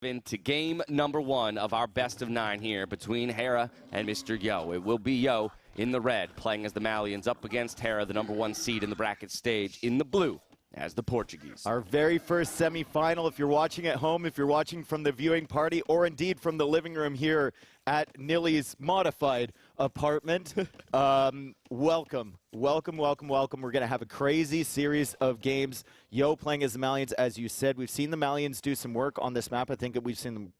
Into game number 1 of our best of 9 here between Hera and Mr. Yo. It will be Yo in the red, playing as the Malians, up against Hera, the #1 seed in the bracket stage, in the blue as the Portuguese. Our very first semi-final. If you're watching at home, if you're watching from the viewing party, or indeed from the living room here at Nili's modified apartment, welcome. Welcome, welcome, welcome. We're going to have a crazy series of games. Yo playing as the Malians, as you said. We've seen the Malians do some work on this map. I think that we've seen them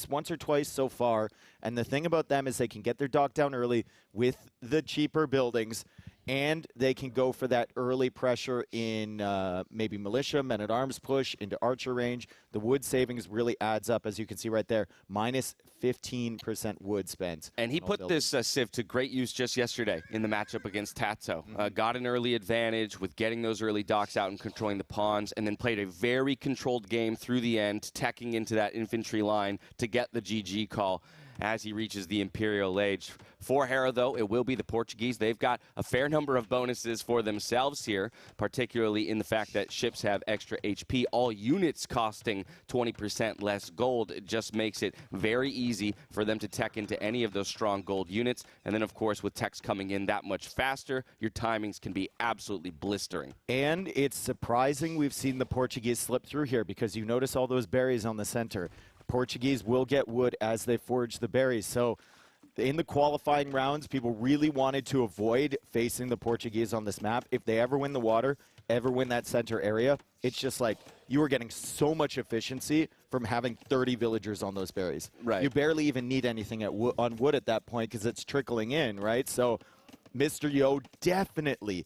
once or twice so far. And the thing about them is they can get their dock down early with the cheaper buildings, and they can go for that early pressure in maybe militia, men-at-arms push into archer range. The wood savings really adds up, as you can see right there, minus 15% wood spent. And he put this Civ to great use just yesterday in the matchup against TaToH. Got an early advantage with getting those early docks out and controlling the pawns, and then played a very controlled game through the end, teching into that infantry line to get the GG call as he reaches the Imperial age. For Hera, though, it will be the Portuguese. They've got a fair number of bonuses for themselves here, particularly in the fact that ships have extra HP. All units costing 20% less gold. It just makes it very easy for them to tech into any of those strong gold units. And then, of course, with techs coming in that much faster, your timings can be absolutely blistering. And it's surprising we've seen the Portuguese slip through here, because you notice all those berries on the center. Portuguese will get wood as they forge the berries. So in the qualifying rounds, people really wanted to avoid facing the Portuguese on this map. If they ever win the water, ever win that center area, it's just like you are getting so much efficiency from having 30 villagers on those berries. Right. You barely even need anything on wood at that point, because it's trickling in, right? So Mr. Yo definitely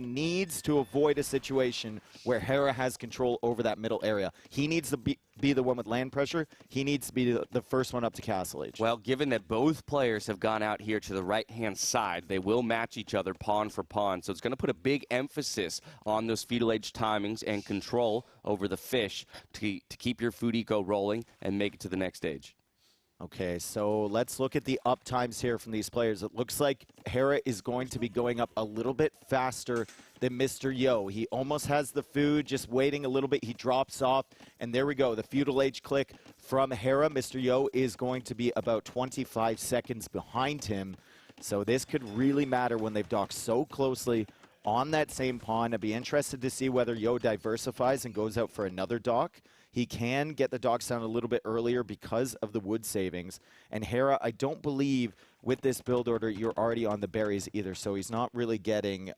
needs to avoid a situation where Hera has control over that middle area. He needs to be the one with land pressure. He needs to be the first one up to Castle Age. Well, given that both players have gone out here to the right-hand side, they will match each other pawn for pawn. So it's going to put a big emphasis on those Feudal Age timings and control over the fish to keep your food eco rolling and make it to the next stage. Okay, so let's look at the up times here from these players. It looks like Hera is going to be going up a little bit faster than Mr. Yo. He almost has the food, just waiting a little bit. He drops off, and there we go. The Feudal Age click from Hera. Mr. Yo is going to be about 25 seconds behind him. So this could really matter when they've docked so closely on that same pawn. I'd be interested to see whether Yo diversifies and goes out for another dock. He can get the docks down a little bit earlier because of the wood savings. And Hera, I don't believe with this build order you're already on the berries either, so he's not really getting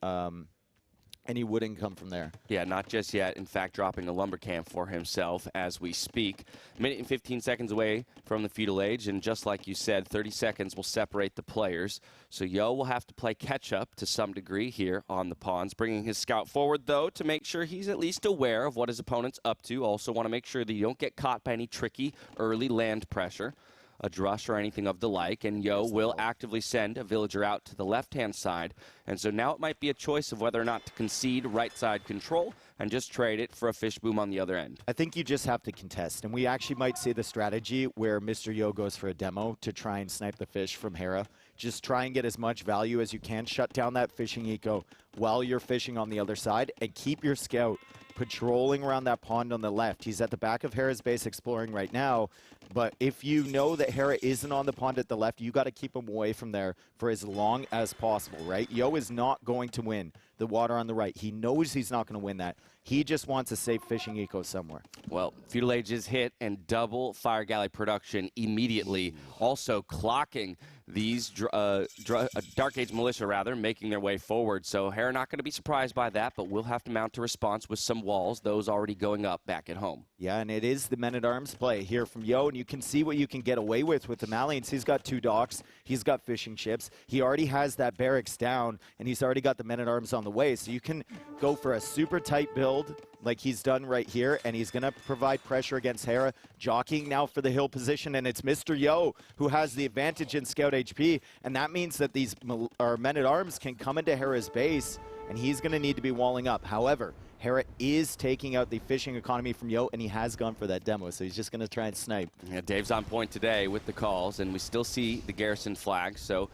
any wood income from there. Yeah, not just yet. In fact, dropping a lumber camp for himself as we speak. A minute and 15 seconds away from the Feudal Age, and just like you said, 30 seconds will separate the players. So Yo will have to play catch-up to some degree here on the pawns, bringing his scout forward, though, to make sure he's at least aware of what his opponent's up to. Also want to make sure that you don't get caught by any tricky early land pressure, a drush or anything of the like, and Yo will actively send a villager out to the left-hand side. And so now it might be a choice of whether or not to concede right-side control and just trade it for a fish boom on the other end. I think you just have to contest, and we actually might see the strategy where Mr. Yo goes for a demo to try and snipe the fish from Hera. Just try and get as much value as you can, shut down that fishing eco while you're fishing on the other side, and keep your scout patrolling around that pond on the left. He's at the back of Hera's base exploring right now, but if you know that Hera isn't on the pond at the left, you got to keep him away from there for as long as possible, right? Yo is not going to win the water on the right. He knows he's not going to win that. He just wants a safe fishing eco somewhere. Well, Feudal Age is hit and double Fire Galley production immediately. Also clocking these Dark Age militia, rather, making their way forward. So Hera not going to be surprised by that, but we'll have to mount a response with some walls, those already going up back at home. Yeah, and it is the men-at-arms play here from Yo, and you can see what you can get away with the Malians. He's got 2 docks. He's got fishing ships. He already has that barracks down, and he's already got the men-at-arms on the way. So you can go for a super tight build like he's done right here, and he's going to provide pressure against Hera, jockeying now for the hill position, and it's Mr. Yo who has the advantage in scout HP, and that means that these men-at-arms can come into Hera's base, and he's going to need to be walling up. However, Hera is taking out the fishing economy from Yo, and he has gone for that demo, so he's just going to try and snipe. Yeah, Dave's on point today with the calls, and we still see the garrison flag, so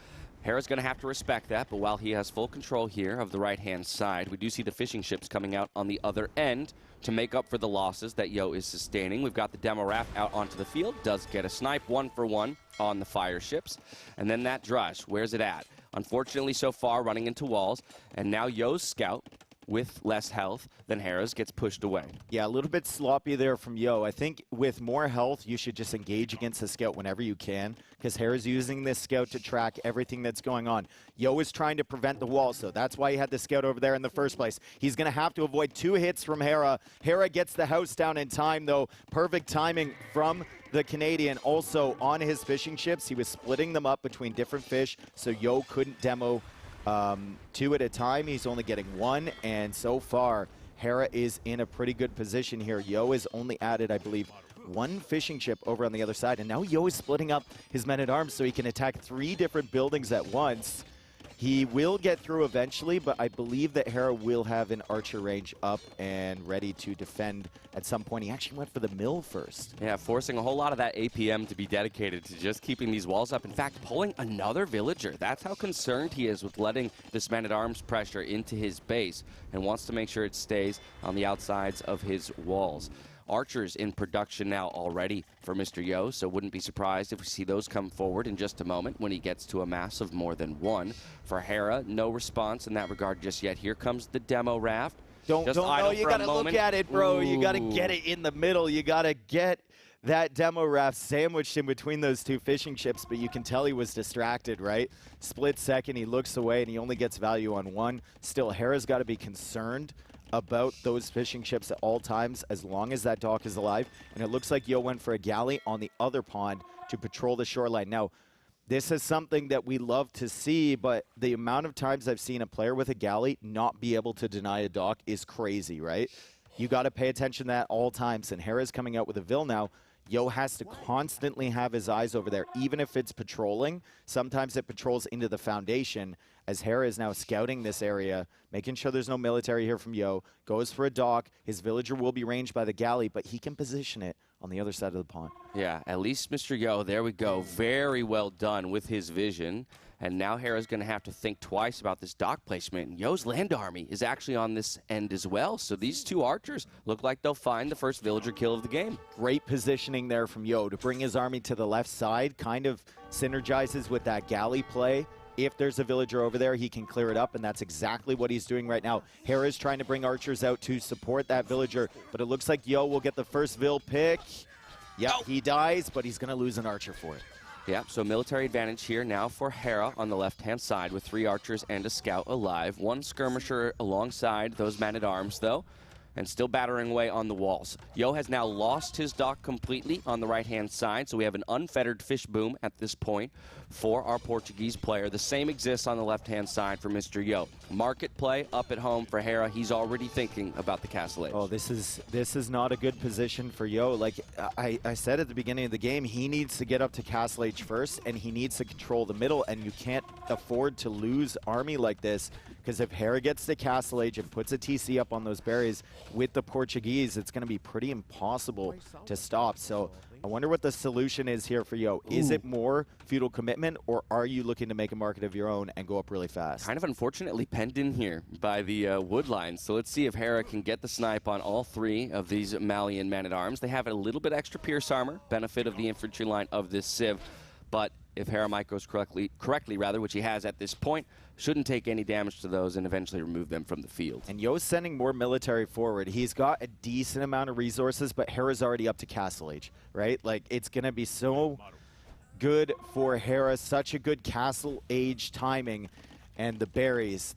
Hera's going to have to respect that, but while he has full control here of the right-hand side, we do see the fishing ships coming out on the other end to make up for the losses that Yo is sustaining. We've got the demo raft out onto the field, does get a snipe 1-for-1 on the fire ships. And then that Drush, where's it at? Unfortunately, so far, running into walls, and now Yo's scout, with less health than Hera's, gets pushed away. Yeah, a little bit sloppy there from Yo. I think with more health, you should just engage against the scout whenever you can, because Hera's using this scout to track everything that's going on. Yo is trying to prevent the wall, so that's why he had the scout over there in the first place. He's going to have to avoid 2 hits from Hera. Hera gets the house down in time, though. Perfect timing from the Canadian. Also, on his fishing ships, he was splitting them up between different fish, so Yo couldn't demo 2 at a time. He's only getting 1, and so far, Hera is in a pretty good position here. Yo is only added, I believe, 1 fishing ship over on the other side, and now Yo is splitting up his men-at-arms so he can attack 3 different buildings at once. He will get through eventually, but I believe that Hera will have an archer range up and ready to defend at some point. He actually went for the mill first. Yeah, forcing a whole lot of that APM to be dedicated to just keeping these walls up. In fact, pulling another villager. That's how concerned he is with letting this man-at-arms pressure into his base and wants to make sure it stays on the outsides of his walls. Archers in production now already for Mr. Yo, so wouldn't be surprised if we see those come forward in just a moment when he gets to a mass of more than 1. For Hera, no response in that regard just yet. Here comes the demo raft. Don't know, you gotta look at it, bro. Ooh. You gotta get it in the middle. You gotta get that demo raft sandwiched in between those 2 fishing ships, but you can tell he was distracted, right? Split second, he looks away, and he only gets value on 1. Still, Hera's got to be concerned about those fishing ships at all times as long as that dock is alive. And it looks like Yo went for a galley on the other pond to patrol the shoreline. Now, this is something that we love to see, but the amount of times I've seen a player with a galley not be able to deny a dock is crazy, right? You got to pay attention to that at all times. And Hera's coming out with a Vil now. Yo has to constantly have his eyes over there, even if it's patrolling. Sometimes it patrols into the foundation, as Hera is now scouting this area, making sure there's no military here from Yo. Goes for a dock. His villager will be ranged by the galley, but he can position it on the other side of the pond. Yeah, at least Mr. Yo, there we go. Very well done with his vision. And now Hera's going to have to think twice about this dock placement. And Yo's land army is actually on this end as well. So these 2 archers look like they'll find the first villager kill of the game. Great positioning there from Yo to bring his army to the left side. Kind of synergizes with that galley play. If there's a villager over there, he can clear it up, and that's exactly what he's doing right now. Hera's trying to bring archers out to support that villager, but it looks like Yo will get the first Vil pick. Yep, he dies, but he's going to lose an archer for it. Yeah, so military advantage here now for Hera on the left-hand side with 3 archers and a scout alive. 1 skirmisher alongside those men-at-arms, though, and still battering away on the walls. Yo has now lost his dock completely on the right-hand side, so we have an unfettered fish boom at this point for our Portuguese player. The same exists on the left-hand side for Mr. Yo. Market play up at home for Hera. He's already thinking about the castle age. Oh, this is not a good position for Yo. Like I said at the beginning of the game, he needs to get up to castle age first, and he needs to control the middle, and you can't afford to lose army like this, because if Hera gets to castle age and puts a TC up on those berries with the Portuguese, it's going to be pretty impossible to stop. So I wonder what the solution is here for Yo. Is it more feudal commitment, or are you looking to make a market of your own and go up really fast? Kind of unfortunately penned in here by the wood lines. So let's see if Hera can get the snipe on all 3 of these Malian men-at-arms. They have a little bit extra pierce armor, benefit of the infantry line of this Civ. But if Hera micros correctly, which he has at this point, shouldn't take any damage to those and eventually remove them from the field. And Yo's sending more military forward. He's got a decent amount of resources, but Hera's already up to castle age, right? Like, it's going to be so good for Hera, such a good castle age timing. And the berries,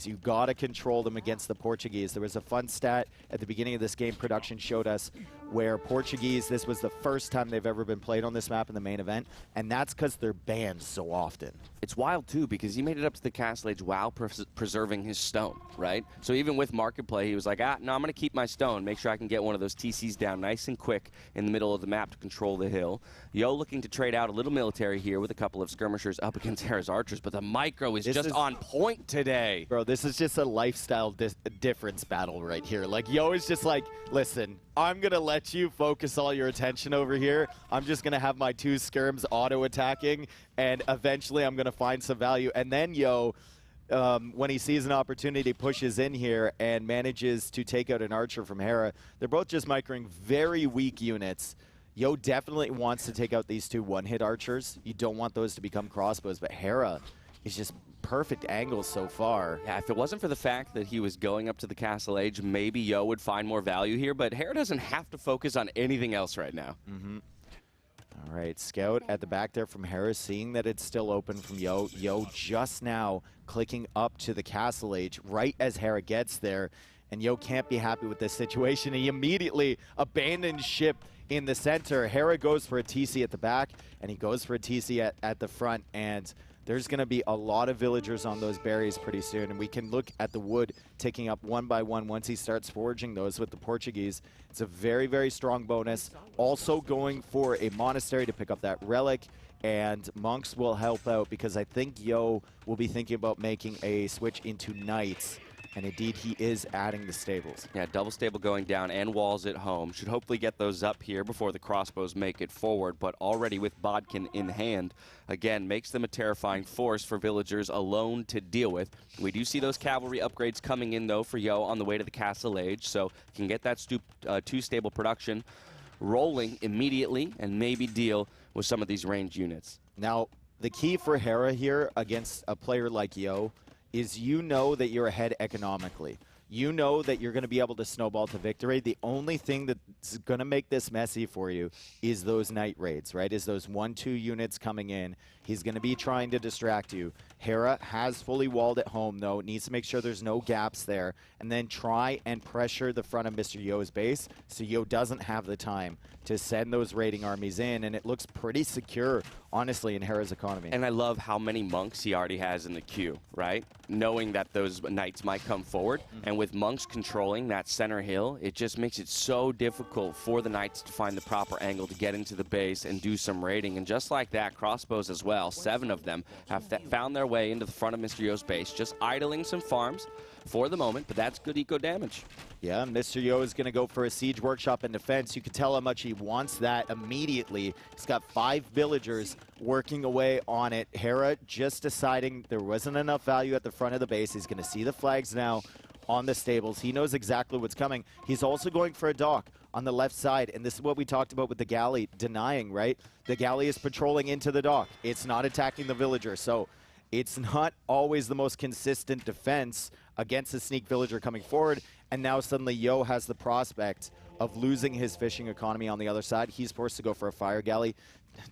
you got to control them against the Portuguese. There was a fun stat at the beginning of this game production showed us where Portuguese, this was the first time they've ever been played on this map in the main event, and that's because they're banned so often. It's wild, too, because he made it up to the castle age while preserving his stone, right? So even with market play, he was like, no, I'm going to keep my stone, make sure I can get one of those TCs down nice and quick in the middle of the map to control the hill. Yo looking to trade out a little military here with a couple of skirmishers up against Hera's archers, but the micro is just on point today. Bro, this is just a lifestyle difference battle right here. Like, Yo is just like, listen, I'm going to let you focus all your attention over here. I'm just going to have my 2 skirms auto-attacking, and eventually I'm going to find some value. And then, Yo, when he sees an opportunity, pushes in here and manages to take out an archer from Hera. They're both just microing very weak units. Yo definitely wants to take out these 2 one-hit archers. You don't want those to become crossbows, but Hera is just perfect angles so far. Yeah, if it wasn't for the fact that he was going up to the Castle Age, maybe Yo would find more value here, but Hera doesn't have to focus on anything else right now. All right, Scout at the back there from Hera, seeing that it's still open from Yo. Yo just now clicking up to the Castle Age right as Hera gets there, and Yo can't be happy with this situation. He immediately abandons ship in the center. Hera goes for a TC at the back, and he goes for a TC at the front, and there's going to be a lot of villagers on those berries pretty soon, and we can look at the wood ticking up one by one once he starts forging those with the Portuguese. It's a very, very strong bonus. Also going for a monastery to pick up that relic, and monks will help out because I think Yo will be thinking about making a switch into knights. And indeed, he is adding the stables. Yeah, double stable going down and walls at home. Should hopefully get those up here before the crossbows make it forward, but already with Bodkin in hand, again, makes them a terrifying force for villagers alone to deal with. We do see those cavalry upgrades coming in, though, for Yo on the way to the Castle Age, so can get that 2 stable production rolling immediately and maybe deal with some of these ranged units. Now, the key for Hera here against a player like Yo is you know that you're ahead economically. You know that you're going to be able to snowball to victory. The only thing that's going to make this messy for you is those night raids, right? Is those 1-2 units coming in. He's going to be trying to distract you. Hera has fully walled at home, though. Needs to make sure there's no gaps there. And then try and pressure the front of Mr. Yo's base so Yo doesn't have the time to send those raiding armies in. And it looks pretty secure, honestly, in Hera's economy. And I love how many monks he already has in the queue, right? Knowing that those knights might come forward. And with monks controlling that center hill, it just makes it so difficult for the knights to find the proper angle to get into the base and do some raiding. And just like that, crossbows as well, 7 of them have found their way into the front of Mr. Yo's base, just idling some farms for the moment, but that's good eco damage. Yeah, Mr. Yo is going to go for a siege workshop and defense. You can tell how much he wants that immediately. He's got 5 villagers working away on it. Hera just deciding there wasn't enough value at the front of the base. He's going to see the flags now on the stables. He knows exactly what's coming. He's also going for a dock on the left side, and this is what we talked about with the galley denying, right? The galley is patrolling into the dock. It's not attacking the villager, so it's not always the most consistent defense against a sneak villager coming forward, and now suddenly Yo has the prospect of losing his fishing economy on the other side. He's forced to go for a fire galley.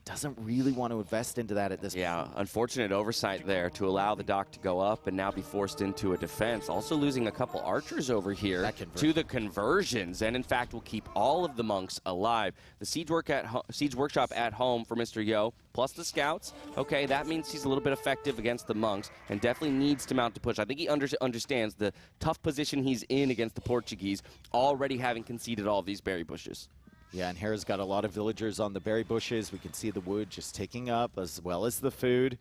Doesn't really want to invest into that at this point. Yeah, unfortunate oversight there to allow the dock to go up and now be forced into a defense. Also losing a couple archers over here to the conversions, and in fact will keep all of the monks alive. The siege workshop at home for Mr. Yo, plus the scouts. Okay, that means he's a little bit effective against the monks and definitely needs to mount to push. I think he understands the tough position he's in against the Portuguese, already having conceded all of these berry bushes. Yeah, and Hera's got a lot of villagers on the berry bushes. We can see the wood just ticking up as well as the food.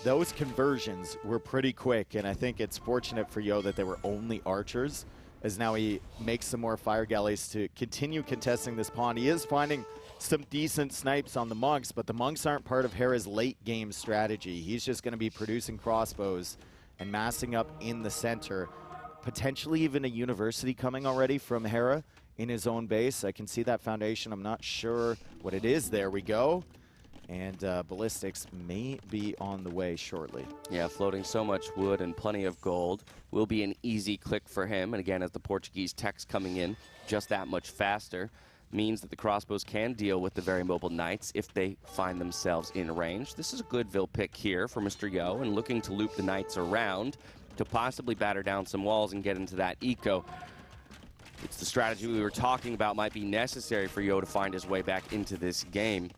Those conversions were pretty quick, and I think it's fortunate for Yo that they were only archers, as now he makes some more fire galleys to continue contesting this pond. He is finding some decent snipes on the monks, but the monks aren't part of Hera's late game strategy. He's just going to be producing crossbows and massing up in the center. Potentially even a university coming already from Hera in his own base. I can see that foundation. I'm not sure what it is. There we go. And ballistics may be on the way shortly. Yeah, floating so much wood and plenty of gold will be an easy click for him. And again, as the Portuguese tech's coming in just that much faster, means that the crossbows can deal with the very mobile knights if they find themselves in range. This is a good Vil pick here for Mr. Yo, and looking to loop the knights around to possibly batter down some walls and get into that eco. It's the strategy we were talking about might be necessary for Yo to find his way back into this game.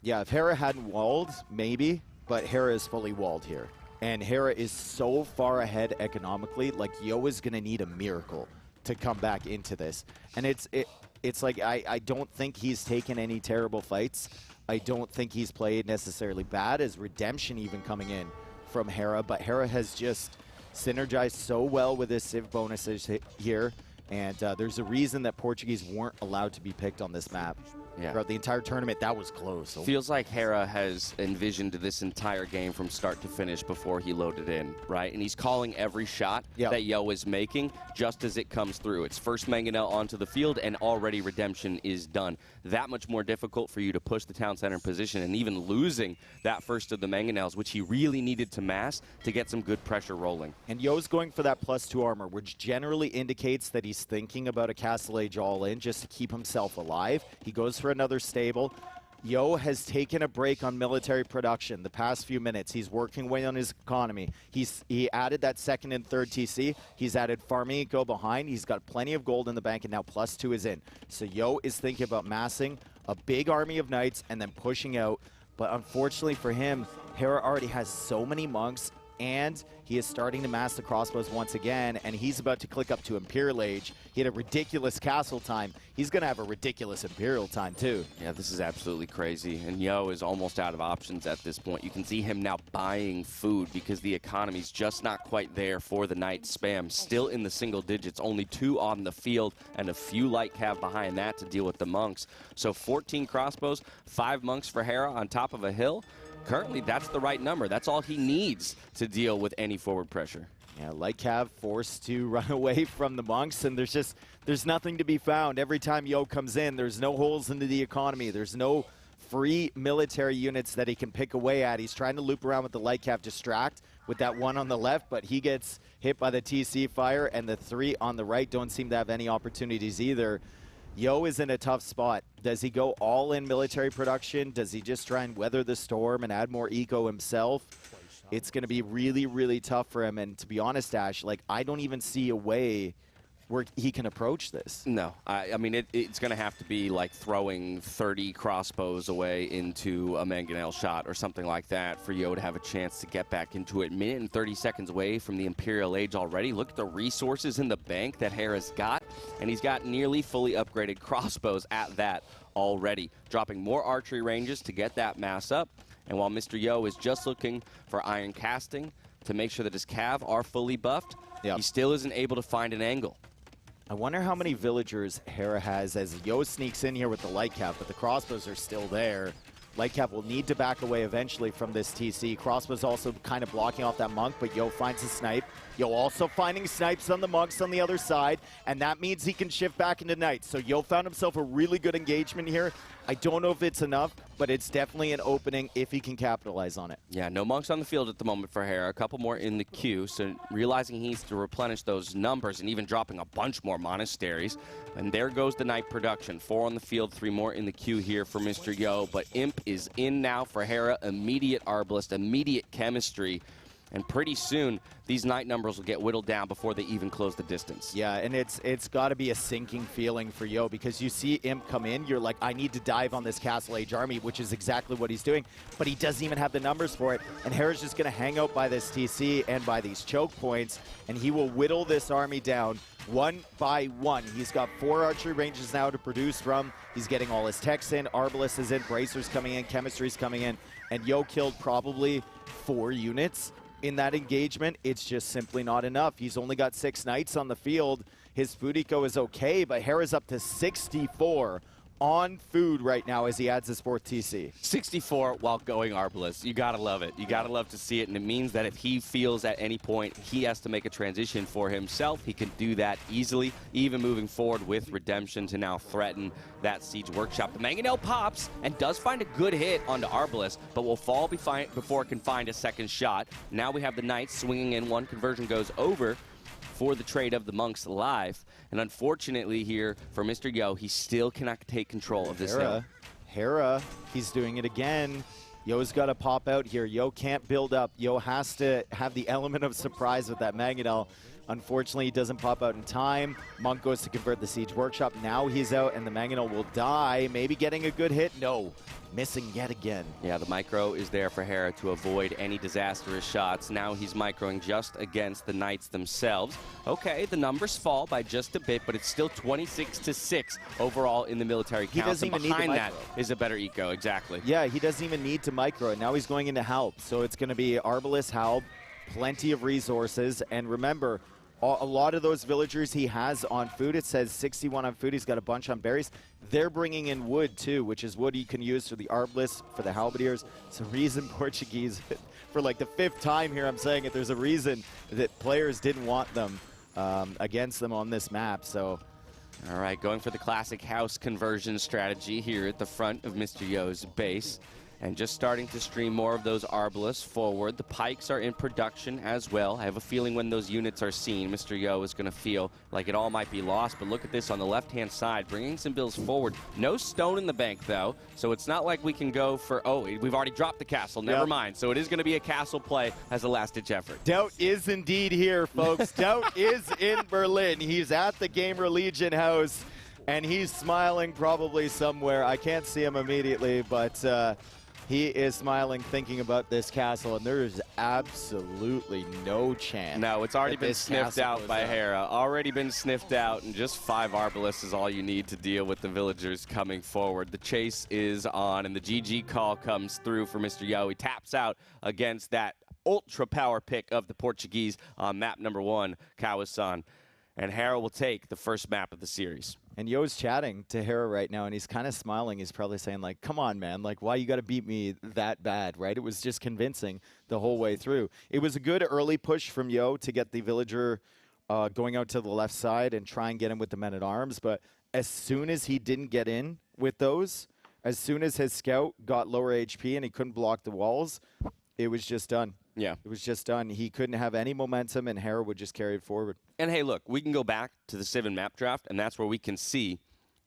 Yeah, if Hera hadn't walled, maybe, but Hera is fully walled here. And Hera is so far ahead economically, like Yo is going to need a miracle to come back into this. And it's like, I don't think he's taken any terrible fights. I don't think he's played necessarily bad, as redemption even coming in from Hera, but Hera has just synergized so well with his civ bonuses here. And there's a reason that Portuguese weren't allowed to be picked on this map. Yeah. Throughout the entire tournament, that was close. So. Feels like Hera has envisioned this entire game from start to finish before he loaded in, right? And he's calling every shot that Yo is making just as it comes through. It's first mangonel onto the field, and already redemption is done. That much more difficult for you to push the town center in position, and even losing that first of the mangonels, which he really needed to mass to get some good pressure rolling. And Yo's going for that +2 armor, which generally indicates that he's thinking about a Castle Age all-in just to keep himself alive. He goes for another stable. Yo has taken a break on military production the past few minutes. He's working away on his economy. He added that second and third TC. He's added farming eco behind. He's got plenty of gold in the bank, and now +2 is in. So Yo is thinking about massing a big army of knights and then pushing out. But unfortunately for him, Hera already has so many monks, and he is starting to mass the crossbows once again, and he's about to click up to Imperial Age. He had a ridiculous castle time. He's going to have a ridiculous Imperial time, too. Yeah, this is absolutely crazy, and Yo is almost out of options at this point. You can see him now buying food because the economy's just not quite there for the knight spam. Still in the single digits, only 2 on the field, and a few light cav behind that to deal with the monks. So 14 crossbows, 5 monks for Hera on top of a hill. Currently, that's the right number. That's all he needs to deal with any forward pressure. Yeah, light cav forced to run away from the monks, and there's nothing to be found. Every time Yo comes in, there's no holes into the economy. There's no free military units that he can pick away at. He's trying to loop around with the light cav distract with that one on the left, but he gets hit by the TC fire, and the 3 on the right don't seem to have any opportunities either. Yo is in a tough spot. Does he go all in military production? Does he just try and weather the storm and add more eco himself? It's going to be really, really tough for him. And to be honest, Ash, like, I don't even see a way where he can approach this. No, I mean, it's going to have to be like throwing 30 crossbows away into a mangonel shot or something like that for Yo to have a chance to get back into it. Minute and 30 seconds away from the Imperial Age already. Look at the resources in the bank that Hera's got, and he's got nearly fully upgraded crossbows at that already, dropping more archery ranges to get that mass up. And while Mr. Yo is just looking for iron casting to make sure that his cav are fully buffed, he still isn't able to find an angle. I wonder how many villagers Hera has as Yo sneaks in here with the light cav, but the crossbows are still there. Light cav will need to back away eventually from this TC. Crossbows also kind of blocking off that monk, but Yo finds a snipe. Yo also finding snipes on the monks on the other side, and that means he can shift back into knights. So Yo found himself a really good engagement here. I don't know if it's enough, but it's definitely an opening if he can capitalize on it. Yeah, no monks on the field at the moment for Hera. A couple more in the queue, so realizing he needs to replenish those numbers and even dropping a bunch more monasteries. And there goes the knight production. 4 on the field, 3 more in the queue here for Mr. Yo. But Imp is in now for Hera. Immediate Arbalist, immediate chemistry. And pretty soon, these knight numbers will get whittled down before they even close the distance. Yeah, and it's got to be a sinking feeling for Yo, because you see Imp come in, you're like, I need to dive on this Castle Age army, which is exactly what he's doing, but he doesn't even have the numbers for it, and Hera's just going to hang out by this TC and by these choke points, and he will whittle this army down one by one. He's got 4 archery ranges now to produce from. He's getting all his techs in, Arbalist is in, Bracers coming in, Chemistry's coming in, and Yo killed probably 4 units in that engagement. It's just simply not enough. He's only got 6 knights on the field. His food eco is okay, but Hera's up to 64 on food right now as he adds his 4th TC. 64 while going Arbalist. You gotta love it. You gotta love to see it, and it means that if he feels at any point he has to make a transition for himself, he can do that easily, even moving forward with Redemption to now threaten that Siege Workshop. The Mangonel pops and does find a good hit onto Arbalist, but will fall before it can find a second shot. Now we have the Knights swinging in. One conversion goes over for the trade of the monks live. And unfortunately here for Mr. Yo, he still cannot take control of this hill. Hera, he's doing it again. Yo's got to pop out here. Yo can't build up. Yo has to have the element of surprise with that Mangonel. Unfortunately, he doesn't pop out in time. Monk goes to convert the Siege Workshop. Now he's out, and the Mangonel will die. Maybe getting a good hit. No. Missing yet again. Yeah, the micro is there for Hera to avoid any disastrous shots. Now he's microing just against the Knights themselves. Okay, the numbers fall by just a bit, but it's still 26-6 overall in the military count. He doesn't even need to micro. Behind that is a better eco, exactly. Yeah, he doesn't even need to micro it. Now he's going into Halb. So it's going to be Arbalist, Halb, plenty of resources. And remember, A lot of those villagers he has on food, it says 61 on food. He's got a bunch on berries. They're bringing in wood, too, which is wood you can use for the arbalists, for the halberdiers. It's a reason Portuguese, for like the 5th time here I'm saying it, there's a reason that players didn't want them against them on this map. So, all right, going for the classic house conversion strategy here at the front of Mr. Yo's base. And just starting to stream more of those arbalists forward. The pikes are in production as well. I have a feeling when those units are seen, Mr. Yo is going to feel like it all might be lost. But look at this on the left-hand side, bringing some bills forward. No stone in the bank, though, so it's not like we can go for, oh, we've already dropped the castle. Never mind. So it is going to be a castle play as a last-ditch effort. TaToH is indeed here, folks. TaToH is in Berlin. He's at the Gamer Legion house, and he's smiling probably somewhere. I can't see him immediately, but he is smiling, thinking about this castle, and there is absolutely no chance. No, it's already been sniffed out by Hera. Already been sniffed out, and just 5 arbalists is all you need to deal with the villagers coming forward. The chase is on, and the GG call comes through for Mr. Yo. He taps out against that ultra power pick of the Portuguese on map number 1, Kawasan. And Hera will take the first map of the series. And Yo's chatting to Hera right now, and he's kind of smiling. He's probably saying, like, come on, man. Like, why you got to beat me that bad, right? It was just convincing the whole way through. It was a good early push from Yo to get the villager going out to the left side and try and get him with the men-at-arms. But as soon as he didn't get in with those, as soon as his scout got lower HP and he couldn't block the walls, it was just done. Yeah. It was just done. He couldn't have any momentum, and Hera would just carry it forward. And hey, look, we can go back to the Civ and map draft, and that's where we can see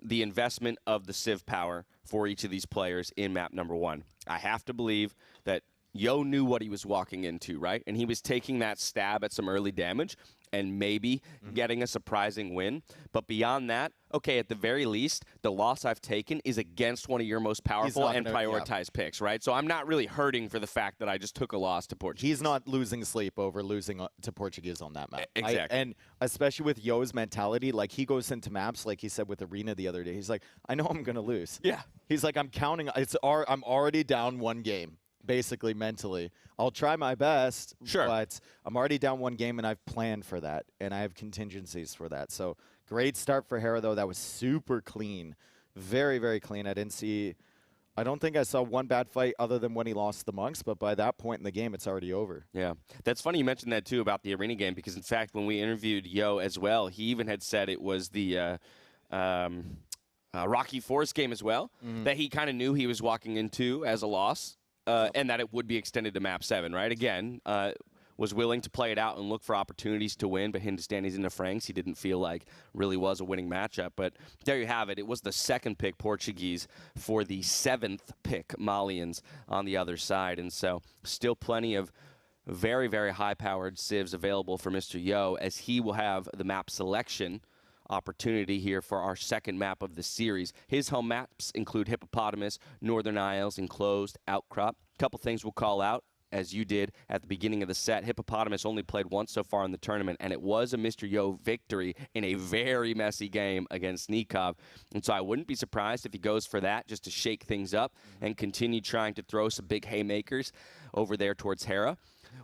the investment of the Civ power for each of these players in map number 1. I have to believe that Yo knew what he was walking into, right? And he was taking that stab at some early damage and maybe getting a surprising win. But beyond that, okay, at the very least, the loss I've taken is against one of your most powerful and prioritized picks, right? So I'm not really hurting for the fact that I just took a loss to Portuguese. He's not losing sleep over losing to Portuguese on that map. Exactly. And especially with Yo's mentality, like he goes into maps, like he said with Arena the other day, he's like, I know I'm going to lose. Yeah. He's like, I'm counting. I'm already down 1 game. Basically, mentally. I'll try my best, but I'm already down 1 game, and I've planned for that, and I have contingencies for that. So great start for Hera, though. That was super clean. Very, very clean. I don't think I saw 1 bad fight other than when he lost the monks, but by that point in the game, it's already over. Yeah. That's funny you mentioned that, too, about the arena game, because, in fact, when we interviewed Yo as well, he even had said it was the Rocky Forest game as well, that he kind of knew he was walking into as a loss. And that it would be extended to map 7, right? Again, was willing to play it out and look for opportunities to win, but Hindustanis into Franks, he didn't feel like really was a winning matchup. But there you have it. It was the 2nd pick Portuguese for the 7th pick Malians on the other side. And so still plenty of very, very high-powered civs available for Mr. Yo, as he will have the map selection opportunity here for our 2nd map of the series. His home maps include Hippopotamus, Northern Isles, Enclosed, Outcrop. A couple things we'll call out, as you did at the beginning of the set. Hippopotamus only played once so far in the tournament, and it was a Mr. Yo victory in a very messy game against Nicov. And so I wouldn't be surprised if he goes for that just to shake things up and continue trying to throw some big haymakers over there towards Hera.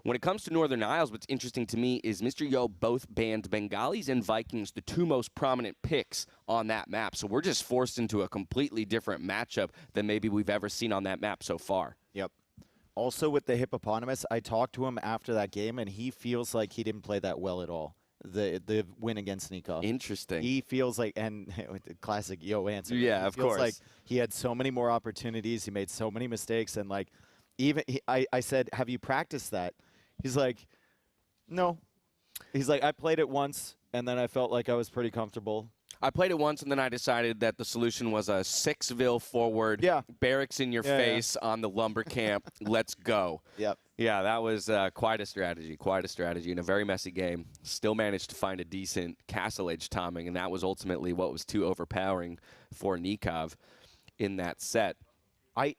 When it comes to Northern Isles, what's interesting to me is Mr. Yo both banned Bengalis and Vikings, the 2 most prominent picks on that map. So we're just forced into a completely different matchup than maybe we've ever seen on that map so far. Yep. Also with the Hippopotamus, I talked to him after that game, and he feels like he didn't play that well at all. The win against Nicov. Interesting. He feels like, and the classic Yo answer. Yeah, of course. Like he had so many more opportunities. He made so many mistakes, and like even I said, have you practiced that? He's like, no. He's like, I played it once, and then I felt like I was pretty comfortable. I played it once, and then I decided that the solution was a 6-ville forward, barracks in your face on the lumber camp. Let's go. Yep. Yeah, that was quite a strategy in a very messy game. Still managed to find a decent castle edge timing, and that was ultimately what was too overpowering for Nicov in that set. I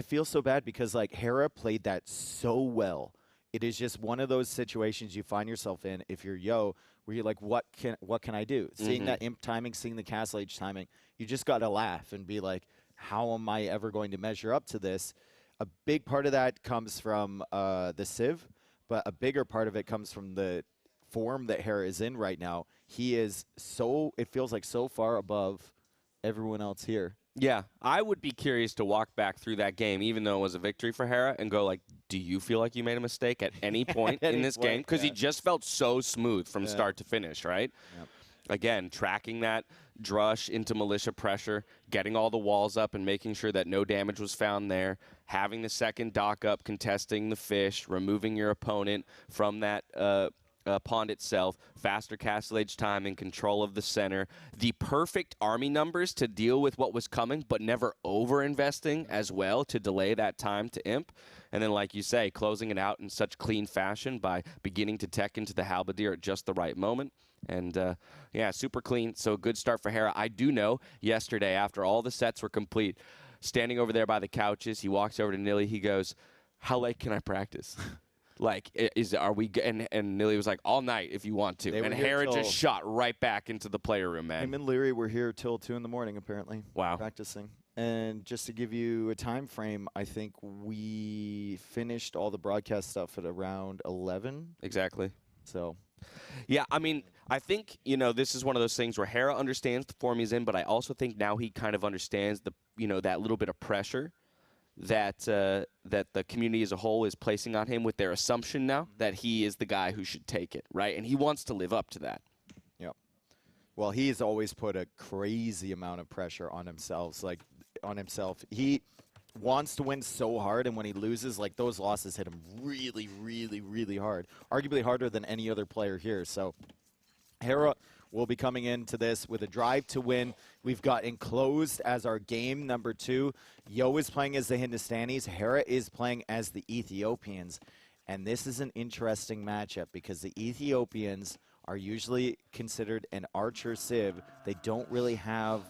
feel so bad because, like, Hera played that so well. It is just one of those situations you find yourself in if you're Yo, where you're like, what can I do? Seeing that imp timing, seeing the castle age timing, you just got to laugh and be like, how am I ever going to measure up to this? A big part of that comes from the Civ, but a bigger part of it comes from the form that Hera is in right now, he is so, it feels like so far above everyone else here. Yeah, I would be curious to walk back through that game, even though it was a victory for Hera, and go like, do you feel like you made a mistake at any point in this game? Because he just felt so smooth from start to finish, right? Yep. Again, tracking that drush into militia pressure, getting all the walls up and making sure that no damage was found there, having the second dock up, contesting the fish, removing your opponent from that pond itself, faster castle age time and control of the center, the perfect army numbers to deal with what was coming, but never over-investing as well to delay that time to imp. And then, like you say, closing it out in such clean fashion by beginning to tech into the halberdier at just the right moment. And, yeah, super clean. So a good start for Hera. I do know yesterday, after all the sets were complete, standing over there by the couches, he walks over to Nili. He goes, how late can I practice? Like, are we? And Nili was like, all night if you want to. And Hera just shot right back into the player room, man. Him and Liereyy were here till 2 in the morning, apparently. Wow. Practicing. And just to give you a time frame, I think we finished all the broadcast stuff at around 11. Exactly. So. Yeah, I mean, I think, you know, this is one of those things where Hera understands the form he's in, but I also think now he kind of understands the, you know, that little bit of pressure that that the community as a whole is placing on him with their assumption now that he is the guy who should take it, right? And he wants to live up to that. Yep. Well, he's always put a crazy amount of pressure on himself. He wants to win so hard, and when he loses, like, those losses hit him really, really, really hard. Arguably harder than any other player here. So Hera will be coming into this with a drive to win. We've got Enclosed as our game number 2. Yo is playing as the Hindustanis. Hera is playing as the Ethiopians. And this is an interesting matchup because the Ethiopians are usually considered an archer civ. They don't really have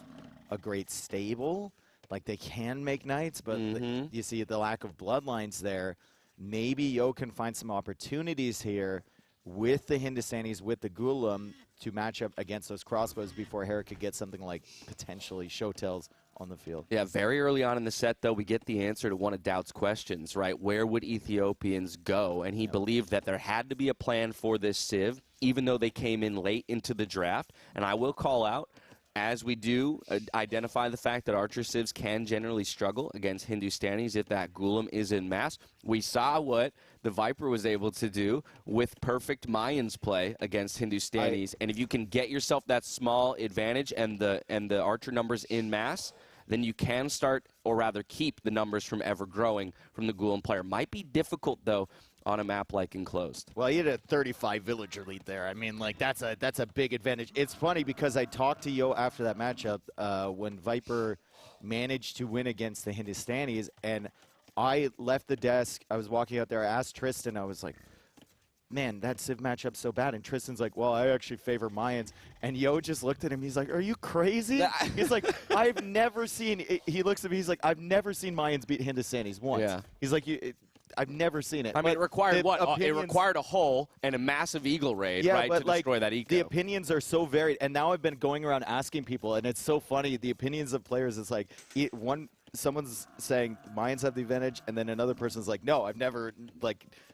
a great stable. Like, they can make knights, but you see the lack of bloodlines there. Maybe Yo can find some opportunities here with the Hindustanis, with the Gulam, to match up against those crossbows before Hera could get something like potentially Showtails on the field. Yeah, very early on in the set, though, we get the answer to one of Doubt's questions, right? Where would Ethiopians go? And he believed that there had to be a plan for this civ, even though they came in late into the draft. And I will call out, as we do identify the fact that archer civs can generally struggle against Hindustanis if that Gulam is in mass, we saw what TheViper was able to do with perfect Malians play against Hindustanis. And if you can get yourself that small advantage and the archer numbers in mass, then you can start, or rather keep, the numbers from ever growing from the Gulam player. Might be difficult, though, on a map like Enclosed. Well, he had a 35 villager lead there. I mean, like, that's a big advantage. It's funny because I talked to Yo after that matchup when Viper managed to win against the Hindustanis, and I left the desk. I was walking out there. I asked Tristan. I was like, man, that civ matchup's so bad. And Tristan's like, well, I actually favor Mayans. And Yo just looked at him. He's like, are you crazy? He's like, I've never seen – he looks at me. He's like, I've never seen Mayans beat Hindustanis once. Yeah. He's like, I've never seen it. I mean, it required what? It required a hole and a massive eagle raid, right, to destroy that eco. The opinions are so varied, and now I've been going around asking people, and it's so funny. The opinions of players is like someone's saying Mayans have the advantage, and then another person's like, no, I've never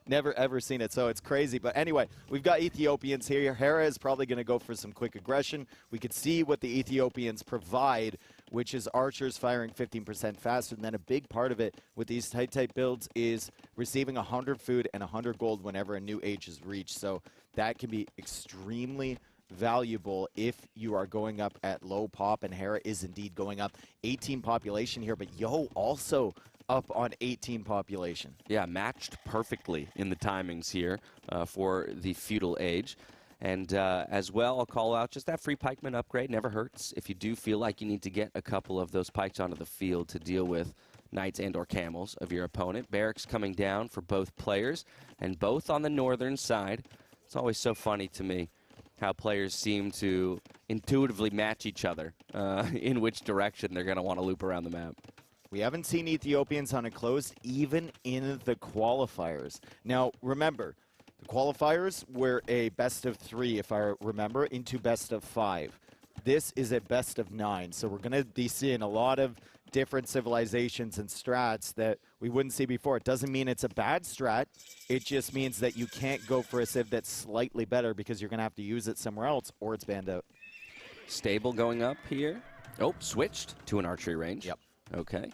ever seen it. So it's crazy. But anyway, we've got Ethiopians here. Hera is probably going to go for some quick aggression. We could see what the Ethiopians provide, which is archers firing 15% faster. And then a big part of it with these tight builds is receiving 100 food and 100 gold whenever a new age is reached. So that can be extremely valuable if you are going up at low pop, and Hera is indeed going up 18 population here, but Yo also up on 18 population. Yeah, matched perfectly in the timings here for the feudal age. And as well, I'll call out just that free pikeman upgrade. Never hurts if you do feel like you need to get a couple of those pikes onto the field to deal with knights and or camels of your opponent. Barracks coming down for both players, and both on the northern side. It's always so funny to me how players seem to intuitively match each other in which direction they're going to want to loop around the map. We haven't seen Ethiopians on Enclosed even in the qualifiers. Now, remember, the qualifiers were a best of 3, if I remember, into best of 5. This is a best of 9, so we're going to be seeing a lot of different civilizations and strats that we wouldn't see before. It doesn't mean it's a bad strat. It just means that you can't go for a civ that's slightly better because you're going to have to use it somewhere else or it's banned out. Stable going up here. Oh, switched to an archery range. Yep. Okay.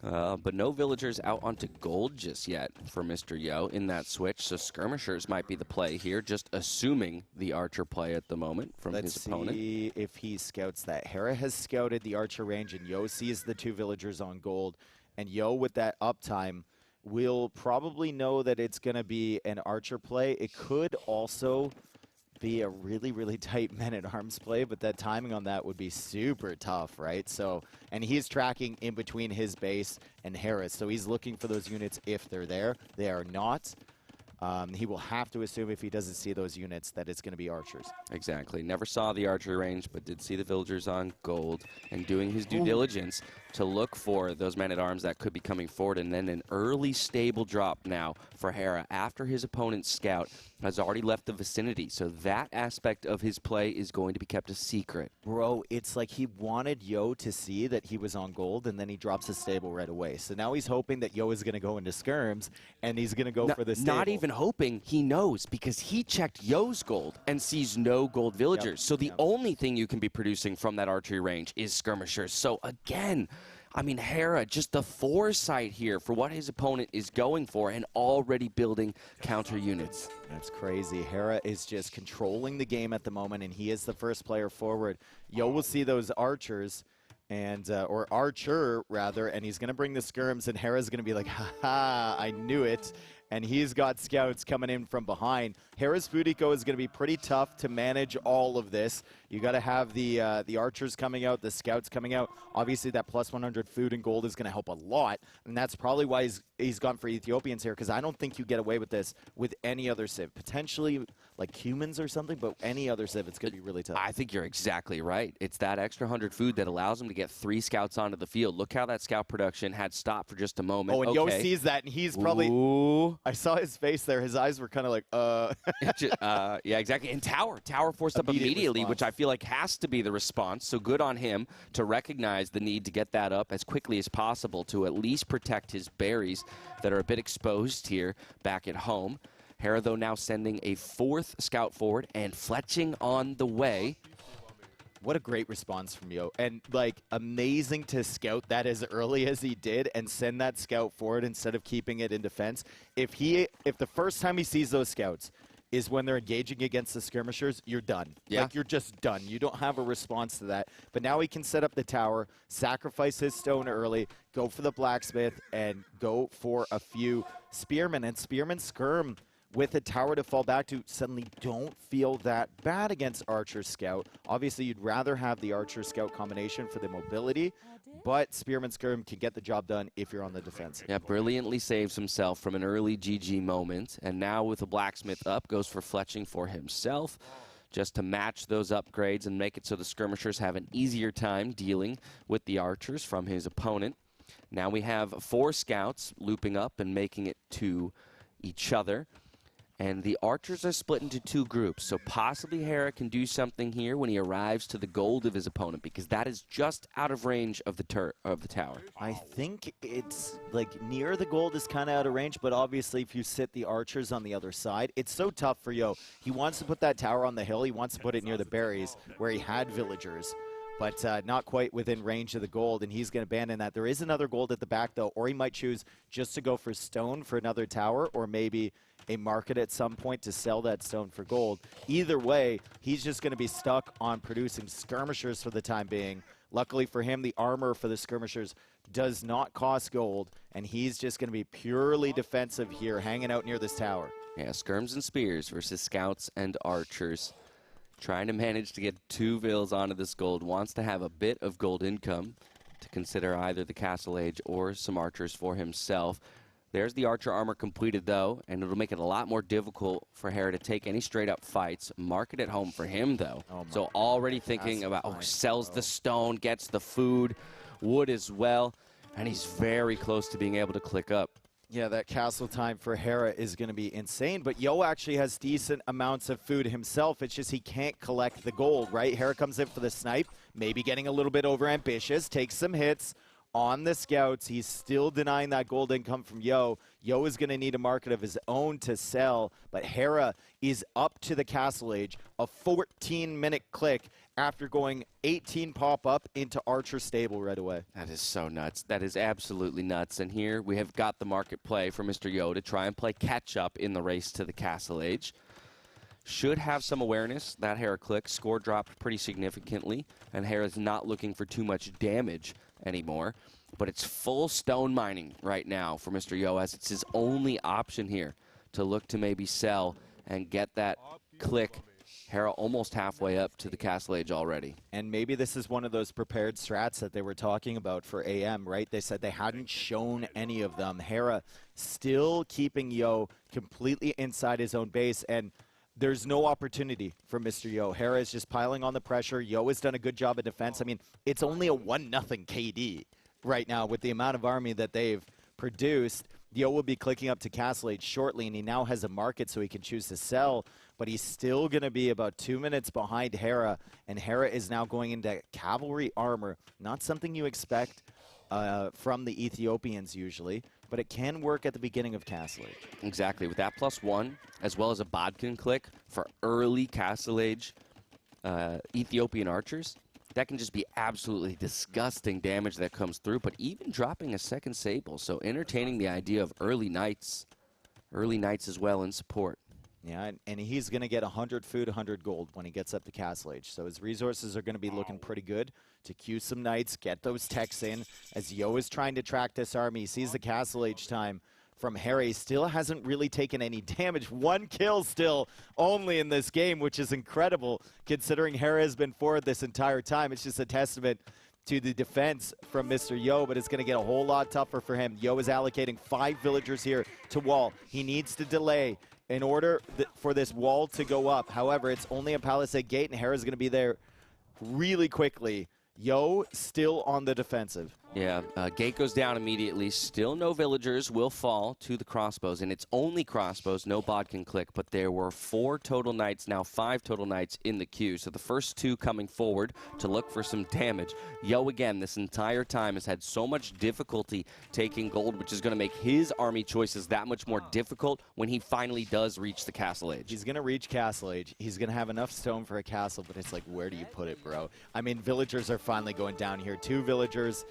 But no villagers out onto gold just yet for Mr. Yo in that switch, so skirmishers might be the play here, just assuming the archer play at the moment from his opponent. Let's see if he scouts that. Hera has scouted the archer range, and Yo sees the 2 villagers on gold. And Yo, with that uptime, will probably know that it's going to be an archer play. It could also be a really, really tight men-at-arms play, but that timing on that would be super tough, right? So, and he's tracking in between his base and Hera's, so he's looking for those units if they're there. They are not. He will have to assume if he doesn't see those units that it's going to be archers. Exactly. Never saw the archery range, but did see the villagers on gold and doing his due diligence to look for those men-at-arms that could be coming forward. And then an early stable drop now for Hera after his opponent's scout has already left the vicinity. So that aspect of his play is going to be kept a secret. Bro, it's like he wanted Yo to see that he was on gold, and then he drops his stable right away. So now he's hoping that Yo is going to go into skirms, and he's going to go for the stable. Not even hoping, he knows, because he checked Yo's gold and sees no gold villagers. Yep. So the only thing you can be producing from that archery range is skirmishers. So again, I mean, Hera, just the foresight here for what his opponent is going for and already building counter units. That's crazy. Hera is just controlling the game at the moment, and he is the first player forward. Yo will see those archers, and or archer, rather, and he's going to bring the skirms, and Hera's going to be like, ha-ha, I knew it. And he's got scouts coming in from behind. Hera's food eco is going to be pretty tough to manage all of this. You got to have the archers coming out, the scouts coming out. Obviously, that plus 100 food and gold is going to help a lot, and that's probably why he's gone for Ethiopians here, because I don't think you get away with this with any other civ. Potentially like humans or something, but any other civ, it's going to be really tough. I think you're exactly right. It's that extra 100 food that allows him to get 3 scouts onto the field. Look how that scout production had stopped for just a moment. Oh, and Yo sees that, and he's probably... Ooh. I saw his face there. His eyes were kind of like, yeah, exactly. And Tower forced up immediately, which I feel like has to be the response. So good on him to recognize the need to get that up as quickly as possible to at least protect his berries that are a bit exposed here back at home. Hera, though, now sending a 4th scout forward and fletching on the way. What a great response from Yo. And, like, amazing to scout that as early as he did and send that scout forward instead of keeping it in defense. If the first time he sees those scouts is when they're engaging against the skirmishers, you're done. Yeah. Like, you're just done. You don't have a response to that. But now he can set up the tower, sacrifice his stone early, go for the blacksmith, and go for a few spearmen. And spearmen skirm with a tower to fall back to suddenly don't feel that bad against Archer Scout. Obviously, you'd rather have the Archer Scout combination for the mobility, but Spearman Skirm can get the job done if you're on the defense. Yeah, brilliantly saves himself from an early GG moment, and now with a blacksmith up, goes for fletching for himself, just to match those upgrades and make it so the skirmishers have an easier time dealing with the archers from his opponent. Now we have 4 scouts looping up and making it to each other. And the archers are split into 2 groups, so possibly Hera can do something here when he arrives to the gold of his opponent, because that is just out of range of the tower. I think it's like near the gold is kind of out of range, but obviously if you sit the archers on the other side, it's so tough for Yo. He wants to put that tower on the hill. He wants to put it near the berries where he had villagers, but not quite within range of the gold, and he's going to abandon that. There is another gold at the back, though, or he might choose just to go for stone for another tower, or maybe a market at some point to sell that stone for gold. Either way, he's just going to be stuck on producing skirmishers for the time being. Luckily for him, the armor for the skirmishers does not cost gold, and he's just going to be purely defensive here, hanging out near this tower. Yeah, skirms and spears versus scouts and archers. Trying to manage to get 2 vills onto this gold. Wants to have a bit of gold income to consider either the castle age or some archers for himself. There's the archer armor completed, though, and it'll make it a lot more difficult for Hera to take any straight-up fights. Market at home for him, though. Oh, so already thinking about, sells the stone, gets the food, wood as well, and he's very close to being able to click up. Yeah, that castle time for Hera is going to be insane, but Yo actually has decent amounts of food himself. It's just he can't collect the gold, right? Hera comes in for the snipe, maybe getting a little bit overambitious, takes some hits, on the scouts. He's still denying that gold income from Yo. Yo is going to need a market of his own to sell, but Hera is up to the Castle Age, a 14-minute click after going 18 pop-up into Archer Stable right away. That is so nuts. That is absolutely nuts. And here we have got the market play for Mr. Yo to try and play catch-up in the race to the Castle Age. Should have some awareness. That Hera click score dropped pretty significantly, and Hera's not looking for too much damage anymore. But it's full stone mining right now for Mr. Yo, as it's his only option here to look to maybe sell and get that click. Hera almost halfway up to the Castle Age already. And maybe this is one of those prepared strats that they were talking about for AM, right? They said they hadn't shown any of them. Hera still keeping Yo completely inside his own base, and there's no opportunity for Mr. Yo. Hera is just piling on the pressure. Yo has done a good job of defense. I mean, it's only a 1-0 KD right now with the amount of army that they've produced. Yo will be clicking up to Castle Age shortly, and he now has a market so he can choose to sell, but he's still going to be about 2 minutes behind Hera, and Hera is now going into cavalry armor. Not something you expect from the Ethiopians usually, but it can work at the beginning of Castle Age. Exactly. With that +1, as well as a Bodkin click for early Castle Age Ethiopian archers, that can just be absolutely disgusting damage that comes through, but even dropping a second Sable, so entertaining the idea of early knights as well in support. Yeah, and he's going to get 100 food, 100 gold when he gets up to Castle Age. So his resources are going to be looking pretty good to queue some knights, get those techs in. As Yo is trying to track this army, he sees the Castle Age time from Hera. He still hasn't really taken any damage. 1 kill still only in this game, which is incredible considering Hera has been forward this entire time. It's just a testament to the defense from Mr. Yo, but it's going to get a whole lot tougher for him. Yo is allocating 5 villagers here to wall. He needs to delay in order for this wall to go up. However, it's only a palisade gate, and Hera's going to be there really quickly. Yo still on the defensive. Yeah, gate goes down immediately. Still no villagers will fall to the crossbows, and it's only crossbows, no bodkin click, but there were 4 total knights, now 5 total knights in the queue. So the first 2 coming forward to look for some damage. Yo, again, this entire time has had so much difficulty taking gold, which is going to make his army choices that much more difficult when he finally does reach the Castle Age. He's going to reach Castle Age. He's going to have enough stone for a castle, but it's like, where do you put it, bro? I mean, villagers are finally going down here. 2 villagers.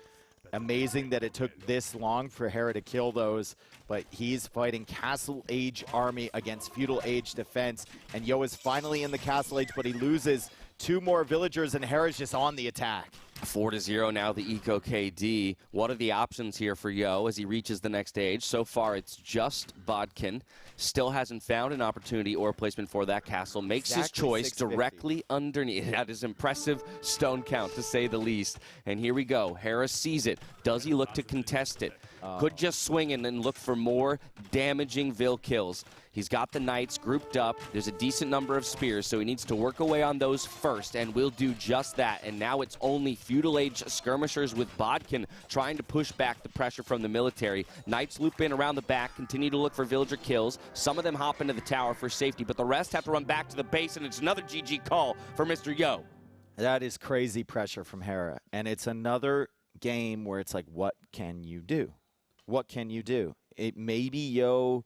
Amazing that it took this long for Hera to kill those, but he's fighting Castle Age army against Feudal Age defense, and Yo is finally in the Castle Age, but he loses 2 more villagers, and Hera's just on the attack. 4-0 now, the Eco KD. What are the options here for Yo as he reaches the next age? So far, it's just Bodkin. Still hasn't found an opportunity or placement for that castle. Makes his choice directly underneath. That is impressive stone count, to say the least. And here we go. Hera sees it. Does he look to contest it? Could just swing in and look for more damaging Vill kills. He's got the knights grouped up. There's a decent number of spears, so he needs to work away on those first, and will do just that. And now it's only Feudal Age skirmishers with Bodkin trying to push back the pressure from the military. Knights loop in around the back, continue to look for villager kills. Some of them hop into the tower for safety, but the rest have to run back to the base, and it's another GG call for Mr. Yo. That is crazy pressure from Hera, and it's another game where it's like, what can you do? What can you do? Maybe Yo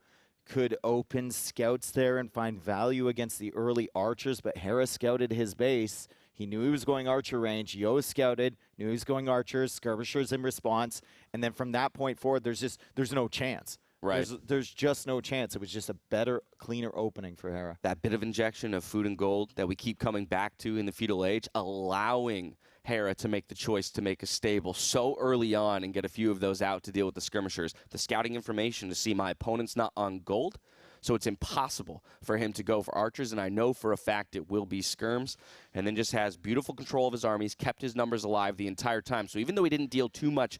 could open scouts there and find value against the early archers, but Hera scouted his base. He knew he was going archer range. Yo scouted, knew he was going archers, skirmishers in response, and then from that point forward, there's no chance. Right. There's just no chance. It was just a better, cleaner opening for Hera. That bit of injection of food and gold that we keep coming back to in the Feudal Age, allowing Hera to make the choice to make a stable so early on and get a few of those out to deal with the skirmishers. The scouting information to see my opponent's not on gold, so it's impossible for him to go for archers, and I know for a fact it will be skirms, and then just has beautiful control of his armies, kept his numbers alive the entire time. So even though he didn't deal too much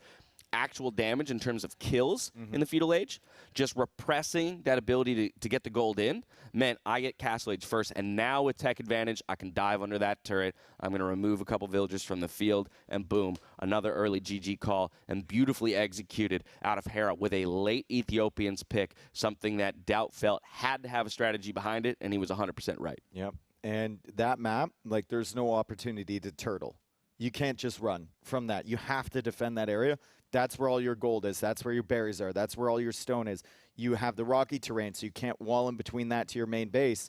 actual damage in terms of kills in the Feudal Age, just repressing that ability to get the gold in meant I get Castle Age first, and now with tech advantage, I can dive under that turret. I'm going to remove a couple villagers from the field, and boom, another early GG call, and beautifully executed out of Hera with a late Ethiopians pick, something that Doubt felt had to have a strategy behind it, and he was 100% right. Yep, and that map, like, there's no opportunity to turtle. You can't just run from that. You have to defend that area. That's where all your gold is. That's where your berries are. That's where all your stone is. You have the rocky terrain, so you can't wall in between that to your main base.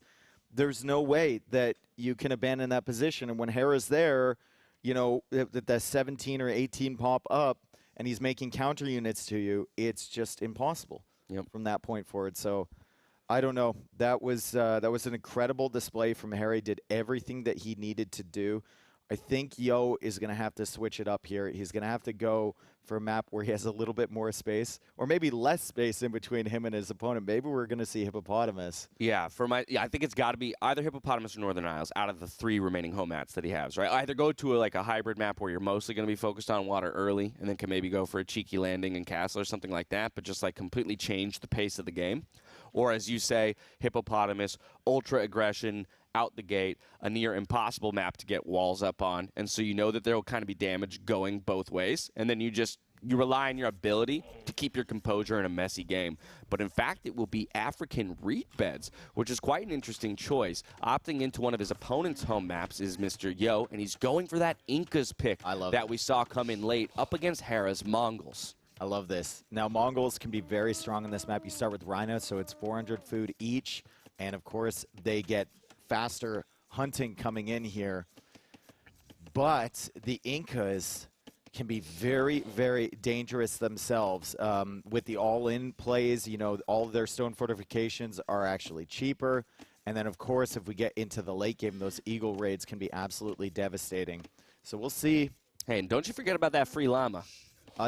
There's no way that you can abandon that position. And when Hera's there, you know, the 17 or 18 pop up, and he's making counter units to you, it's just impossible from that point forward. So I don't know. That was an incredible display from Hera. He did everything that he needed to do. I think Yo is going to have to switch it up here. He's going to have to go for a map where he has a little bit more space, or maybe less space in between him and his opponent. Maybe we're going to see Hippopotamus. Yeah, I think it's got to be either Hippopotamus or Northern Isles out of the 3 remaining home mats that he has, right? Either go to a hybrid map where you're mostly going to be focused on water early, and then can maybe go for a cheeky landing and castle or something like that, but just like completely change the pace of the game. Or as you say, Hippopotamus, ultra aggression, out the gate, a near impossible map to get walls up on, and so you know that there will kind of be damage going both ways, and then you rely on your ability to keep your composure in a messy game. But in fact, it will be African reed beds, which is quite an interesting choice. Opting into one of his opponent's home maps is Mr. Yo, and he's going for that Incas pick that we saw come in late up against Hera's Mongols. I love this. Now, Mongols can be very strong on this map. You start with Rhino, so it's 400 food each, and of course, they get faster hunting coming in here. But the Incas can be very, very dangerous themselves. With the all-in plays, you know, all of their stone fortifications are actually cheaper. And then, of course, if we get into the late game, those eagle raids can be absolutely devastating. So we'll see. Hey, and don't you forget about that free llama.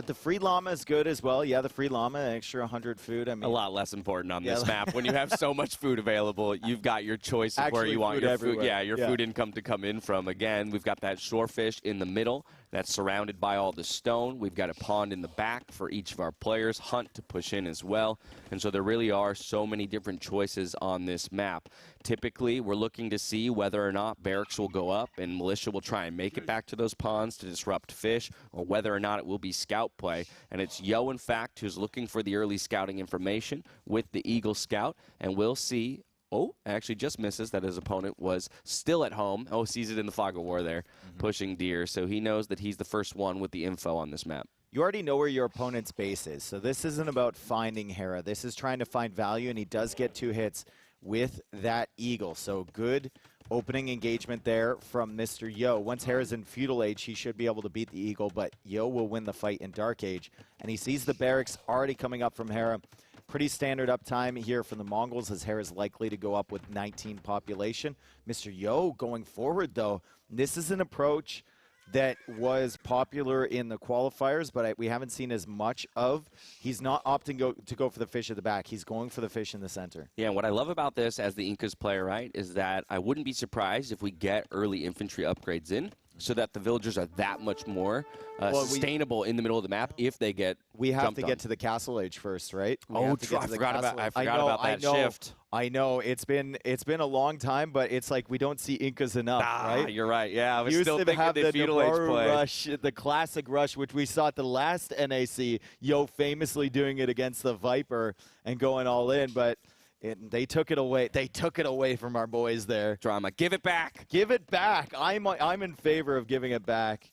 The free llama is good as well. Yeah, the free llama, extra 100 food. I mean, a lot less important on this map. When you have so much food available, you've got your choice of where you want your food. Yeah, your food income to come in from. Again, we've got that shorefish in the middle that's surrounded by all the stone. We've got a pond in the back for each of our players, hunt to push in as well. And so there really are so many different choices on this map. Typically, we're looking to see whether or not barracks will go up and militia will try and make it back to those ponds to disrupt fish, or whether or not it will be scout play. And it's Yo, in fact, who's looking for the early scouting information with the Eagle Scout, and we'll see. Oh, actually just misses that his opponent was still at home. Oh, sees it in the fog of war there, pushing deer. So he knows that he's the first one with the info on this map. You already know where your opponent's base is. So this isn't about finding Hera. This is trying to find value, and he does get 2 hits with that Eagle. So good opening engagement there from Mr. Yo. Once Hera's in Feudal Age, he should be able to beat the Eagle, but Yo will win the fight in Dark Age. And he sees the barracks already coming up from Hera. Pretty standard uptime here from the Mongols, as Hera's likely to go up with 19 population. Mr. Yo going forward, though. This is an approach that was popular in the qualifiers, but we haven't seen as much of. He's not opting to go for the fish at the back. He's going for the fish in the center. Yeah, and what I love about this as the Incas player, right, is that I wouldn't be surprised if we get early infantry upgrades in, so that the villagers are that much more sustainable in the middle of the map if they get We have to get to the castle age first, right? I forgot about that shift. I know. It's been a long time, but it's like we don't see Incas enough, right? You're right. Yeah, I was used still to thinking have the Feudal Age play. Rush, the classic rush, which we saw at the last NAC. Yo famously doing it against the Viper and going all in, but they took it away. They took it away from our boys there. Drama. Give it back. Give it back. I'm in favor of giving it back,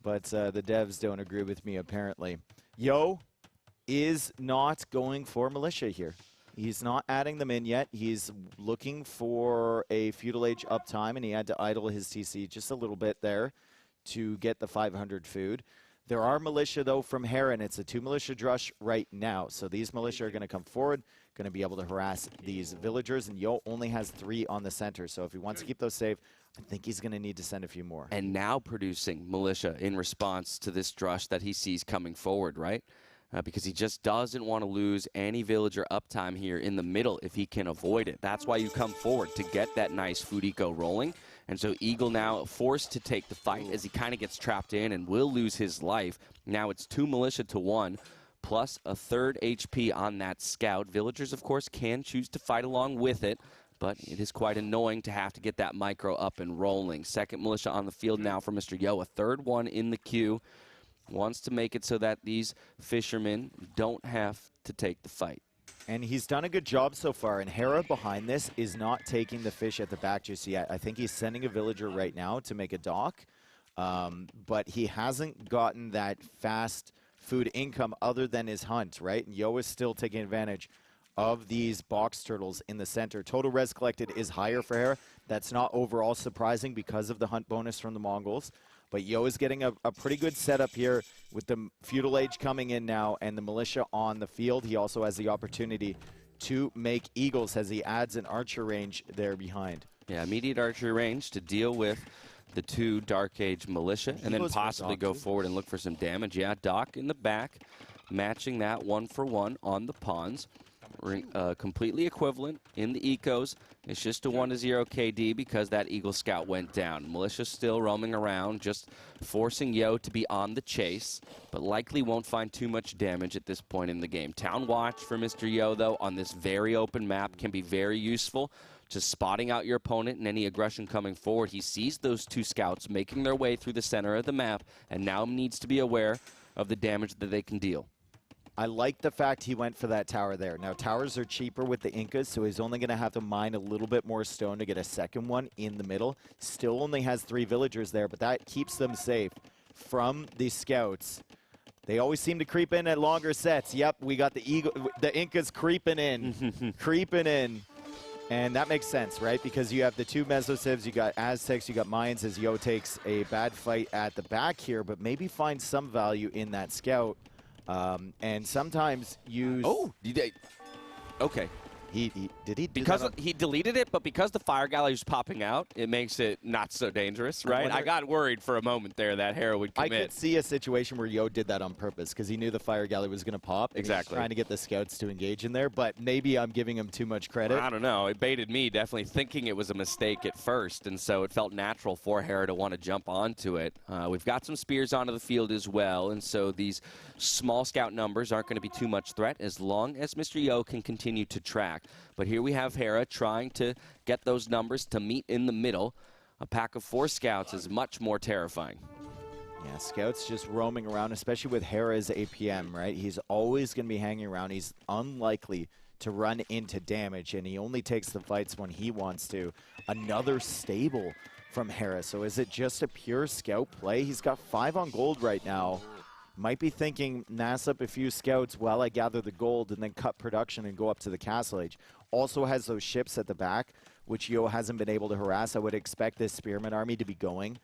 but the devs don't agree with me apparently. Yo is not going for militia here. He's not adding them in yet. He's looking for a Feudal Age uptime, and he had to idle his TC just a little bit there to get the 500 food. There are militia, though, from Hera, and it's a 2 militia drush right now. So these militia are going to come forward, going to be able to harass these villagers, and Yo only has 3 on the center. So if he wants to keep those safe, I think he's going to need to send a few more. And now producing militia in response to this drush that he sees coming forward, right? Because he just doesn't want to lose any villager uptime here in the middle if he can avoid it. That's why you come forward, to get that nice food eco rolling. And so Eagle now forced to take the fight as he kind of gets trapped in and will lose his life. Now it's 2 militia to 1, plus a 3rd HP on that scout. Villagers, of course, can choose to fight along with it, but it is quite annoying to have to get that micro up and rolling. 2nd militia on the field now for Mr. Yo, a 3rd one in the queue. Wants to make it so that these fishermen don't have to take the fight. And he's done a good job so far, and Hera behind this is not taking the fish at the back just yet. I think he's sending a villager right now to make a dock, but he hasn't gotten that fast food income other than his hunt, right? And Yo is still taking advantage of these box turtles in the center. Total res collected is higher for Hera. That's not overall surprising because of the hunt bonus from the Mongols. But Yo is getting a pretty good setup here with the feudal age coming in now and the militia on the field. He also has the opportunity to make eagles as he adds an archer range there behind. Yeah, immediate archer range to deal with the 2 Dark Age militia and then possibly go forward and look for some damage. Yeah, Doc in the back, matching that 1-for-1 on the pawns. Completely equivalent in the ecos. It's just a 1-0 KD because that Eagle Scout went down. Militia still roaming around, just forcing Yo to be on the chase, but likely won't find too much damage at this point in the game. Town Watch for Mr. Yo, though, on this very open map can be very useful. Just spotting out your opponent and any aggression coming forward. He sees those 2 scouts making their way through the center of the map and now needs to be aware of the damage that they can deal. I like the fact he went for that tower there. Now, towers are cheaper with the Incas, so he's only going to have to mine a little bit more stone to get a second one in the middle. Still only has 3 villagers there, but that keeps them safe from the scouts. They always seem to creep in at longer sets. Yep, we got the Incas creeping in, creeping in. And that makes sense, right? Because you have the 2 Mesocivs, you got Aztecs, you got Mayans as Yo takes a bad fight at the back here, but maybe find some value in that scout. And sometimes use... Oh, okay. He because he deleted it, but because the fire gallery is popping out, it makes it not so dangerous, right? I got worried for a moment there that Hera would commit. I could see a situation where Yo did that on purpose because he knew the fire gallery was going to pop. Exactly. He was trying to get the scouts to engage in there, but maybe I'm giving him too much credit. I don't know. It baited me, definitely thinking it was a mistake at first, and so it felt natural for Hera to want to jump onto it. We've got some spears onto the field as well, and so these small scout numbers aren't going to be too much threat as long as Mr. Yo can continue to track. But here we have Hera trying to get those numbers to meet in the middle. A pack of 4 scouts is much more terrifying. Yeah, scouts just roaming around, especially with Hera's APM, right? He's always going to be hanging around. He's unlikely to run into damage, and he only takes the fights when he wants to. Another stable from Hera. So is it just a pure scout play? He's got 5 on gold right now. Might be thinking, mass up a few scouts while I gather the gold and then cut production and go up to the Castle Age. Also has those ships at the back, which Yo hasn't been able to harass. I would expect this Spearman army to be going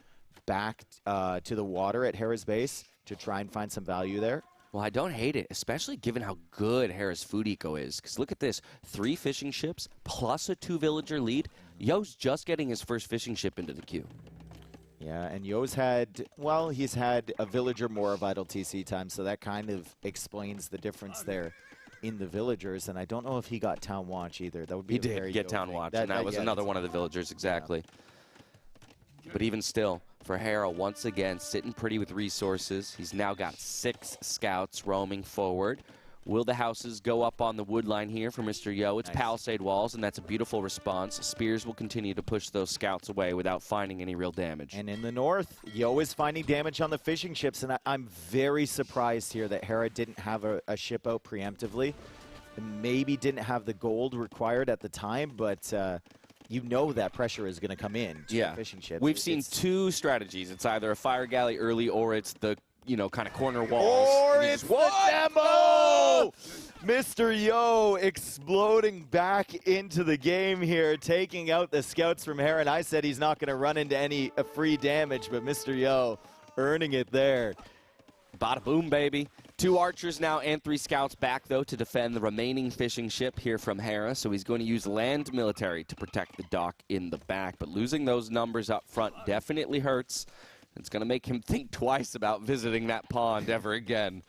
back to the water at Hera's base to try and find some value there. Well, I don't hate it, especially given how good Hera's food eco is. Because look at this, 3 fishing ships plus a 2-villager lead. Yo's just getting his first fishing ship into the queue. Yeah, and Yo's had, well, he's had a villager more of idle TC time, so that kind of explains the difference there in the villagers. And I don't know if he got Town Watch either. That would be he did get Town Watch, and that was another one of the villagers, exactly. Yeah. But even still, for Hera, once again, sitting pretty with resources. He's now got 6 scouts roaming forward. Will the houses go up on the wood line here for Mr. Yo? It's palisade walls, and that's a beautiful response. Spears will continue to push those scouts away without finding any real damage. And in the north, Yo is finding damage on the fishing ships, and I'm very surprised here that Hera didn't have a ship out preemptively. Maybe didn't have the gold required at the time, but you know that pressure is going to come in to the fishing ships. We've seen 2 strategies. It's either a fire galley early or it's the kind of corner walls. Or it's the demo! Mr. Yo exploding back into the game here, taking out the scouts from Hera. And I said he's not going to run into any free damage, but Mr. Yo earning it there. Bada boom, baby. 2 archers now and 3 scouts back, though, to defend the remaining fishing ship here from Hera. So he's going to use land military to protect the dock in the back. But losing those numbers up front definitely hurts. It's going to make him think twice about visiting that pond ever again.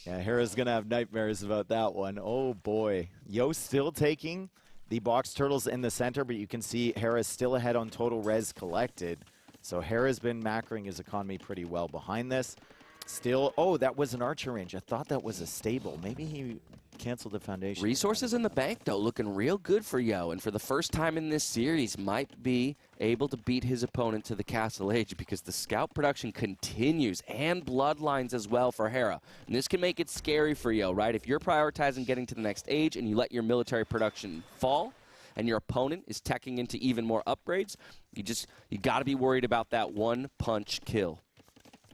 Yeah, Hera's going to have nightmares about that one. Oh, boy. Yo still taking the box turtles in the center, but you can see Hera's still ahead on total res collected. So Hera's been macroing his economy pretty well behind this. Still, oh, that was an archer range. I thought that was a stable. Maybe he canceled the foundation. Resources in the bank, though, looking real good for Yo. And for the first time in this series, might be able to beat his opponent to the Castle Age because the scout production continues and bloodlines as well for Hera. And this can make it scary for Yo, right? If you're prioritizing getting to the next age and you let your military production fall and your opponent is teching into even more upgrades, you got to be worried about that one punch kill.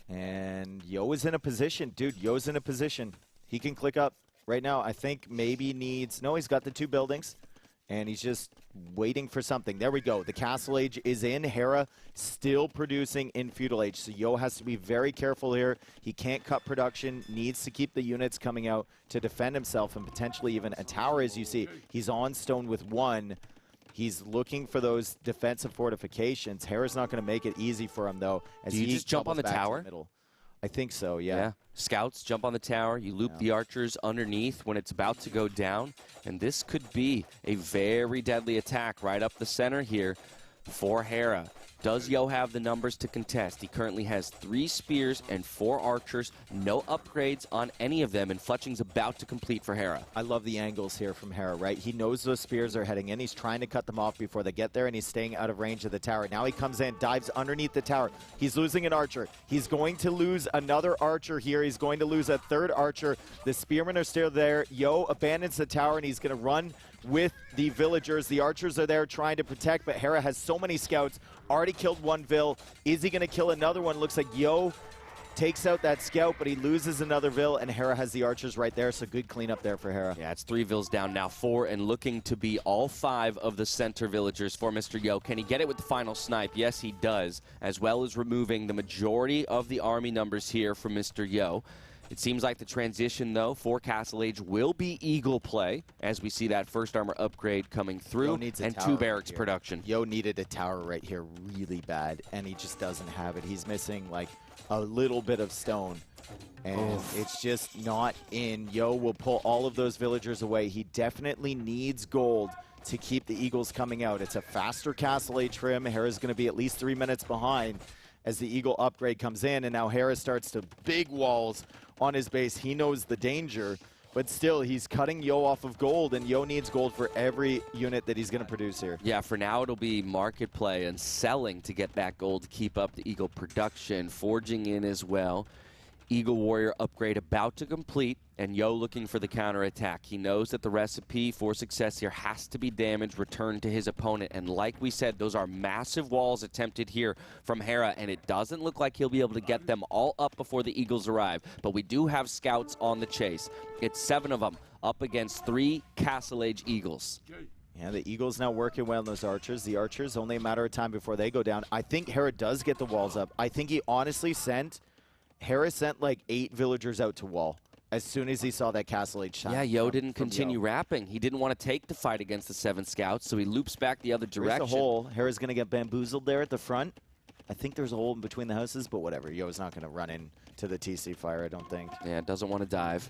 And Yo is in a position. Dude, Yo's in a position. He can click up right now. I think maybe needs... No, he's got the 2 buildings. And he's just waiting for something. There we go. The Castle Age is in. Hera still producing in Feudal Age. So Yo has to be very careful here. He can't cut production. Needs to keep the units coming out to defend himself and potentially even a tower, as you see. He's on stone with 1. He's looking for those defensive fortifications. Hera's not going to make it easy for him, though. As Do you just jump on the tower? I think so, yeah. Scouts jump on the tower. You loop the archers underneath when it's about to go down. And this could be a very deadly attack right up the center here for Hera. Does Yo have the numbers to contest? He currently has 3 spears and 4 archers. No upgrades on any of them, and fletching's about to complete for Hera. I love the angles here from Hera, right? He knows those spears are heading in. He's trying to cut them off before they get there, and he's staying out of range of the tower. Now he comes in, dives underneath the tower. He's losing an archer. He's going to lose another archer here. He's going to lose a 3rd archer. The spearmen are still there. Yo abandons the tower, and he's going to run with the villagers. The archers are there trying to protect, but Hera has so many scouts. Already killed 1 Vill. Is he going to kill another one? Looks like Yo takes out that scout, but he loses another Vill, and Hera has the archers right there, so good cleanup there for Hera. Yeah, it's 3 Vills down now, 4, and looking to be all 5 of the center villagers for Mr. Yo. Can he get it with the final snipe? Yes, he does, as well as removing the majority of the army numbers here from Mr. Yo. It seems like the transition, though, for Castle Age will be Eagle play, as we see that first armor upgrade coming through, and 2 barracks production. Yo needed a tower right here really bad, and he just doesn't have it. He's missing, like, a little bit of stone, and it's just not in. Yo will pull all of those villagers away. He definitely needs gold to keep the Eagles coming out. It's a faster Castle Age for him. Hera's going to be at least 3 minutes behind as the Eagle upgrade comes in, and now Hera starts to big walls on his base. He knows the danger, but still, he's cutting Yo off of gold, and Yo needs gold for every unit that he's going to produce here. Yeah, for now, it'll be market play and selling to get that gold to keep up the Eagle production, forging in as well. Eagle Warrior upgrade about to complete, and Yo looking for the counterattack. He knows that the recipe for success here has to be damage returned to his opponent, and like we said, those are massive walls attempted here from Hera, and it doesn't look like he'll be able to get them all up before the Eagles arrive, but we do have scouts on the chase. It's 7 of them up against 3 Castle Age Eagles. Yeah, the Eagles now working well on those archers. The archers, only a matter of time before they go down. I think Hera does get the walls up. I think he honestly Hera sent like 8 villagers out to wall as soon as he saw that Castle Age shot. Yeah, Yo didn't continue wrapping. He didn't want to take the fight against the 7 scouts, so he loops back the other direction. There's a hole. Hera's going to get bamboozled there at the front. I think there's a hole in between the houses, but whatever. Yo's not going to run in to the TC fire, I don't think. Yeah, doesn't want to dive.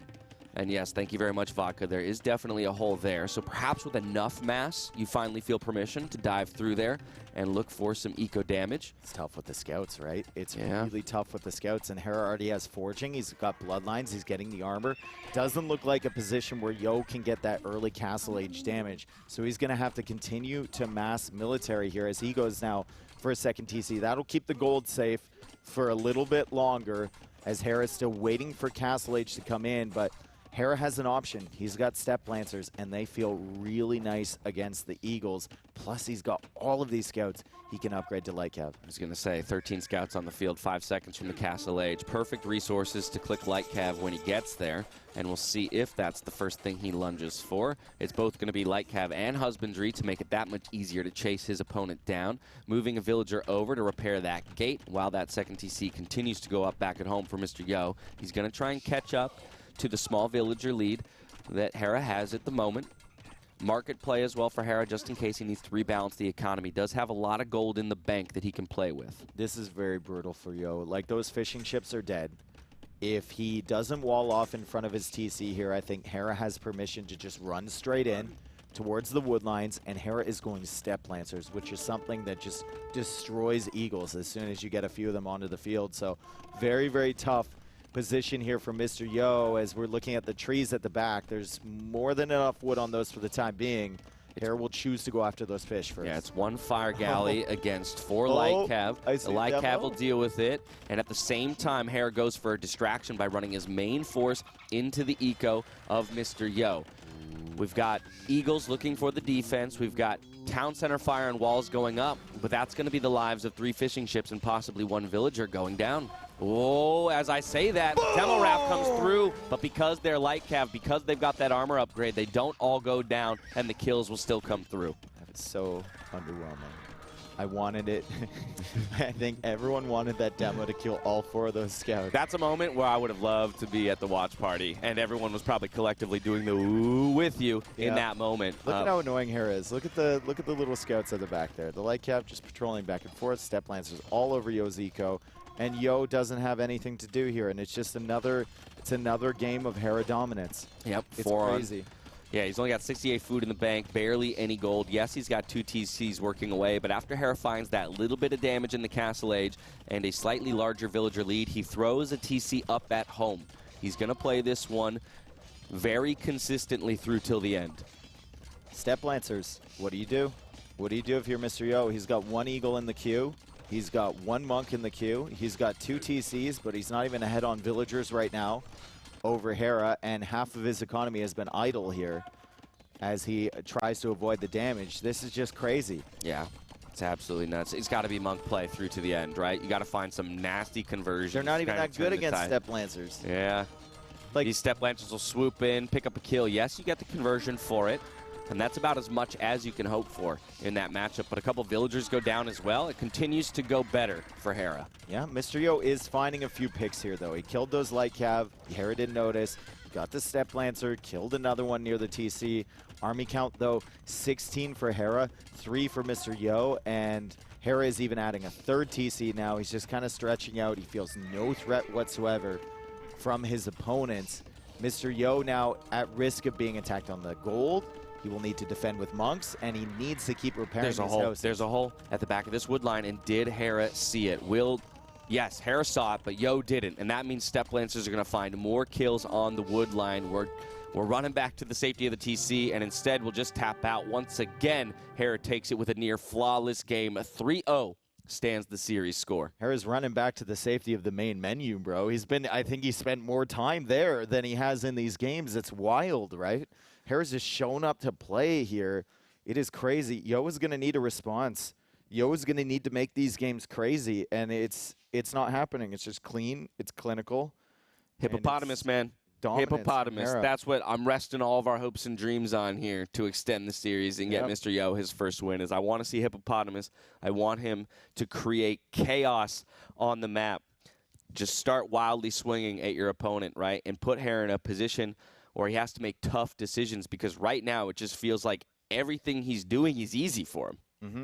And yes, thank you very much, Vodka. There is definitely a hole there. So perhaps with enough mass, you finally feel permission to dive through there and look for some eco damage. It's tough with the scouts, right? It's really tough with the scouts. And Hera already has forging. He's got bloodlines. He's getting the armor. Doesn't look like a position where Yo can get that early Castle Age damage. So he's going to have to continue to mass military here as he goes now for a second TC. That'll keep the gold safe for a little bit longer as Hera's still waiting for Castle Age to come in. But Hera has an option. He's got Step Lancers, and they feel really nice against the Eagles. Plus, he's got all of these scouts he can upgrade to Light Cav. I was going to say, 13 scouts on the field, 5 seconds from the Castle Age. Perfect resources to click Light Cav when he gets there, and we'll see if that's the first thing he lunges for. It's both going to be Light Cav and Husbandry to make it that much easier to chase his opponent down. Moving a villager over to repair that gate while that second TC continues to go up back at home for Mr. Yo. He's going to try and catch up to the small villager lead that Hera has at the moment. Market play as well for Hera, just in case he needs to rebalance the economy. Does have a lot of gold in the bank that he can play with. This is very brutal for Yo. Like, those fishing ships are dead. If he doesn't wall off in front of his TC here, I think Hera has permission to just run straight in towards the wood lines, and Hera is going Step Lancers, which is something that just destroys Eagles as soon as you get a few of them onto the field. So very, very tough position here for Mr. Yo as we're looking at the trees at the back. There's more than enough wood on those for the time being. Hera will choose to go after those fish first. Yeah, it's 1 fire galley against 4 light cav. The light cav will deal with it, and at the same time, Hera goes for a distraction by running his main force into the eco of Mr. Yo. We've got Eagles looking for the defense. We've got town center fire and walls going up, but that's going to be the lives of 3 fishing ships and possibly 1 villager going down. Oh, as I say that, Demo Wrap comes through, but because they're light cav, because they've got that armor upgrade, they don't all go down, and the kills will still come through. That is so underwhelming. I wanted it. I think everyone wanted that demo to kill all 4 of those scouts. That's a moment where I would have loved to be at the watch party, and everyone was probably collectively doing the ooh with you in that moment. Look at how annoying Hera is. Look at the little scouts at the back there. The light cap just patrolling back and forth. Step Lancers all over Yo's eco, and Yo doesn't have anything to do here, and it's just another game of Hera dominance. Yep, it's crazy. Yeah, he's only got 68 food in the bank, barely any gold. Yes, he's got 2 TCs working away, but after Hera finds that little bit of damage in the Castle Age and a slightly larger villager lead, he throws a TC up at home. He's going to play this one very consistently through till the end. Step Lancers, what do you do? What do you do if you're Mr. Yo? He's got 1 Eagle in the queue. He's got 1 Monk in the queue. He's got 2 TCs, but he's not even ahead on villagers right now over Hera, and half of his economy has been idle here as he tries to avoid the damage. This is just crazy. Yeah, it's absolutely nuts. It's got to be Monk play through to the end, right? You got to find some nasty conversions. They're not even that good against Step Lancers. Yeah. Like, these Step Lancers will swoop in, pick up a kill. Yes, you get the conversion for it, and that's about as much as you can hope for in that matchup. But a couple villagers go down as well. It continues to go better for Hera. Yeah, Mr. Yo is finding a few picks here, though. He killed those light cav. Hera didn't notice. He got the Step Lancer, killed another one near the TC. Army count, though, 16 for Hera, 3 for Mr. Yo, and Hera is even adding a 3rd TC now. He's just kind of stretching out. He feels no threat whatsoever from his opponents. Mr. Yo now at risk of being attacked on the gold. He will need to defend with monks, and he needs to keep repairing his house. There's a hole at the back of this wood line, and did Hera see it? Yes, Hera saw it, but Yo didn't, and that means Step Lancers are going to find more kills on the wood line. We're running back to the safety of the TC, and instead we'll just tap out. Once again, Hera takes it with a near flawless game. 3-0 stands the series score. Hera's running back to the safety of the main menu, bro. I think he spent more time there than he has in these games. It's wild, right? Hera's just shown up to play here. It is crazy. Yo is going to need a response. Yo is going to need to make these games crazy, and it's not happening. It's just clean. It's clinical. Hippopotamus, man. Hippopotamus. That's what I'm resting all of our hopes and dreams on here to extend the series and get Mr. Yo his first win. Is I want to see Hippopotamus. I want him to create chaos on the map. Just start wildly swinging at your opponent, right, and put Hera in a position where he has to make tough decisions, because right now it just feels like everything he's doing is easy for him. Mm-hmm.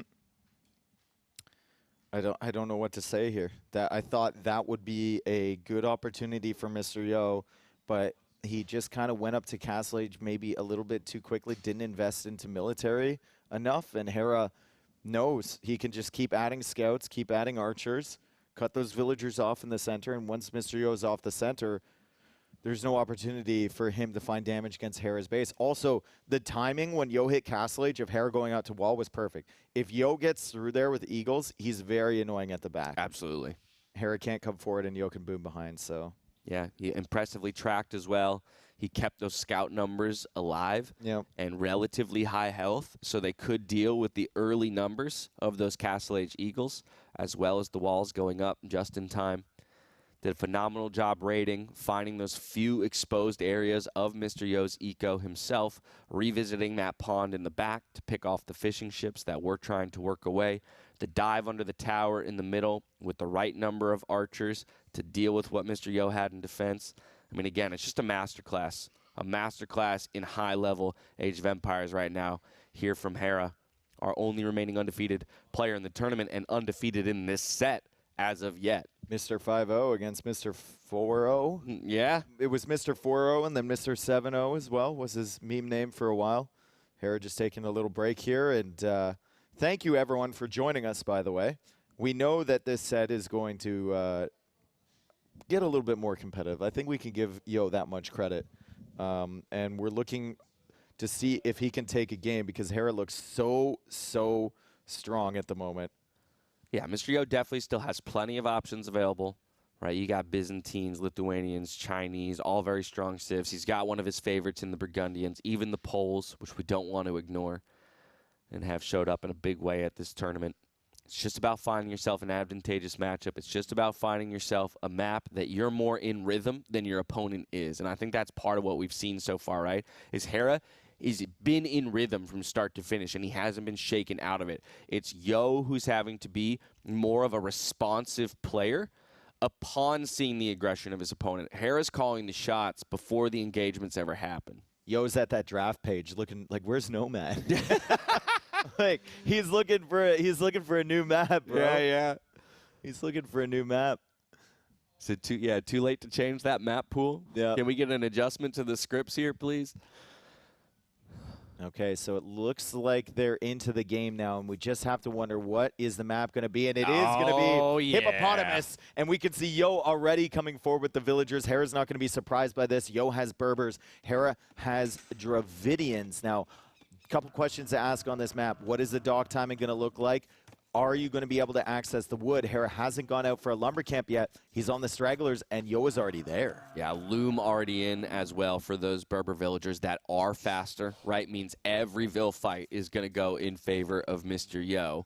I don't know what to say here. I thought that would be a good opportunity for Mr. Yo, but he just kind of went up to Castle Age maybe a little bit too quickly, didn't invest into military enough, and Hera knows he can just keep adding scouts, keep adding archers, cut those villagers off in the center, and once Mr. Yo is off the center, there's no opportunity for him to find damage against Hera's base. Also, the timing when Yo hit Castle Age of Hera going out to wall was perfect. If Yo gets through there with Eagles, he's very annoying at the back. Absolutely. Hera can't come forward and Yo can boom behind, so. Yeah, he impressively tracked as well. He kept those scout numbers alive and relatively high health, so they could deal with the early numbers of those Castle Age Eagles, as well as the walls going up just in time. Did a phenomenal job raiding, finding those few exposed areas of Mr. Yo's eco himself, revisiting that pond in the back to pick off the fishing ships that were trying to work away, the dive under the tower in the middle with the right number of archers to deal with what Mr. Yo had in defense. I mean, again, it's just a masterclass in high-level Age of Empires right now here from Hera, our only remaining undefeated player in the tournament and undefeated in this set as of yet. Mr. 5-0 against Mr. 4-0. Yeah. It was Mr. 4-0 and then Mr. 7-0 as well was his meme name for a while. Hera just taking a little break here. And thank you, everyone, for joining us, by the way. We know that this set is going to get a little bit more competitive. I think we can give Yo that much credit. And we're looking to see if he can take a game because Hera looks so strong at the moment. Yeah, Mr. Yo definitely still has plenty of options available, right? You got Byzantines, Lithuanians, Chinese, all very strong civs. He's got one of his favorites in the Burgundians, even the Poles, which we don't want to ignore, and have showed up in a big way at this tournament. It's just about finding yourself an advantageous matchup. It's just about finding yourself a map that you're more in rhythm than your opponent is. And I think that's part of what we've seen so far, right? Is Hera has been in rhythm from start to finish, and he hasn't been shaken out of it. It's Yo who's having to be more of a responsive player upon seeing the aggression of his opponent. Hera's calling the shots before the engagements ever happen. Yo's at that draft page looking like, where's Nomad? Like, he's looking for a new map, bro. Yeah. He's looking for a new map. Is it too late to change that map pool? Yeah. Can we get an adjustment to the scripts here, please? Okay, so it looks like they're into the game now, and we just have to wonder what is the map going to be, and it is going to be Hippopotamus, and we can see Yo already coming forward with the villagers. Hera's not going to be surprised by this. Yo has Berbers. Hera has Dravidians. Now, a couple questions to ask on this map. What is the dock timing going to look like? Are you going to be able to access the wood? Hera hasn't gone out for a lumber camp yet. He's on the stragglers, and Yo is already there. Yeah, loom already in as well for those Berber villagers that are faster, right? Means every Vill fight is going to go in favor of Mr. Yo.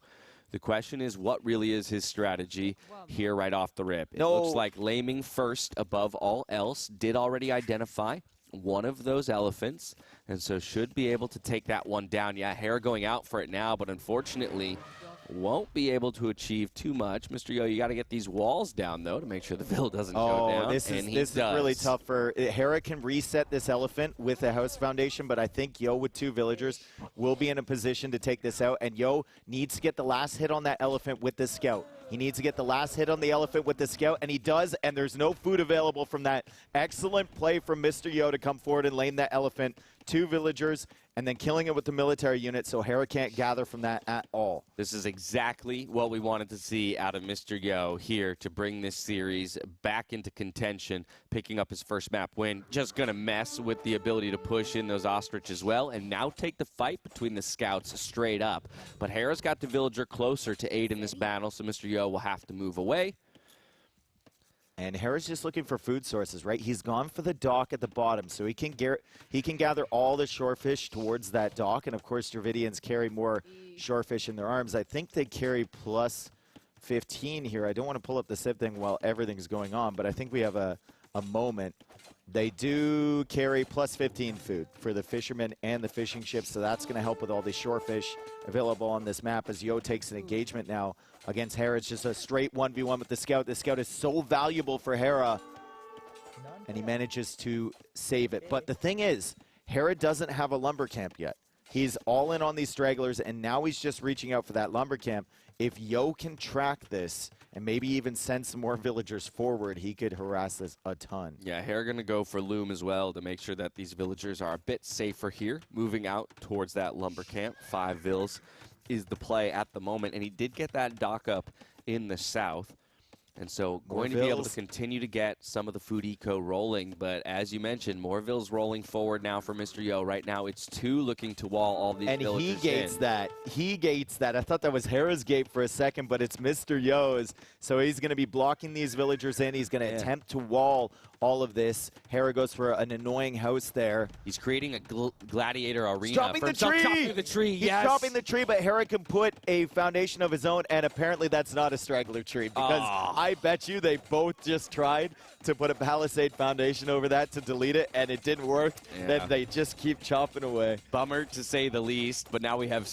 The question is, what really is his strategy here right off the rip? It looks like laming first above all else. Did already identify one of those elephants, and so should be able to take that one down. Yeah, Hera going out for it now, but unfortunately won't be able to achieve too much. Mr. Yo, you got to get these walls down, though, to make sure the Vill doesn't go down. This is really tough for Hera. Can reset this elephant with a house foundation, but I think Yo with 2 villagers will be in a position to take this out, and Yo needs to get the last hit on that elephant with the scout. He needs to get the last hit on the elephant with the scout, and he does, and there's no food available from that. Excellent play from Mr. Yo to come forward and lame that elephant. 2 villagers, and then killing it with the military unit, so Hera can't gather from that at all. This is exactly what we wanted to see out of Mr. Yo here to bring this series back into contention, picking up his first map win. Just going to mess with the ability to push in those ostrich as well, and now take the fight between the scouts straight up. But Hera's got the villager closer to aid in this battle, so Mr. Yo will have to move away. And Hera's just looking for food sources, right? He's gone for the dock at the bottom, so he can gather all the shorefish towards that dock. And, of course, Dravidians carry more shorefish in their arms. I think they carry plus 15 here. I don't want to pull up the SIP thing while everything's going on, but I think we have a moment. They do carry plus 15 food for the fishermen and the fishing ships, so that's going to help with all the shorefish available on this map as Yo takes an engagement now against Hera. It's just a straight 1v1 with the scout. The scout is so valuable for Hera, and he manages to save it. But the thing is, Hera doesn't have a lumber camp yet. He's all in on these stragglers, and now he's just reaching out for that lumber camp. If Yo can track this and maybe even send some more villagers forward, he could harass this a ton. Yeah, Hera going to go for loom as well to make sure that these villagers are a bit safer here, moving out towards that lumber camp. 5 vills is the play at the moment, and he did get that dock up in the south. And so going to be able to continue to get some of the food eco rolling. But as you mentioned, more vills rolling forward now for Mr. Yo. Right now it's 2 looking to wall all these villagers in. And he gates that. He gates that. I thought that was Hera's gate for a second, but it's Mr. Yo's. So he's going to be blocking these villagers in. He's going to attempt to wall all of this. Hera goes for an annoying house there. He's creating a gladiator arena. He's chopping the tree! Chopping the tree, He's chopping the tree, but Hera can put a foundation of his own, and apparently that's not a straggler tree because I bet you they both just tried to put a palisade foundation over that to delete it, and it didn't work. Then they just keep chopping away. Bummer to say the least, but now we have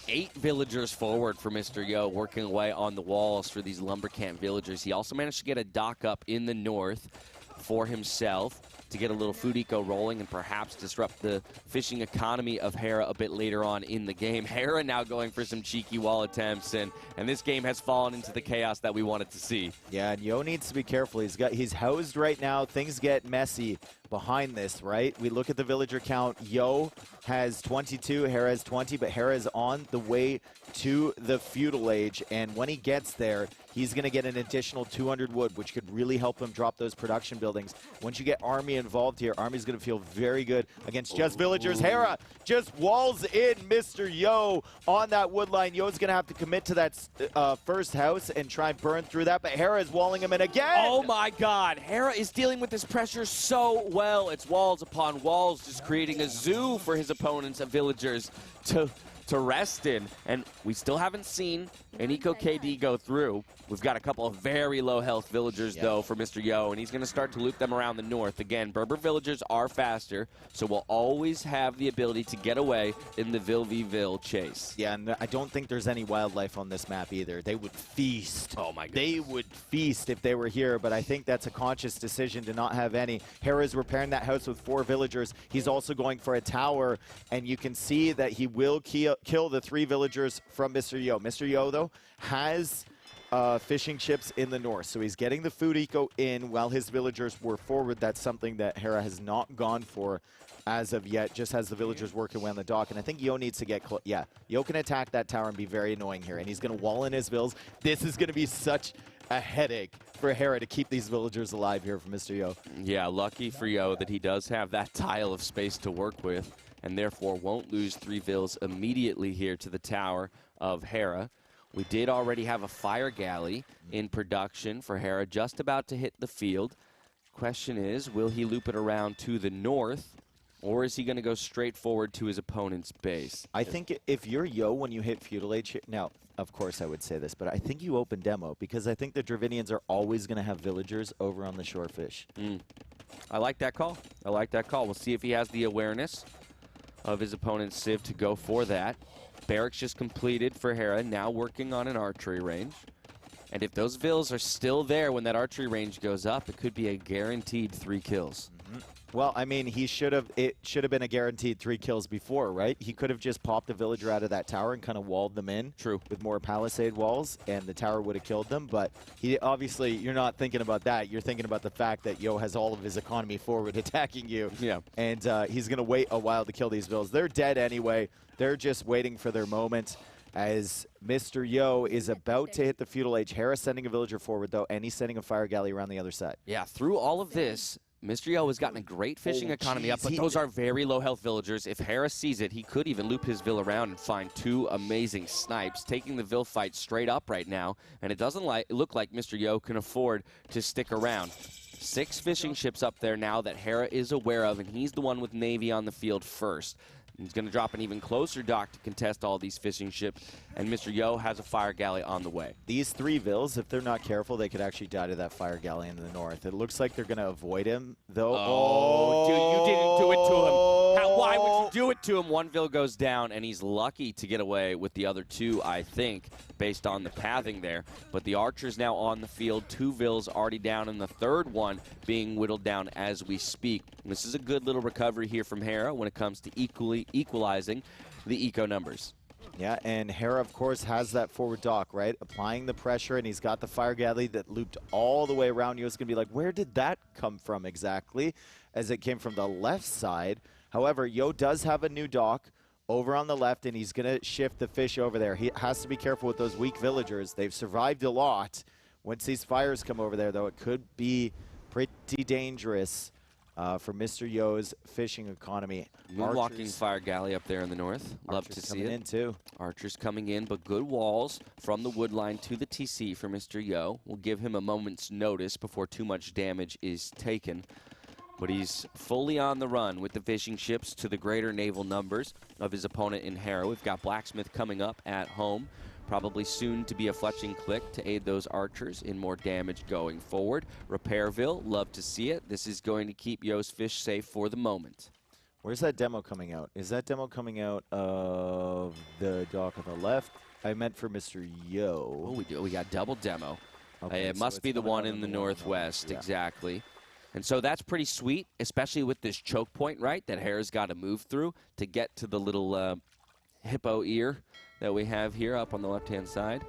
8 villagers forward for Mr. Yo, working away on the walls for these lumber camp villagers. He also managed to get a dock up in the north for himself to get a little food eco rolling and perhaps disrupt the fishing economy of Hera a bit later on in the game. Hera now going for some cheeky wall attempts, and this game has fallen into the chaos that we wanted to see. Yeah, and Yo needs to be careful. He's housed right now. Things get messy behind this, right? We look at the villager count. Yo has 22, Hera has 20, but Hera is on the way to the feudal age, and when he gets there, he's going to get an additional 200 wood, which could really help him drop those production buildings. Once you get Army involved here, Army's going to feel very good against just villagers. Hera just walls in Mr. Yo on that wood line. Yo's going to have to commit to that first house and try and burn through that, but Hera is walling him in again. Oh my god, Hera is dealing with this pressure so well. It's walls upon walls, just creating a zoo for his opponents of villagers to to rest in. And we still haven't seen an Eco KD go through. We've got a couple of very low health villagers, though, for Mr. Yo, and he's going to start to loop them around the north. Again, Berber villagers are faster, so we'll always have the ability to get away in the Vil v Vil chase. Yeah, and I don't think there's any wildlife on this map either. They would feast. Oh, my goodness. They would feast if they were here, but I think that's a conscious decision to not have any. Hera's repairing that house with 4 villagers. He's also going for a tower, and you can see that he will kill the 3 villagers from Mr. Yo. Mr. Yo, though, has fishing ships in the north, so he's getting the food eco in while his villagers were forward. That's something that Hera has not gone for as of yet, just has the villagers working away on the dock, and I think Yo needs to get close. Yeah, Yo can attack that tower and be very annoying here, and he's going to wall in his vills. This is going to be such a headache for Hera to keep these villagers alive here for Mr. Yo. Yeah, lucky for Yo that he does have that tile of space to work with, and therefore won't lose 3 vills immediately here to the tower of Hera. We did already have a fire galley in production for Hera, just about to hit the field. Question is, will he loop it around to the north, or is he going to go straight forward to his opponent's base? I think if you're Yo when you hit Feudal Age, now, of course I would say this, but I think you open demo, because I think the Dravidians are always going to have villagers over on the shorefish. I like that call. I like that call. We'll see if he has the awareness of his opponent's Civ to go for that. Barracks just completed for Hera, now working on an archery range. And if those vills are still there when that archery range goes up, it could be a guaranteed 3 kills. Well, I mean, it should have been a guaranteed 3 kills before, right? He could have just popped a villager out of that tower and kind of walled them in. True. With more palisade walls, and the tower would have killed them. But he obviously, you're not thinking about that. You're thinking about the fact that Yo has all of his economy forward attacking you. Yeah. And he's going to wait a while to kill these vills. They're dead anyway. They're just waiting for their moment. As Mr. Yo is about to hit the Feudal Age. Hera sending a villager forward, though, and he's sending a fire galley around the other side. Yeah, through all of this, Mr. Yo has gotten a great fishing economy up, but those are very low health villagers. If Hera sees it, he could even loop his Vil around and find 2 amazing snipes, taking the Vil fight straight up right now, and it doesn't look like Mr. Yo can afford to stick around. 6 fishing ships up there now that Hera is aware of, and he's the one with Navy on the field first. He's going to drop an even closer dock to contest all these fishing ships, and Mr. Yo has a fire galley on the way. These 3 vills, if they're not careful, they could actually die to that fire galley in the north. It looks like they're going to avoid him, though. Oh, dude, you didn't do it to him. Why would you do it to him? 1 vil goes down, and he's lucky to get away with the other 2, I think, based on the pathing there. But the archer's now on the field. 2 vils already down, and the 3rd one being whittled down as we speak. And this is a good little recovery here from Hera when it comes to equalizing the eco numbers. Yeah, and Hera, of course, has that forward dock, right? Applying the pressure, and he's got the fire galley that looped all the way around. You're going to be like, where did that come from exactly? As it came from the left side. However, Yo does have a new dock over on the left, and he's going to shift the fish over there. He has to be careful with those weak villagers. They've survived a lot. Once these fires come over there, though, it could be pretty dangerous for Mr. Yo's fishing economy. Moonwalking fire galley up there in the north. Love to see it. In too. Archers coming in, but good walls from the wood line to the TC for Mr. Yo. We'll give him a moment's notice before too much damage is taken. But he's fully on the run with the fishing ships to the greater naval numbers of his opponent in Hera. We've got Blacksmith coming up at home. Probably soon to be a fletching click to aid those archers in more damage going forward. Repairville, love to see it. This is going to keep Yo's fish safe for the moment. Where's that demo coming out? Is that demo coming out of the dock on the left? I meant for Mr. Yo. Oh, we got double demo. Okay, it must be the one in the northwest, exactly. And so that's pretty sweet, especially with this choke point, right, that Hera's got to move through to get to the little hippo ear that we have here up on the left-hand side.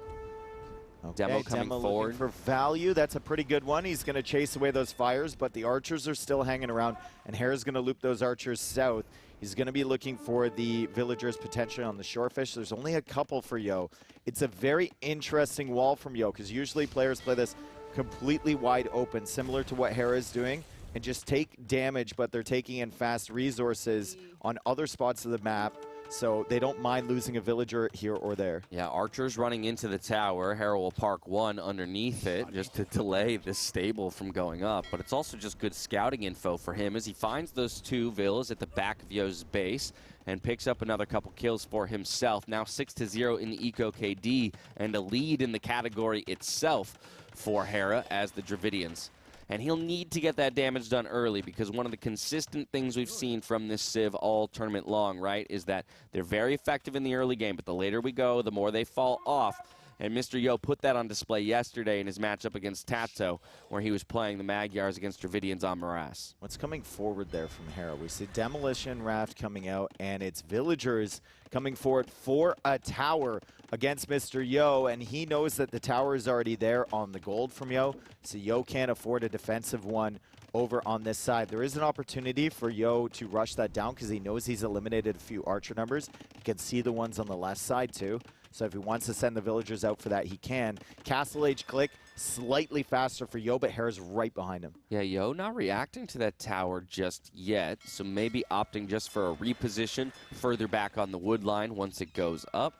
Okay, Demo coming forward. For value, that's a pretty good one. He's going to chase away those fires, but the archers are still hanging around, and Hera's going to loop those archers south. He's going to be looking for the villagers potentially on the shorefish. There's only a couple for Yo. It's a very interesting wall from Yo, because usually players play this completely wide open, similar to what Hera is doing, and just take damage, but they're taking in fast resources on other spots of the map, so they don't mind losing a villager here or there. Yeah, archers running into the tower. Hera will park 1 underneath it just to delay this stable from going up, but it's also just good scouting info for him as he finds those 2 villas at the back of Yo's base, and picks up another couple kills for himself. Now 6-0 in the Eco KD and a lead in the category itself for Hera as the Dravidians. And he'll need to get that damage done early, because one of the consistent things we've seen from this Civ all tournament long, right, is that they're very effective in the early game, but the later we go, the more they fall off. And Mr. Yo put that on display yesterday in his matchup against TaToH, where he was playing the Magyars against Dravidians on Morass. What's coming forward there from Hera? We see Demolition Raft coming out, and it's villagers coming forward for a tower against Mr. Yo, and he knows that the tower is already there on the gold from Yo, so Yo can't afford a defensive one over on this side. There is an opportunity for Yo to rush that down because he knows he's eliminated a few archer numbers. You can see the ones on the left side too. So if he wants to send the villagers out for that, he can. Castle Age click, slightly faster for Yo, but Hera's right behind him. Yeah, Yo not reacting to that tower just yet, so maybe opting just for a reposition further back on the wood line once it goes up.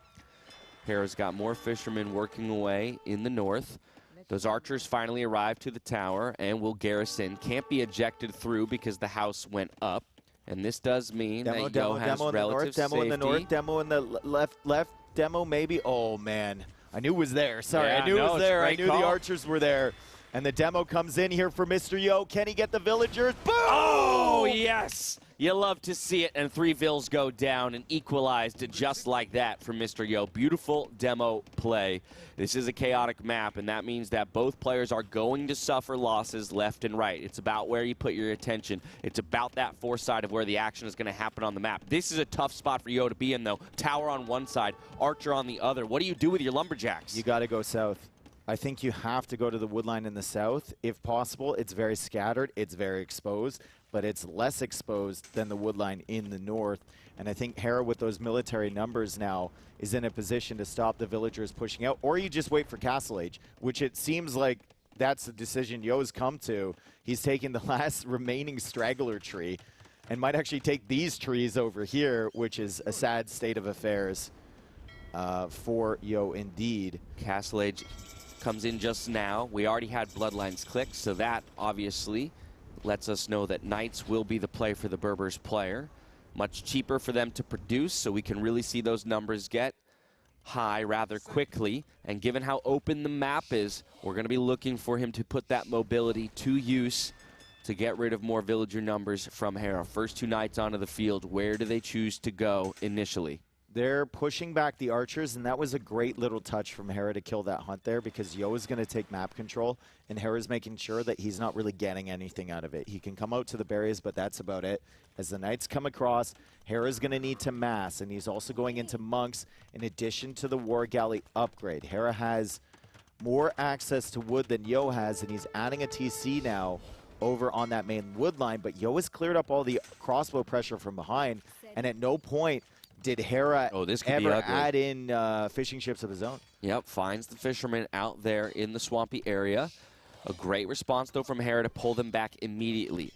Hera's got more fishermen working away in the north. Those archers finally arrive to the tower and will garrison. Can't be ejected through because the house went up. And this does mean that Yo has relative safety. Demo in the north, demo in the left, demo maybe. Oh, man. I knew it was there. Sorry, yeah, I knew it was there. I knew call. The archers were there. And the demo comes in here for Mr. Yo. Can he get the villagers? Boom! Oh, yes! You love to see it, and 3 vills go down and equalized just like that from Mr. Yo. Beautiful demo play. This is a chaotic map, and that means that both players are going to suffer losses left and right. It's about where you put your attention. It's about that foresight of where the action is going to happen on the map. This is a tough spot for Yo to be in, though. Tower on one side, archer on the other. What do you do with your lumberjacks? You got to go south. I think you have to go to the woodline in the south. If possible, it's very scattered, it's very exposed, but it's less exposed than the woodline in the north. And I think Hera, with those military numbers now, is in a position to stop the villagers pushing out, or you just wait for Castle Age, which it seems like that's the decision Yo's come to. He's taking the last remaining straggler tree and might actually take these trees over here, which is a sad state of affairs for Yo indeed. Castle Age comes in just now. We already had Bloodlines click, so that obviously lets us know that Knights will be the play for the Berbers player. Much cheaper for them to produce, so we can really see those numbers get high rather quickly. And given how open the map is, we're going to be looking for him to put that mobility to use to get rid of more villager numbers from Hera. First 2 Knights onto the field. Where do they choose to go initially? They're pushing back the archers, and that was a great little touch from Hera to kill that hunt there, because Yo is going to take map control, and Hera's making sure that he's not really getting anything out of it. He can come out to the berries, but that's about it. As the Knights come across, Hera's going to need to mass, and he's also going into monks in addition to the War Galley upgrade. Hera has more access to wood than Yo has, and he's adding a TC now over on that main wood line, but Yo has cleared up all the crossbow pressure from behind, and at no point did Hera ever add in fishing ships of his own. Yep, finds the fishermen out there in the swampy area. A great response, though, from Hera to pull them back immediately.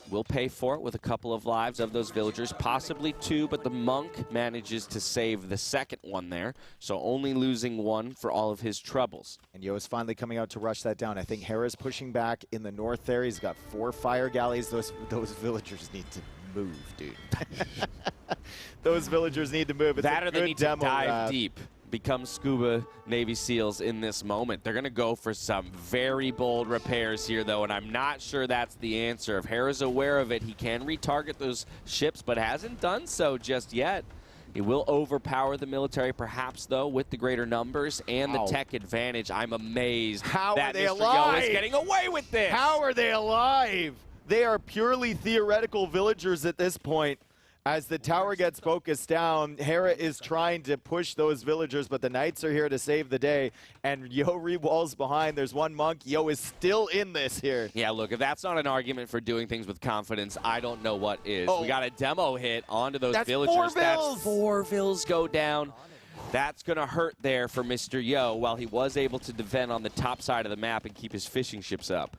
We'll pay for it with a couple of lives of those villagers, possibly 2, but the monk manages to save the second one there, so only losing 1 for all of his troubles. And Yo is finally coming out to rush that down. I think Hera's pushing back in the north there. He's got 4 fire galleys. Those villagers need to move, dude. Those villagers need to move. It's that or they need to dive deep. deep, become scuba Navy SEALs in this moment. They're going to go for some very bold repairs here, though, and I'm not sure that's the answer. If Hera's aware of it, he can retarget those ships, but hasn't done so just yet. He will overpower the military, perhaps, though, with the greater numbers and the tech advantage. I'm amazed that Mr. Yo is getting away with this. How are they alive? They are purely theoretical villagers at this point. As the tower gets focused down, Hera is trying to push those villagers, but the Knights are here to save the day. And Yo re-walls behind. There's one monk. Yo is still in this here. Yeah, look, if that's not an argument for doing things with confidence, I don't know what is. We got a demo hit onto those villagers. 4 vills. That's 4 vills go down. That's going to hurt there for Mr. Yo, while he was able to defend on the top side of the map and keep his fishing ships up.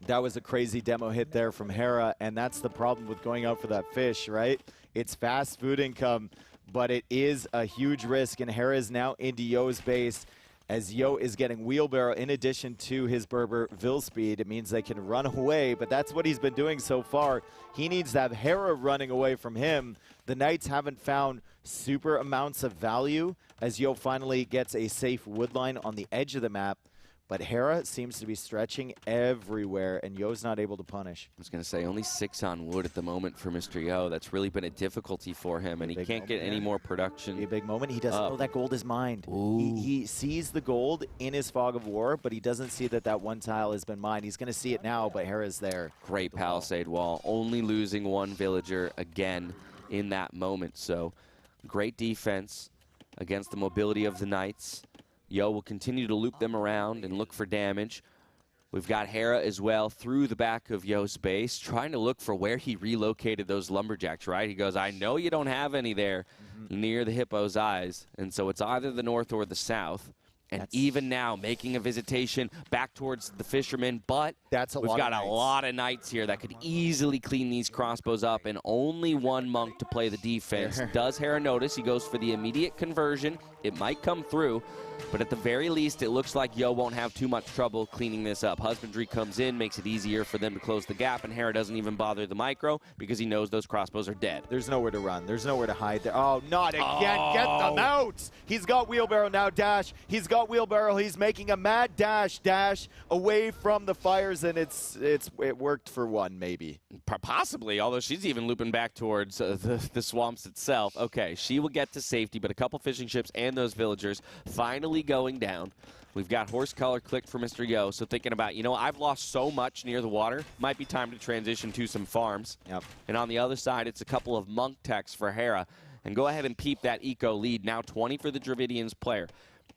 That was a crazy demo hit there from Hera, and that's the problem with going out for that fish, right? It's fast food income, but it is a huge risk, and Hera is now into Yo's base. as Yo is getting wheelbarrow in addition to his Berber Vil speed. It means they can run away, but that's what he's been doing so far. He needs to have Hera running away from him. The Knights haven't found super amounts of value as Yo finally gets a safe wood line on the edge of the map. But Hera seems to be stretching everywhere, and Yo's not able to punish. I was going to say, only 6 on wood at the moment for Mr. Yo. That's really been a difficulty for him, and he can't get any more production. A big moment. He doesn't know that gold is mined. He sees the gold in his fog of war, but he doesn't see that that one tile has been mined. He's going to see it now, but Hera's there. Great palisade wall. Only losing 1 villager again in that moment. So, great defense against the mobility of the Knights. Yo will continue to loop them around and look for damage. We've got Hera as well through the back of Yo's base, trying to look for where he relocated those lumberjacks, right? He goes, I know you don't have any there near the hippo's eyes. And so it's either the north or the south. And even now, making a visitation back towards the fishermen, but we've got a lot of Knights here that could easily clean these crossbows up, and only 1 monk to play the defense. Does Hera notice? He goes for the immediate conversion. It might come through, but at the very least, it looks like Yo won't have too much trouble cleaning this up. Husbandry comes in, makes it easier for them to close the gap, and Hera doesn't even bother the micro because he knows those crossbows are dead. There's nowhere to run. There's nowhere to hide there. Oh, not again. Get them out. He's got wheelbarrow now, dash. He's got wheelbarrow. He's making a mad dash away from the fires, and it worked for 1, maybe. Possibly, although she's even looping back towards the swamps itself. Okay, she will get to safety, but a couple fishing ships and those villagers finally going down. We've got horse color clicked for Mr. Yo, so thinking about, you know, I've lost so much near the water, might be time to transition to some farms. Yep. And on the other side, it's a couple of monk techs for Hera. And go ahead and peep that eco lead, now 20 for the Dravidians player.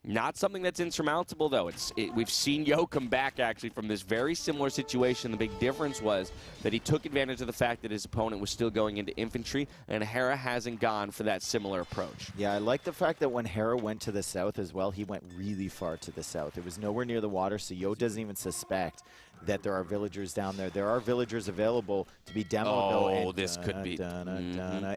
Not something that's insurmountable, though. We've seen Yo come back, actually, from this very similar situation. The big difference was that he took advantage of the fact that his opponent was still going into infantry, and Hera hasn't gone for that similar approach. Yeah, I like the fact that when Hera went to the south as well, he went really far to the south. It was nowhere near the water, so Yo doesn't even suspect that there are villagers down there. There are villagers available to be demoed, though. Oh, this could be.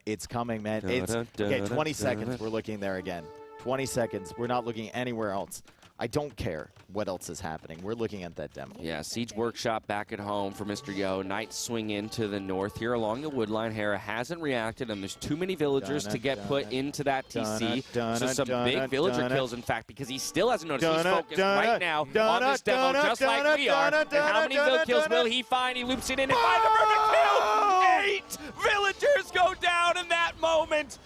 It's coming, man. Okay, 20 seconds. We're looking there again. 20 seconds. We're not looking anywhere else. I don't care what else is happening. We're looking at that demo. Yeah, Siege Workshop back at home for Mr. Yo. Knights swing into the north here along the wood line. Hera hasn't reacted, and there's too many villagers to get put into that TC. So some big villager kills, in fact, because he still hasn't noticed. He's focused right now on this demo, just like we are. And how many kills will he find? He loops it in and finds the perfect kill! 8 villagers go down in that moment.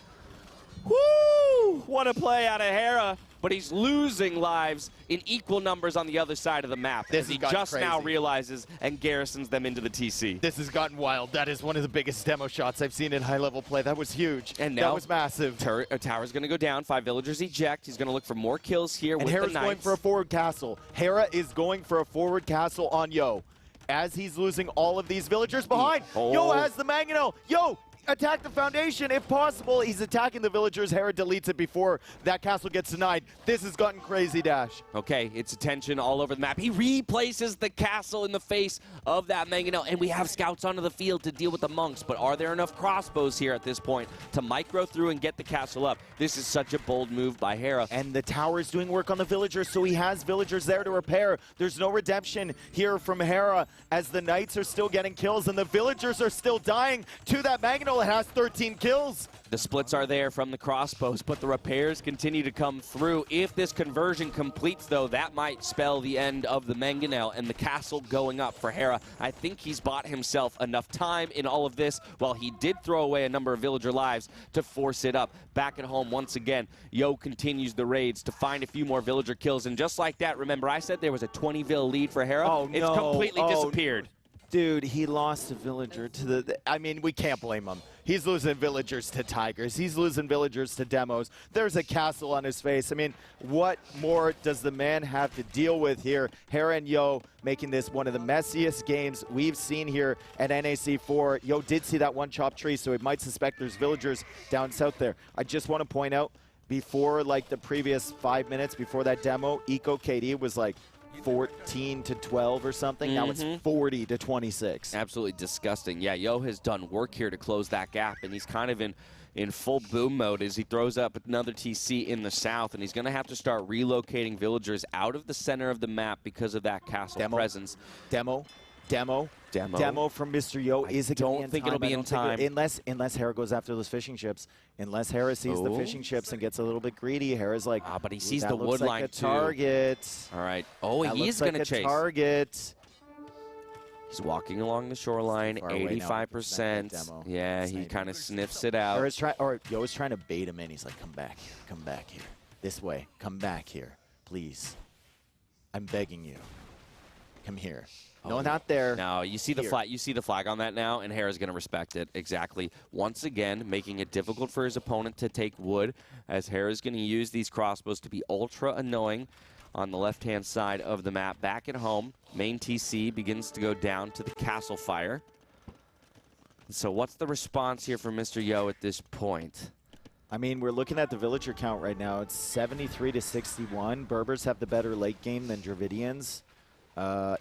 Woo! What a play out of Hera. But he's losing lives in equal numbers on the other side of the map. As he just now realizes and garrisons them into the TC. This has gotten wild. That is one of the biggest demo shots I've seen in high-level play. That was huge. And now that was massive. Tower's going to go down. 5 villagers eject. He's going to look for more kills here with the Knights. And Hera's going for a forward castle. Hera is going for a forward castle on Yo. As he's losing all of these villagers behind. Yo has the mangonel. Yo! Attack the foundation if possible. He's attacking the villagers. Hera deletes it before that castle gets denied. This has gotten crazy, Dash. Okay, it's attention all over the map. He replaces the castle in the face of that mangonel, and we have scouts onto the field to deal with the monks. But are there enough crossbows here at this point to micro through and get the castle up? This is such a bold move by Hera. And the tower is doing work on the villagers, so he has villagers there to repair. There's no redemption here from Hera as the Knights are still getting kills and the villagers are still dying to that mangonel. It has 13 kills. The splits are there from the crossbows, but the repairs continue to come through. If this conversion completes, though, that might spell the end of the mangonel and the castle going up for Hera. I think he's bought himself enough time in all of this, while he did throw away a number of villager lives to force it up. Back at home once again, Yo continues the raids to find a few more villager kills, and just like that, remember I said there was a 20-vill lead for Hera? Oh, no. It's completely disappeared. Dude, he lost a villager to the... I mean, we can't blame him. He's losing villagers to tigers. He's losing villagers to demos. There's a castle on his face. I mean, what more does the man have to deal with here? Hera and Yo making this one of the messiest games we've seen here at NAC4. Yo did see that one chopped tree, so he might suspect there's villagers down south there. I just want to point out, before like the previous 5 minutes before that demo, Eco KD was like, 14 to 12 or something. Now it's 40 to 26. Absolutely disgusting. Yeah, Yo has done work here to close that gap, and he's kind of in full boom mode as he throws up another TC in the south, and he's going to have to start relocating villagers out of the center of the map because of that castle presence. Demo from Mr. Yo. Is it don't think it'll be in time. Unless Hera goes after those fishing ships. Unless Hera sees the fishing ships and gets a little bit greedy. Hera's like, but he sees the wood line too. Target. All right. Oh, he is going to chase. Target. He's walking along the shoreline, 85%. Yeah, he kind of sniffs it out. Yo's trying to bait him in. He's like, come back here. This way. Come back here. Please. I'm begging you. Come here. No, not there. No, you see the flag. You see the flag on that now, and Hera's going to respect it. Exactly. Once again, making it difficult for his opponent to take wood, as Hera's going to use these crossbows to be ultra annoying on the left-hand side of the map. Back at home, main TC begins to go down to the castle fire. So what's the response here from Mr. Yo at this point? I mean, we're looking at the villager count right now. It's 73 to 61. Berbers have the better late game than Dravidians.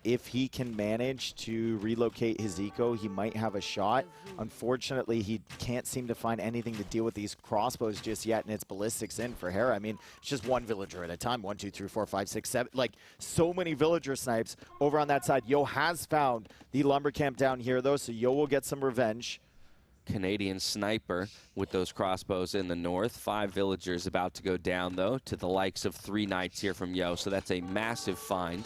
If he can manage to relocate his eco, he might have a shot. Unfortunately, he can't seem to find anything to deal with these crossbows just yet, and it's ballistics in for Hera. I mean, it's just one villager at a time. 1, 2, 3, 4, 5, 6, 7. Like, so many villager snipes over on that side. Yo has found the lumber camp down here, though, so Yo will get some revenge. Canadian sniper with those crossbows in the north. 5 villagers about to go down, though, to the likes of 3 knights here from Yo, so that's a massive find.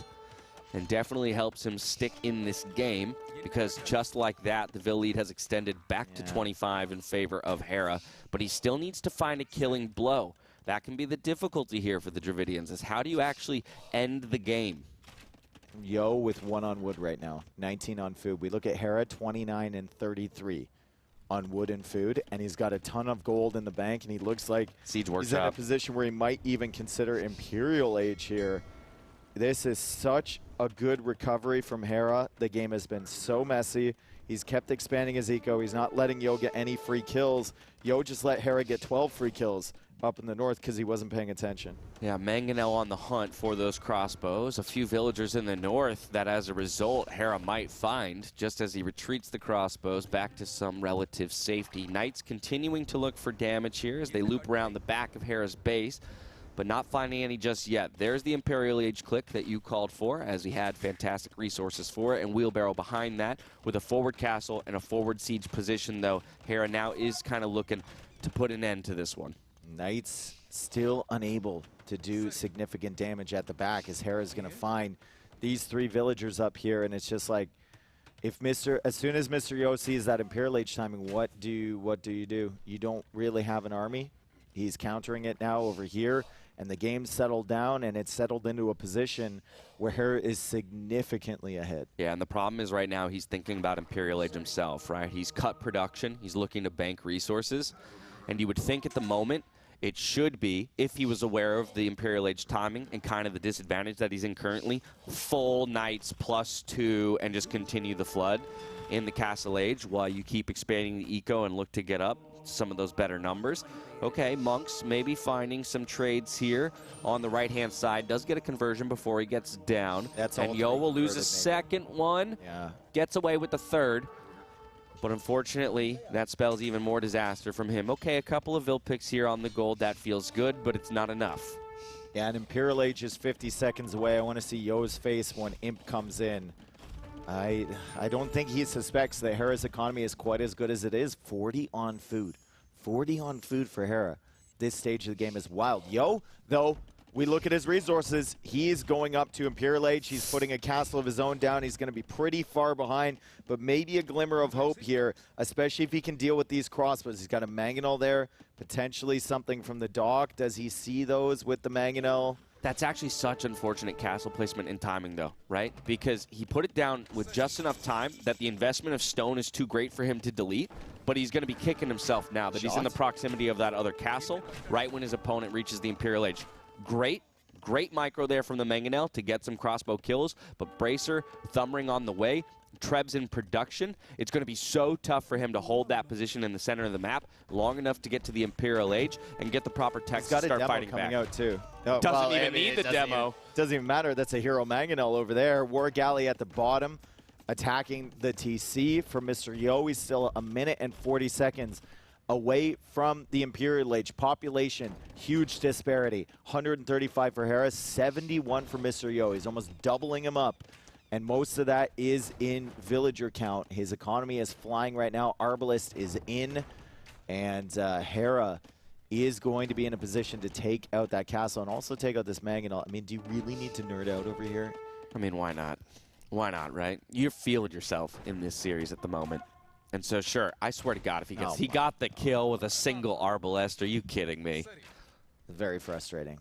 And definitely helps him stick in this game, because just like that, the Vill lead has extended back to 25 in favor of Hera. But he still needs to find a killing blow. That can be the difficulty here for the Dravidians, is how do you actually end the game? Yo with 1 on wood right now, 19 on food. We look at Hera, 29 and 33 on wood and food, and he's got a ton of gold in the bank, and he looks like he's in a position where he might even consider Imperial Age here. This is such a good recovery from Hera. The game has been so messy. He's kept expanding his eco. He's not letting Yo get any free kills. Yo just let Hera get 12 free kills up in the north because he wasn't paying attention. Yeah, Mangonel on the hunt for those crossbows. A few villagers in the north that, as a result, Hera might find just as he retreats the crossbows back to some relative safety. Knights continuing to look for damage here as they loop around the back of Hera's base, but not finding any just yet. There's the Imperial Age click that you called for, as he had fantastic resources for it, and Wheelbarrow behind that with a forward castle and a forward siege position, though. Hera now is kind of looking to put an end to this one. Knights still unable to do significant damage at the back, as Hera's going to find these 3 villagers up here, and it's just like, if as soon as Mr. Yo sees that Imperial Age timing, what do you do? You don't really have an army. He's countering it now over here, and the game's settled down, and it's settled into a position where Hera is significantly ahead. Yeah, and the problem is right now he's thinking about Imperial Age himself, right? He's cut production. He's looking to bank resources, and you would think at the moment it should be, if he was aware of the Imperial Age timing and kind of the disadvantage that he's in currently, full Knights +2 and just continue the flood in the Castle Age while you keep expanding the eco and look to get up some of those better numbers. Okay, Monks maybe finding some trades here on the right-hand side. Does get a conversion before he gets down. And Yo will lose a second one. Yeah. Gets away with the third. But unfortunately, that spells even more disaster from him. Okay, a couple of Vill picks here on the gold. That feels good, but it's not enough. Yeah, and Imperial Age is 50 seconds away. I want to see Yo's face when Imp comes in. I don't think he suspects that Hera's economy is quite as good as it is. 40 on food. 40 on food for Hera. This stage of the game is wild. Yo, though, we look at his resources. He's going up to Imperial Age. He's putting a castle of his own down. He's going to be pretty far behind, but maybe a glimmer of hope here, especially if he can deal with these crossbows. He's got a Mangonel there, potentially something from the dock. Does he see those with the Mangonel? That's actually such unfortunate castle placement and timing, though, right? Because he put it down with just enough time that the investment of stone is too great for him to delete, but he's going to be kicking himself now that he's in the proximity of that other castle right when his opponent reaches the Imperial Age. Great Great micro there from the Mangonel to get some crossbow kills, but Bracer, Thumbring on the way, Treb's in production. It's going to be so tough for him to hold that position in the center of the map long enough to get to the Imperial Age and get the proper tech to start fighting back. Coming out too. No, doesn't even need the demo. Doesn't even matter. That's a Hero Mangonel over there. War Galley at the bottom, attacking the TC for Mr. Yo. He's still 1 minute and 40 seconds away from the Imperial Age. Population, huge disparity. 135 for Hera, 71 for Mr. Yo. He's almost doubling him up. And most of that is in villager count. His economy is flying right now. Arbalest is in. And Hera is going to be in a position to take out that castle and also take out this Mangonel. I mean, do you really need to nerd out over here? I mean, why not? Why not, right? You're feeling yourself in this series at the moment. And so, sure, I swear to God, if he gets, he got the kill with a single Arbalest. Are you kidding me? Very frustrating.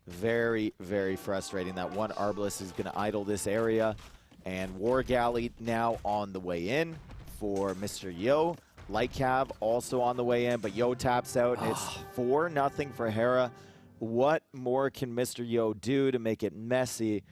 Very, very frustrating. That one Arbalest is going to idle this area. And War Galley now on the way in for Mr. Yo. Light Cav also on the way in, but Yo taps out. It's 4-0 for Hera. What more can Mr. Yo do to make it messy?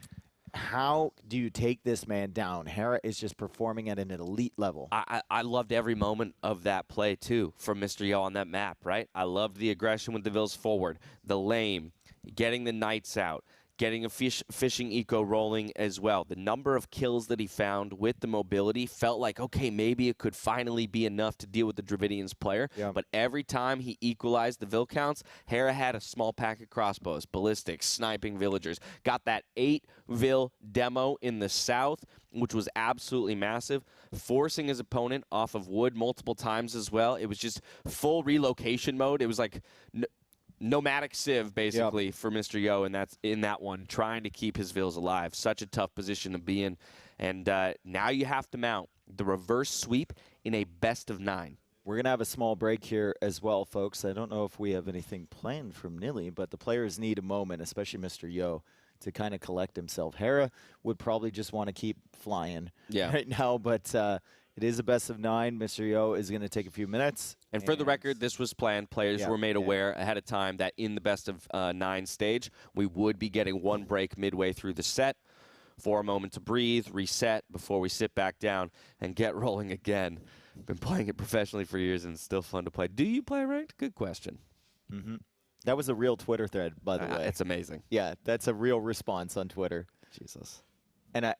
How do you take this man down? Hera is just performing at an elite level. I loved every moment of that play, too, from Mr. Yo on that map, right? I loved the aggression with the Villes forward, the lame, getting the Knights out, getting a fishing eco rolling as well. The number of kills that he found with the mobility felt like, okay, maybe it could finally be enough to deal with the Dravidians player. Yeah. But every time he equalized the Vil counts, Hera had a small pack of crossbows, ballistics, sniping villagers. Got that 8 Vil demo in the south, which was absolutely massive, forcing his opponent off of wood multiple times as well. It was just full relocation mode. It was like nomadic civ, basically, for Mr. Yo, and that's in that one, trying to keep his Vils alive. Such a tough position to be in. And now you have to mount the reverse sweep in a best-of-9. We're going to have a small break here as well, folks. I don't know if we have anything planned from Nili, but the players need a moment, especially Mr. Yo, to kind of collect himself. Hera would probably just want to keep flying right now, but it is a best-of-9. Mr. Yo is going to take a few minutes. And for the record, this was planned. Players were made aware ahead of time that in the best-of-9 stage, we would be getting one break midway through the set for a moment to breathe, reset before we sit back down and get rolling again. Been playing it professionally for years, and it's still fun to play. Do you play ranked? Good question. That was a real Twitter thread, by the way. It's amazing. Yeah, that's a real response on Twitter. Jesus. And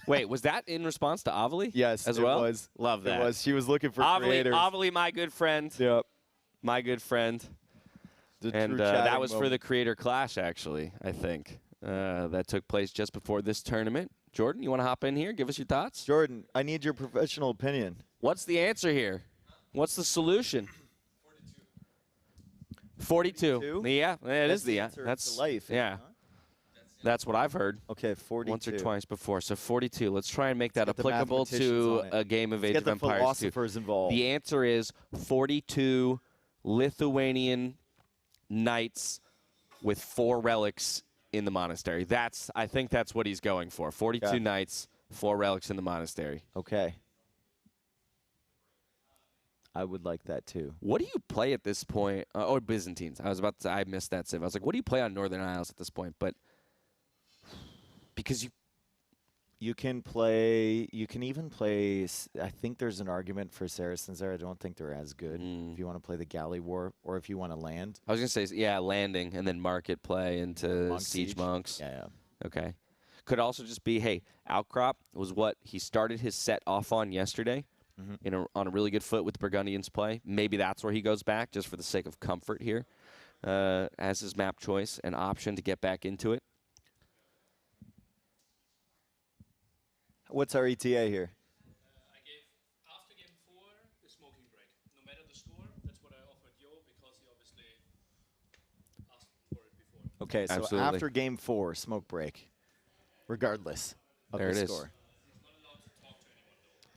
Wait, was that in response to Avali? Yes, as well? It was. Love that. It was. She was looking for creators. Avali, my good friend. Yep. My good friend. And that was for the creator clash, actually, I think. That took place just before this tournament. Jordan, you want to hop in here? Give us your thoughts? Jordan, I need your professional opinion. What's the answer here? What's the solution? 42. Yeah, it is the answer. That's life. Yeah. That's what I've heard. Okay, 42. Once or twice before. So 42. Let's try and make that applicable to a game of Age of Empires 2. Get the philosophers involved. The answer is 42 Lithuanian knights with 4 relics in the monastery. I think that's what he's going for. 42 knights, 4 relics in the monastery. Okay. I would like that too. What do you play at this point? Or Byzantines. I missed that civ. I was like, what do you play on Northern Isles at this point? But because you can even play, I think there's an argument for Saracens there. I don't think they're as good if you want to play the Galley War or if you want to land. I was going to say, yeah, landing and then market play into Siege Monks. Yeah. Okay. Could also just be, hey, Outcrop was what he started his set off on yesterday on a really good foot with the Burgundians play. Maybe that's where he goes back just for the sake of comfort here as his map choice, an option to get back into it. What's our ETA here? I gave, after game 4, the smoking break. No matter the score, that's what I offered Yo because he obviously asked for it before. Okay, so Absolutely. after game 4, smoke break, regardless of the score.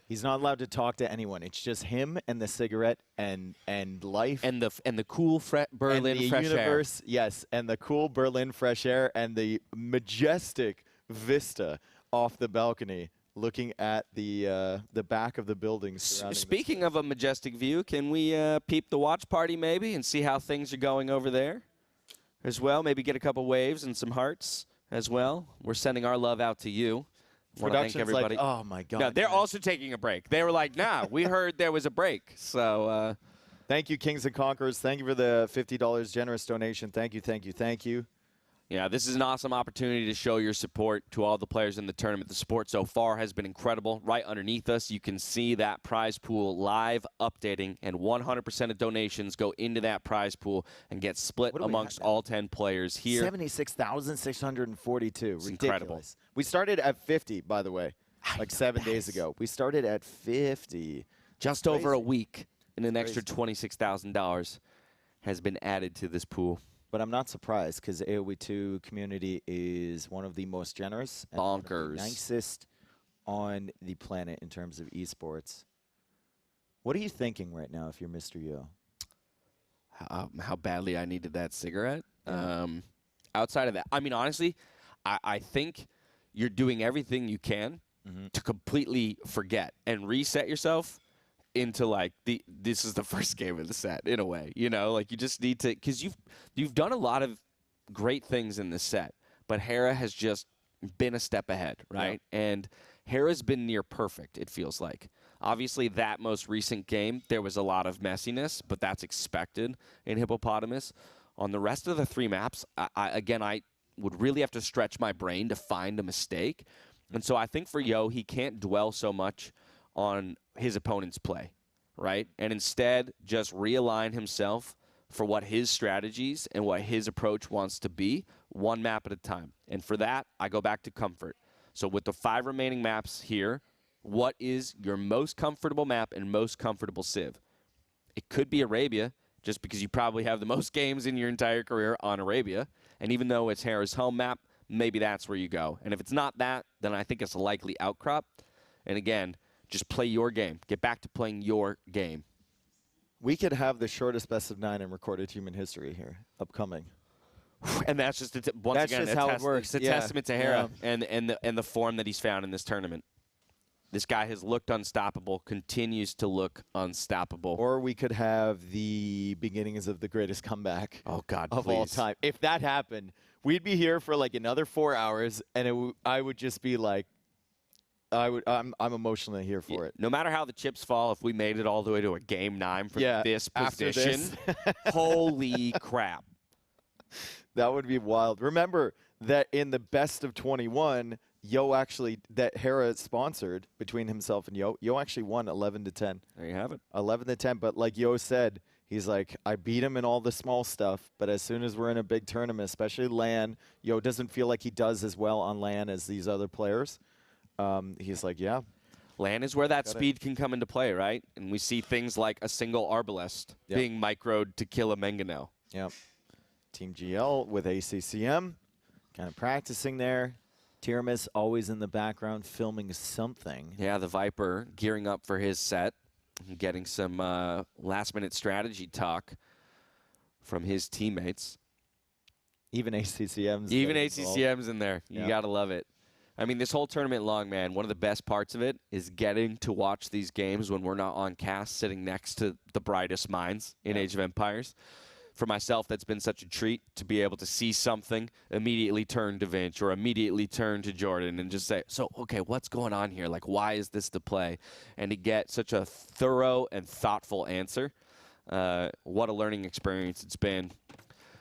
He's not allowed to talk to anyone. It's just him and the cigarette and life. And the cool Berlin and the fresh universe, air. Yes, and the cool Berlin fresh air and the majestic vista off the balcony looking at the back of the building. Speaking of a majestic view, can we peep the watch party maybe and see how things are going over there? as well. Maybe get a couple waves and some hearts as well. We're sending our love out to you. Want to thank everybody. Like, oh, my God. No, they're also taking a break. They were like, nah, we heard there was a break. So thank you, Kings and Conquerors. Thank you for the $50 generous donation. Thank you, thank you, thank you. Yeah, this is an awesome opportunity to show your support to all the players in the tournament. The support so far has been incredible. Right underneath us, you can see that prize pool live updating, and 100% of donations go into that prize pool and get split amongst all 10 players here. 76,642. Ridiculous. Incredible. We started at 50, by the way, like 7 days ago. We started at 50. Just over a week, and an extra $26,000 has been added to this pool. But I'm not surprised because the AoE2 community is one of the most generous and bonkers, nicest on the planet in terms of esports. What are you thinking right now if you're Mr. Yo? How badly I needed that cigarette. Outside of that, I mean, honestly, I think you're doing everything you can to completely forget and reset yourself into like this is the first game of the set in a way, you know, like you just need to, because you've done a lot of great things in this set, but Hera has just been a step ahead, right? Yeah. And Hera's been near perfect, it feels like. Obviously, that most recent game, there was a lot of messiness, but that's expected in Hippopotamus. On the rest of the 3 maps, I would really have to stretch my brain to find a mistake. And so I think for Yo, he can't dwell so much on his opponent's play, right? And instead just realign himself for what his strategies and what his approach wants to be, 1 map at a time. And for that, I go back to comfort. So with the 5 remaining maps here, what is your most comfortable map and most comfortable civ? It could be Arabia, just because you probably have the most games in your entire career on Arabia. And even though it's Hera's home map, maybe that's where you go. And if it's not that, then I think it's a likely outcrop. And again, just play your game. Get back to playing your game. We could have the shortest best of 9 in recorded human history here, upcoming. And that's just once again how it works. It's a testament to Hera and the form that he's found in this tournament. This guy has looked unstoppable, continues to look unstoppable. Or we could have the beginnings of the greatest comeback of all time. If that happened, we'd be here for like another 4 hours, and I would just be like, I'm emotionally here for it. No matter how the chips fall, if we made it all the way to a game 9 for this position, holy crap. That would be wild. Remember that in the best of 21, Yo actually, that Hera sponsored between himself and Yo actually won 11-10. There you have it. 11-10, but like Yo said, he's like, I beat him in all the small stuff, but as soon as we're in a big tournament, especially LAN, Yo doesn't feel like he does as well on LAN as these other players. He's like, yeah. LAN is where that speed can come into play, right? And we see things like a single Arbalest being microed to kill a Mangonel. Yep. Team GL with ACCM, kind of practicing there. Tiramis always in the background filming something. Yeah, TheViper gearing up for his set, getting some last-minute strategy talk from his teammates. Even ACCM's in there. You got to love it. I mean, this whole tournament long, man, one of the best parts of it is getting to watch these games when we're not on cast, sitting next to the brightest minds in Age of Empires. For myself, that's been such a treat to be able to see something, immediately turn to Vinch or immediately turn to Jordan and just say, so, okay, what's going on here? Like, why is this the play? And to get such a thorough and thoughtful answer. What a learning experience it's been.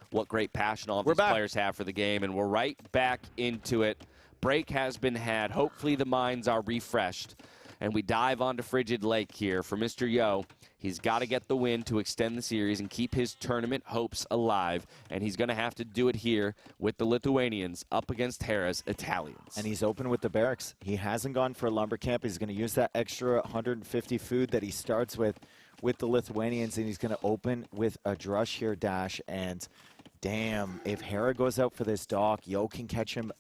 What great passion all of these players have for the game. And we're right back into it. Break has been had. Hopefully the minds are refreshed. And we dive onto Frigid Lake here for Mr. Yo. He's got to get the win to extend the series and keep his tournament hopes alive. And he's going to have to do it here with the Lithuanians up against Hera's Italians. And he's open with the barracks. He hasn't gone for a lumber camp. He's going to use that extra 150 food that he starts with the Lithuanians. And he's going to open with a Drush here dash. And damn, if Hera goes out for this dock, Yo can catch him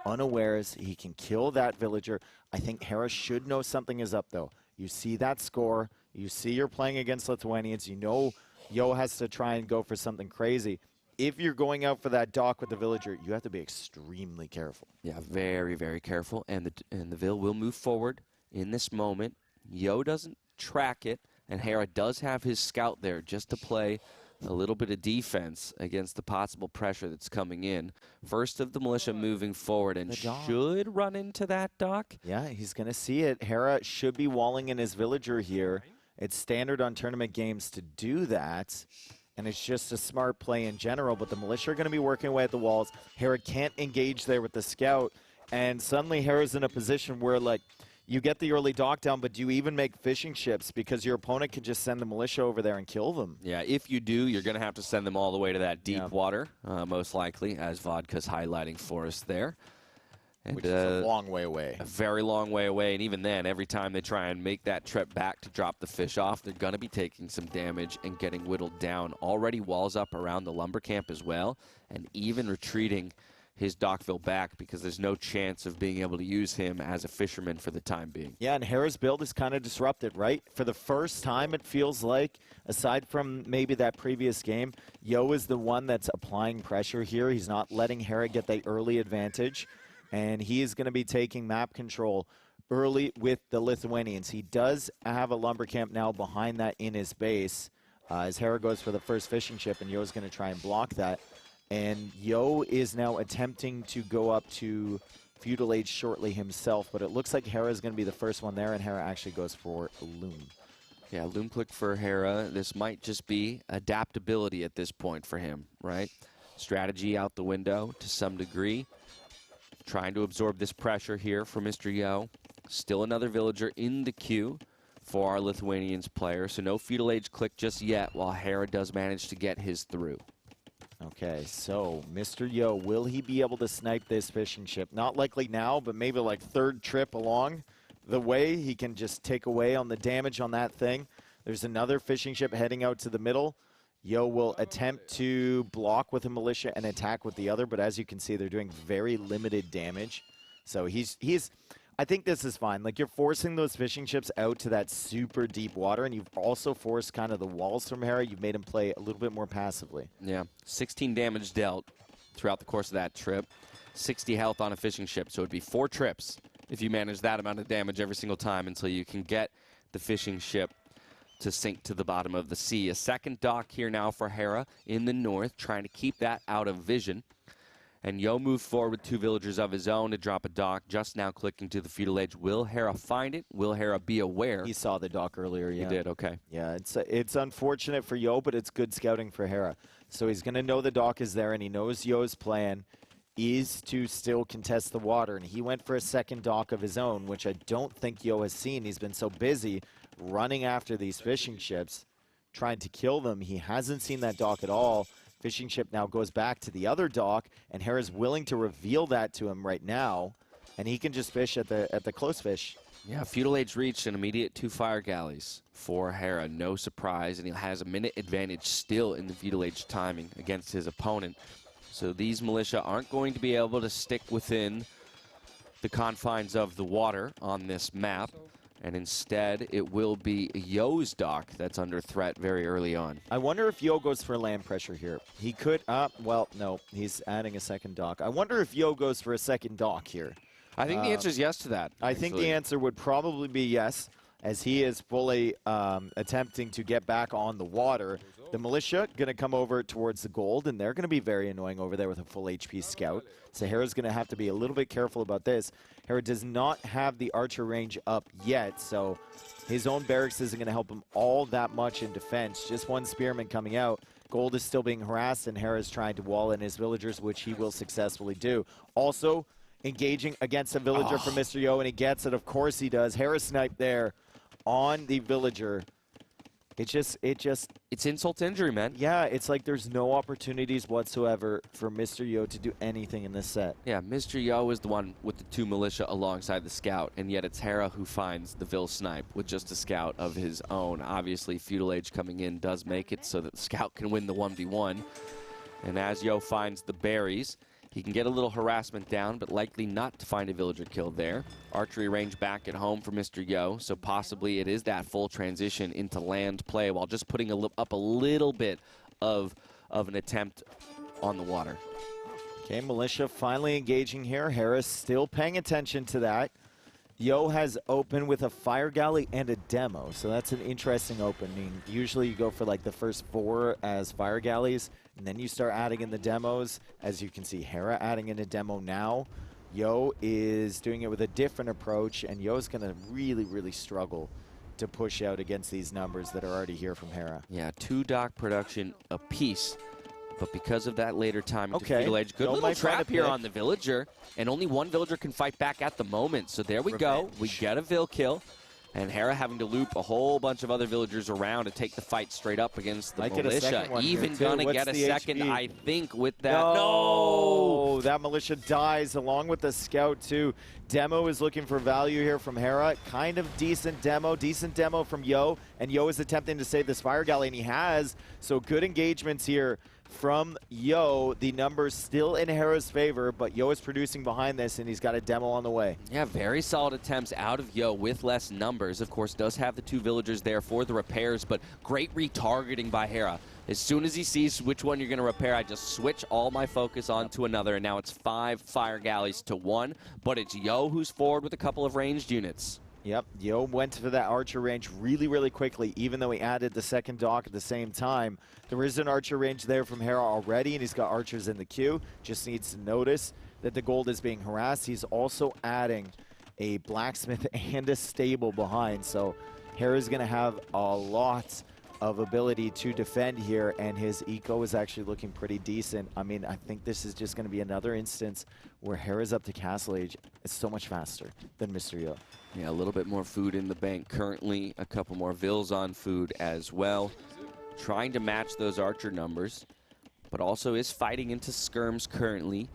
unawares. He can kill that villager. I think Hera should know something is up, though. You see that score. You see you're playing against Lithuanians. You know Yo has to try and go for something crazy. If you're going out for that dock with the villager, you have to be extremely careful. Yeah, very, very careful. And the Vil will move forward in this moment. Yo doesn't track it, and Hera does have his scout there just to play a little bit of defense against the possible pressure that's coming in. First of the militia moving forward and should run into that dock. Yeah, he's going to see it. Hera should be walling in his villager here. It's standard on tournament games to do that, and it's just a smart play in general, but the militia are going to be working away at the walls. Hera can't engage there with the scout, and suddenly Hera's in a position where, like, you get the early dock down, but do you even make fishing ships? Because your opponent can just send the militia over there and kill them. Yeah, if you do, you're going to have to send them all the way to that deep water, most likely, as Vodka's highlighting for us there. And, which is a long way away. A very long way away, and even then, every time they try and make that trip back to drop the fish off, they're going to be taking some damage and getting whittled down. Already walls up around the lumber camp as well, and even retreating his Dockville back because there's no chance of being able to use him as a fisherman for the time being. Yeah, and Hera's build is kind of disrupted, right? For the first time, it feels like, aside from maybe that previous game, Yo is the one that's applying pressure here. He's not letting Hera get the early advantage, and he is going to be taking map control early with the Lithuanians. He does have a lumber camp now behind that in his base as Hera goes for the first fishing ship, and Yo's going to try and block that. And Yo is now attempting to go up to Feudal Age shortly himself, but it looks like Hera is going to be the first one there, and Hera actually goes for Loom. Yeah, Loom click for Hera. This might just be adaptability at this point for him, right? Strategy out the window to some degree. Trying to absorb this pressure here for Mr. Yo. Still another villager in the queue for our Lithuanians player, so no Feudal Age click just yet, while Hera does manage to get his through. Okay, so Mr. Yo, will he be able to snipe this fishing ship? Not likely now, but maybe like third trip along the way. He can just take away on the damage on that thing. There's another fishing ship heading out to the middle. Yo will attempt to block with a militia and attack with the other, but as you can see, they're doing very limited damage. So he's I think this is fine. Like, you're forcing those fishing ships out to that super deep water, and you've also forced kind of the walls from Hera. You've made him play a little bit more passively. Yeah, 16 damage dealt throughout the course of that trip. 60 health on a fishing ship, so it'd be 4 trips if you manage that amount of damage every single time until you can get the fishing ship to sink to the bottom of the sea. A second dock here now for Hera in the north, trying to keep that out of vision. And Yo moved forward with 2 villagers of his own to drop a dock, just now clicking to the Feudal Age. Will Hera find it? Will Hera be aware? He saw the dock earlier, yeah. He did, okay. Yeah, it's unfortunate for Yo, but it's good scouting for Hera. So he's going to know the dock is there, and he knows Yo's plan is to still contest the water. And he went for a second dock of his own, which I don't think Yo has seen. He's been so busy running after these fishing ships, trying to kill them. He hasn't seen that dock at all. Fishing ship now goes back to the other dock, and Hera's willing to reveal that to him right now, and he can just fish at the close fish. Yeah, Feudal Age reached an immediate 2 fire galleys for Hera. No surprise, and he has a minute advantage still in the Feudal Age timing against his opponent. So these militia aren't going to be able to stick within the confines of the water on this map. And instead, it will be Yo's dock that's under threat very early on. I wonder if Yo goes for land pressure here. He could, well, no, he's adding a second dock. I wonder if Yo goes for a second dock here. I think the answer is yes to that. I think the answer would probably be yes, as he is fully attempting to get back on the water. The militia going to come over towards the gold, and they're going to be very annoying over there with a full HP scout. So Hera's going to have to be a little bit careful about this. Hera does not have the archer range up yet, so his own barracks isn't going to help him all that much in defense. Just one spearman coming out. Gold is still being harassed, and Hera's trying to wall in his villagers, which he will successfully do. Also, engaging against a villager from Mr. Yo, and he gets it. Of course he does. Hera sniped there on the villager. It's insult to injury, man. Yeah, it's like there's no opportunities whatsoever for Mr. Yo to do anything in this set. Yeah, Mr. Yo is the one with the 2 militia alongside the scout, and yet it's Hera who finds the Vill snipe with just a scout of his own. Obviously, Feudal Age coming in does make it so that the scout can win the 1v1. And as Yo finds the berries, he can get a little harassment down, but likely not to find a villager killed there. Archery range back at home for Mr. Yo, so possibly it is that full transition into land play while just putting up a little bit of an attempt on the water. Okay, militia finally engaging here. Hera's still paying attention to that. Yo has opened with a fire galley and a demo, so that's an interesting opening. Usually you go for like the first 4 as fire galleys, and then you start adding in the demos. As you can see, Hera adding in a demo now. Yo is doing it with a different approach, and Yo's going to really, really struggle to push out against these numbers that are already here from Hera. Yeah, 2 dock production apiece. But because of that later time into Feudal Age, good little trap here on the villager. And only 1 villager can fight back at the moment. So there we go. We get a Vill kill. And Hera having to loop a whole bunch of other villagers around to take the fight straight up against the militia. Even gonna get a second, I think, with that. No! That militia dies along with the scout, too. Demo is looking for value here from Hera. Kind of decent demo from Yo. And Yo is attempting to save this fire galley, and he has. So good engagements here from Yo. The numbers still in Hera's favor, but Yo is producing behind this, and he's got a demo on the way. Yeah, very solid attempts out of Yo with less numbers. Of course, does have the 2 villagers there for the repairs, but great retargeting by Hera. As soon as he sees which one you're going to repair, I just switch all my focus onto another, and now it's 5 fire galleys to 1, but it's Yo who's forward with a couple of ranged units. Yep, Yo went for that archer range really, really quickly, even though he added the second dock at the same time. There is an archer range there from Hera already, and he's got archers in the queue. Just needs to notice that the gold is being harassed. He's also adding a blacksmith and a stable behind, so Hera's going to have a lot of ability to defend here, and his eco is actually looking pretty decent. I mean, I think this is just going to be another instance where Hera's up to Castle Age. It's so much faster than Mr. Yo. Yeah, a little bit more food in the bank currently. A couple more Vills on food as well. Trying to match those archer numbers, but also is fighting into skirms currently.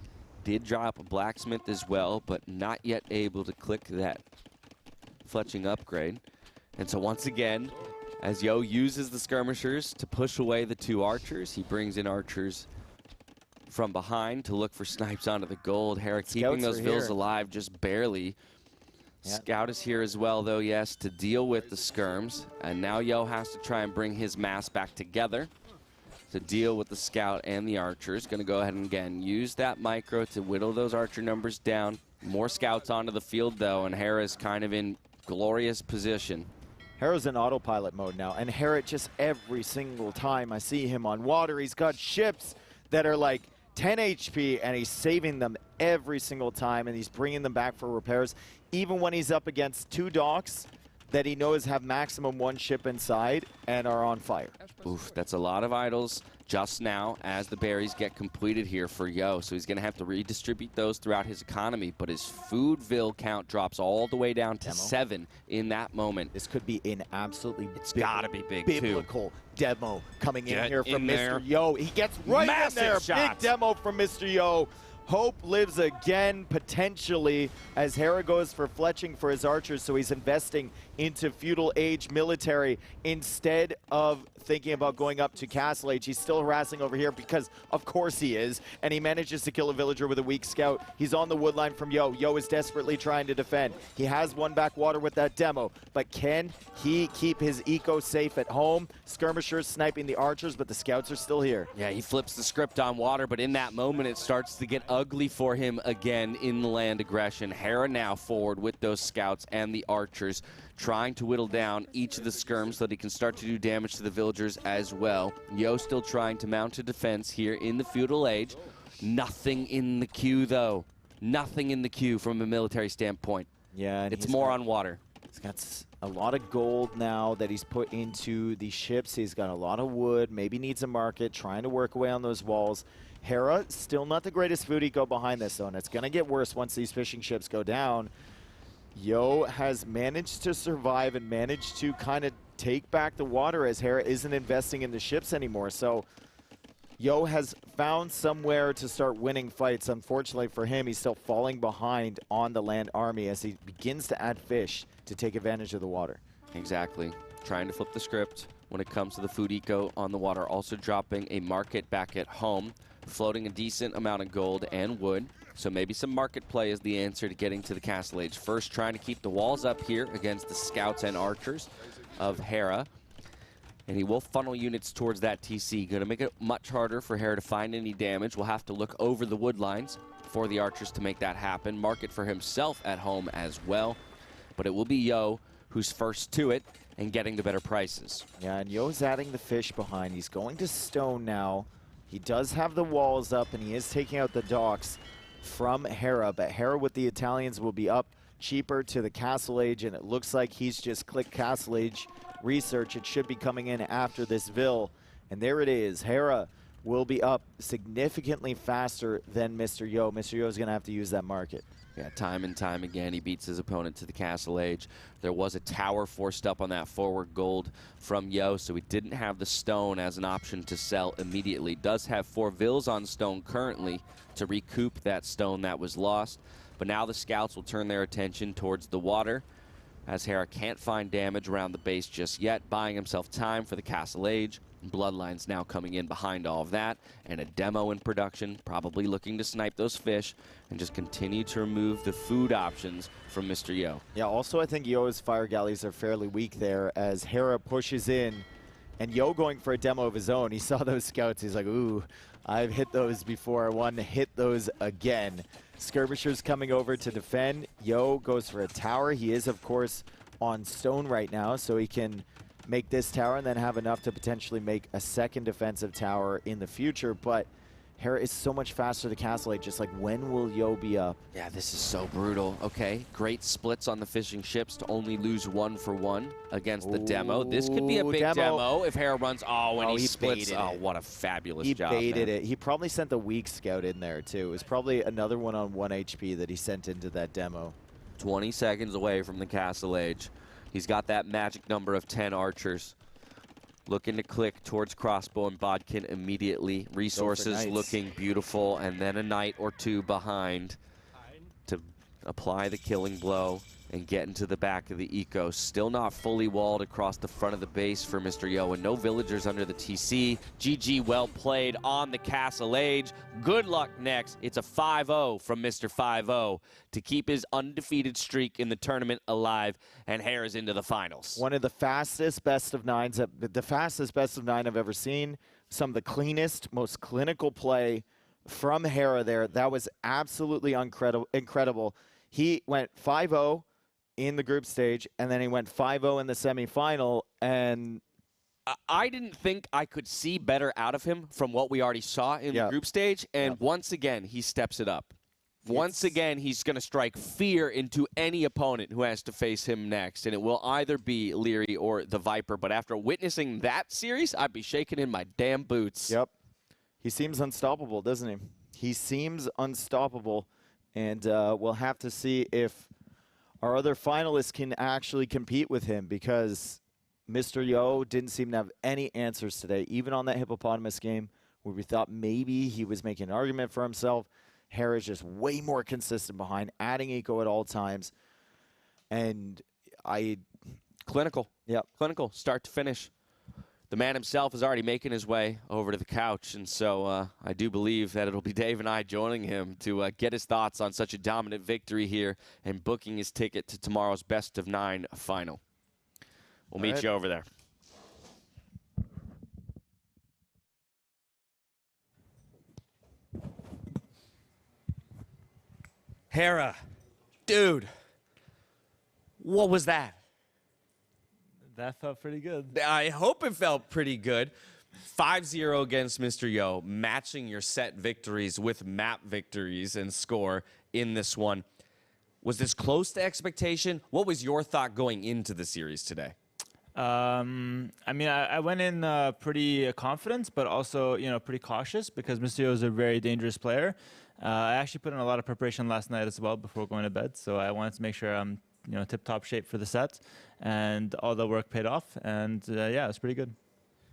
Did drop a blacksmith as well, but not yet able to click that fletching upgrade. And so once again, as Yo uses the skirmishers to push away the 2 archers, he brings in archers from behind to look for snipes onto the gold. Hera keeping those Vills alive just barely. Yep. Scout is here as well, though, yes, to deal with the skirms. And now Yo has to try and bring his mass back together to deal with the scout and the archers. Going to go ahead and, again, use that micro to whittle those archer numbers down. More scouts onto the field, though, and Hera's kind of in glorious position. Hera's in autopilot mode now, and Hera just every single time I see him on water, he's got ships that are like 10 HP, and he's saving them every single time, and he's bringing them back for repairs. Even when he's up against 2 docks that he knows have maximum 1 ship inside and are on fire. Oof, that's a lot of idols just now as the berries get completed here for Yo. So he's going to have to redistribute those throughout his economy, but his food Vill count drops all the way down to 7 in that moment. This could be an absolutely gotta be big biblical demo coming in here from Mr. Yo. He gets right in there. Shots. Big demo from Mr. Yo. Hope lives again, potentially, as Hera goes for fletching for his archers, so he's investing into Feudal Age military instead of thinking about going up to Castle Age. He's still harassing over here because, of course, he is, and he manages to kill a villager with a weak scout. He's on the woodline from Yo. Yo is desperately trying to defend. He has won back water with that demo, but can he keep his eco safe at home? Skirmishers sniping the archers, but the scouts are still here. Yeah, he flips the script on water, but in that moment, it starts to get ugly for him again in the land aggression. Hera now forward with those scouts and the archers, trying to whittle down each of the skirms so that he can start to do damage to the villagers as well. Yo still trying to mount a defense here in the Feudal Age. Nothing in the queue, though. Nothing in the queue from a military standpoint. Yeah, and it's more on water. He's got a lot of gold now that he's put into the ships. He's got a lot of wood, maybe needs a market, trying to work away on those walls. Hera, still not the greatest food eco behind this, though, and it's going to get worse once these fishing ships go down. Yo has managed to survive and managed to kind of take back the water as Hera isn't investing in the ships anymore. So Yo has found somewhere to start winning fights. Unfortunately for him, he's still falling behind on the land army as he begins to add fish to take advantage of the water. Exactly. Trying to flip the script when it comes to the food eco on the water. Also dropping a market back at home, floating a decent amount of gold and wood. So maybe some market play is the answer to getting to the Castle Age. First, trying to keep the walls up here against the scouts and archers of Hera. And he will funnel units towards that TC. Going to make it much harder for Hera to find any damage. We'll have to look over the wood lines for the archers to make that happen. Market for himself at home as well. but it will be Yo who's first to it and getting the better prices. Yeah, and Yo's adding the fish behind. He's going to stone now. He does have the walls up, and he is taking out the docks from Hera, but Hera with the Italians will be up cheaper to the Castle Age, and it looks like he's just clicked Castle Age research. It should be coming in after this Vill, and there it is. Hera will be up significantly faster than Mr. Yo. Mr. Yo is going to have to use that market. Yeah, time and time again, he beats his opponent to the Castle Age. There was a tower forced up on that forward gold from Yo, so he didn't have the stone as an option to sell immediately. Does have 4 Vills on stone currently to recoup that stone that was lost. But now the scouts will turn their attention towards the water, as Hera can't find damage around the base just yet, buying himself time for the Castle Age. Bloodlines now coming in behind all of that, and a demo in production, probably looking to snipe those fish and just continue to remove the food options from Mr. Yo. Yeah, also I think Yo's fire galleys are fairly weak there as Hera pushes in, and Yo going for a demo of his own. He saw those scouts, he's like, ooh, I've hit those before, I want to hit those again. Skirmishers coming over to defend. Yo goes for a tower. He is, of course, on stone right now, so he can make this tower and then have enough to potentially make a second defensive tower in the future. But Hera is so much faster to Castle Age. Just like, when will Yo be up? Yeah, this is so brutal. Okay, great splits on the fishing ships to only lose 1 for 1 against the demo. This could be a big demo if Hera runs. Oh, and he splits. Oh, what a fabulous job. He baited it. He probably sent the weak scout in there, too. It was probably another one on 1 HP that he sent into that demo. 20 seconds away from the Castle Age. He's got that magic number of 10 archers. Looking to click towards crossbow and bodkin immediately. Resources looking beautiful, and then a knight or 2 behind to apply the killing blow and get into the back of the eco. Still not fully walled across the front of the base for Mr. Yo, and no villagers under the TC. GG, well played on the Castle Age. Good luck next. It's a 5-0 from Mr. 5-0 to keep his undefeated streak in the tournament alive, and Hera's into the finals. One of the fastest best of 9s, the fastest best of 9 I've ever seen. Some of the cleanest, most clinical play from Hera there. That was absolutely incredible. He went 5-0 in the group stage, and then he went 5-0 in the semifinal, and I didn't think I could see better out of him from what we already saw in the group stage, and once again, he steps it up. Once again, he's going to strike fear into any opponent who has to face him next, and it will either be Liereyy or TheViper, but after witnessing that series, I'd be shaking in my damn boots. Yep. He seems unstoppable, doesn't he? He seems unstoppable, and we'll have to see if our other finalists can actually compete with him, because Mr. Yo didn't seem to have any answers today, even on that hippopotamus game where we thought maybe he was making an argument for himself. Hera's just way more consistent behind, adding eco at all times. And Clinical. Yep. Clinical, start to finish. The man himself is already making his way over to the couch, and so I do believe that it'll be Dave and I joining him to get his thoughts on such a dominant victory here and booking his ticket to tomorrow's best of 9 final. We'll meet you over there. Hera, dude, what was that? That felt pretty good. I hope it felt pretty good. 5-0 against Mr. Yo, matching your set victories with map victories and score in this one. Was this close to expectation? What was your thought going into the series today? I mean, I went in pretty confident, but also, pretty cautious, because Mr. Yo is a very dangerous player. I actually put in a lot of preparation last night as well before going to bed, so I wanted to make sure I'm tip-top shape for the set, and all the work paid off, and yeah, it was pretty good.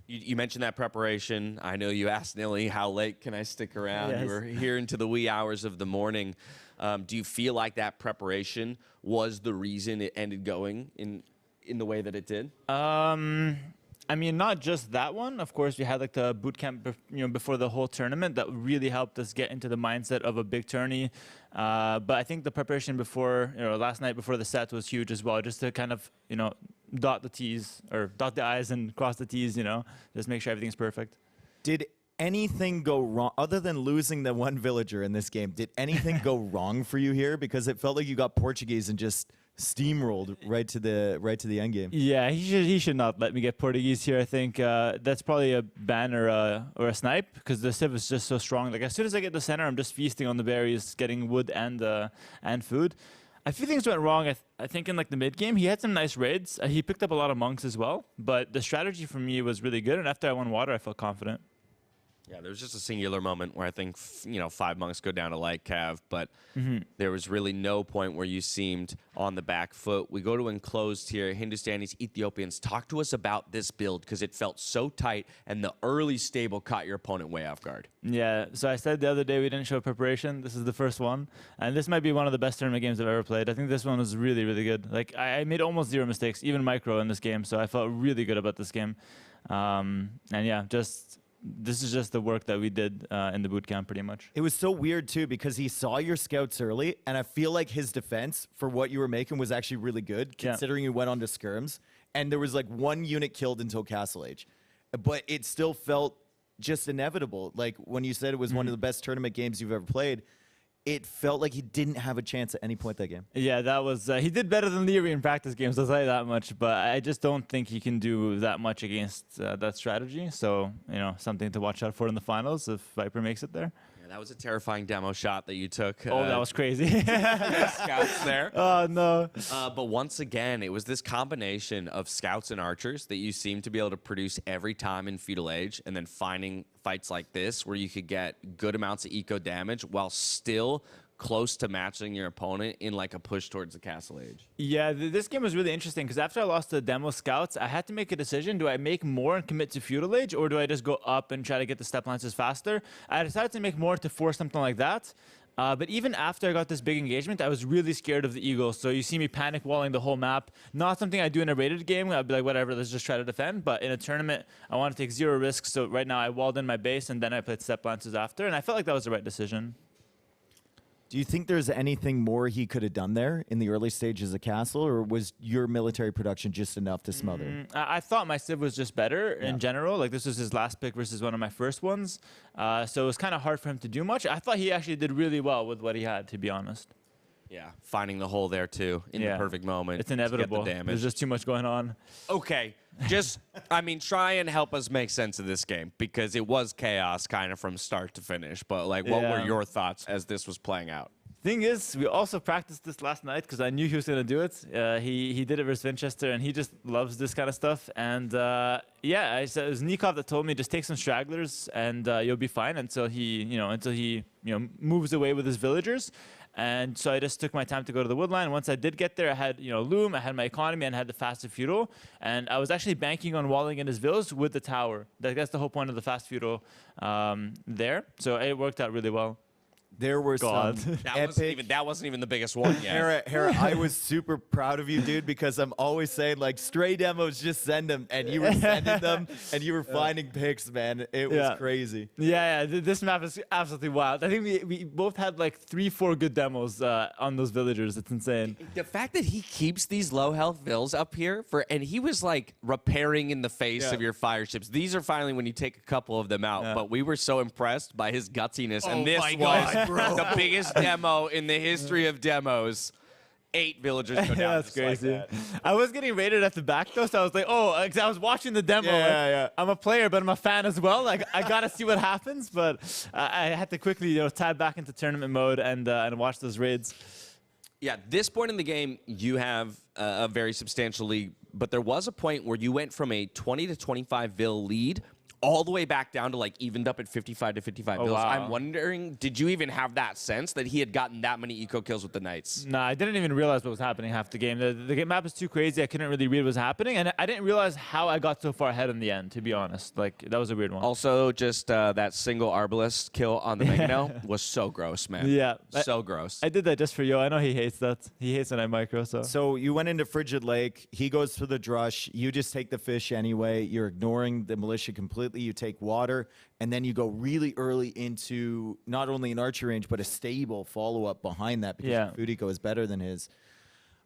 You mentioned that preparation. I know you asked Nili, how late can I stick around? Yes. You were here into the wee hours of the morning. Do you feel like that preparation was the reason it ended going in the way that it did? I mean, not just that one. Of course, we had like the boot camp, before the whole tournament that really helped us get into the mindset of a big tourney. But I think the preparation before, last night before the set was huge as well, just to kind of, dot the T's or dot the I's and cross the T's, just make sure everything's perfect. Did anything go wrong other than losing the one villager in this game? Did anything go wrong for you here? Because it felt like you got Portuguese and just steamrolled right to the end game. Yeah, he should not let me get Portuguese here. I think that's probably a ban or a snipe because the Civ is just so strong. Like as soon as I get the center, I'm just feasting on the berries, getting wood and food. A few things went wrong. I think in like the mid game, he had some nice raids. He picked up a lot of monks as well, but the strategy for me was really good. And after I won water, I felt confident. Yeah, there was just a singular moment where I think, 5 monks go down to light cav, but there was really no point where you seemed on the back foot. We go to enclosed here. Hindustanis, Ethiopians. Talk to us about this build because it felt so tight and the early stable caught your opponent way off guard. Yeah, so I said the other day we didn't show preparation. This is the first one. And this might be one of the best tournament games I've ever played. I think this one was really, really good. Like, I made almost 0 mistakes, even micro in this game, so I felt really good about this game. And yeah, this is just the work that we did in the boot camp pretty much. It was so weird too because he saw your scouts early, and I feel like his defense for what you were making was actually really good considering you went on to skirms, and there was like 1 unit killed until Castle Age. But it still felt just inevitable. Like when you said it was one of the best tournament games you've ever played, it felt like he didn't have a chance at any point that game. Yeah, that was he did better than Liereyy in practice games, I'll tell you that much. But I just don't think he can do that much against that strategy. So, something to watch out for in the finals if Viper makes it there. Yeah, that was a terrifying demo shot that you took. Oh, that was crazy. Scouts there. Oh, no. But once again, it was this combination of scouts and archers that you seem to be able to produce every time in Feudal Age, and then finding fights like this where you could get good amounts of eco damage while still close to matching your opponent in like a push towards the Castle Age. Yeah, this game was really interesting because after I lost the demo scouts, I had to make a decision. Do I make more and commit to Feudal Age, or do I just go up and try to get the step lances faster? I decided to make more to force something like that. But even after I got this big engagement, I was really scared of the Eagles. So you see me panic walling the whole map. Not something I do in a rated game. I'd be like, whatever, let's just try to defend. But in a tournament, I want to take 0 risks. So right now I walled in my base, and then I played step lances after. And I felt like that was the right decision. Do you think there's anything more he could have done there in the early stages of Castle, or was your military production just enough to smother? I thought my Civ was just better in general. Like, this was his last pick versus one of my first ones. So it was kind of hard for him to do much. I thought he actually did really well with what he had, to be honest. Yeah, finding the hole there, too, in the perfect moment. It's inevitable. To get the damage. There's just too much going on. Okay, try and help us make sense of this game, because it was chaos kind of from start to finish. But, like, what were your thoughts as this was playing out? Thing is, we also practiced this last night because I knew he was going to do it. He did it versus Vinchester, and he just loves this kind of stuff. And yeah, it was Nicov that told me just take some stragglers and you'll be fine until he moves away with his villagers. And so I just took my time to go to the woodline. Once I did get there, I had loom, I had my economy, and I had the fast feudal. And I was actually banking on walling in his villas with the tower. That's the whole point of the fast feudal there. So it worked out really well. There were some that wasn't even the biggest one yet. Hera, I was super proud of you, dude, because I'm always saying, like, stray demos, just send them. And you were sending them, and you were finding picks, man. It was crazy. Yeah, this map is absolutely wild. I think we both had, like, 3-4 good demos on those villagers. It's insane. The fact that he keeps these low-health vills up here, and he was, like, repairing in the face of your fire ships. These are finally when you take a couple of them out. But we were so impressed by his gutsiness. And this was the biggest demo in the history of demos. 8 villagers go down. That's crazy. Like that. I was getting rated at the back, though, so I was like, because I was watching the demo. I'm a player, but I'm a fan as well. Like, I got to see what happens, but I had to quickly tab back into tournament mode and watch those raids. Yeah, this point in the game, you have a very substantial lead, but there was a point where you went from a 20 to 25 vill lead all the way back down to, like, evened up at 55 to 55 vills. Wow. I'm wondering, did you even have that sense that he had gotten that many eco kills with the Knights? Nah, I didn't even realize what was happening half the game. The map was too crazy. I couldn't really read what was happening, and I didn't realize how I got so far ahead in the end, to be honest. Like, that was a weird one. Also, just that single Arbalest kill on the Mangonel was so gross, man. Yeah. So gross. I did that just for Yo. I know he hates that. He hates when I micro, so. So you went into Frigid Lake. He goes for the drush. You just take the fish anyway. You're ignoring the militia completely. You take water. And then you go really early into not only an archer range, but a stable follow-up behind that because Fudico is better than his.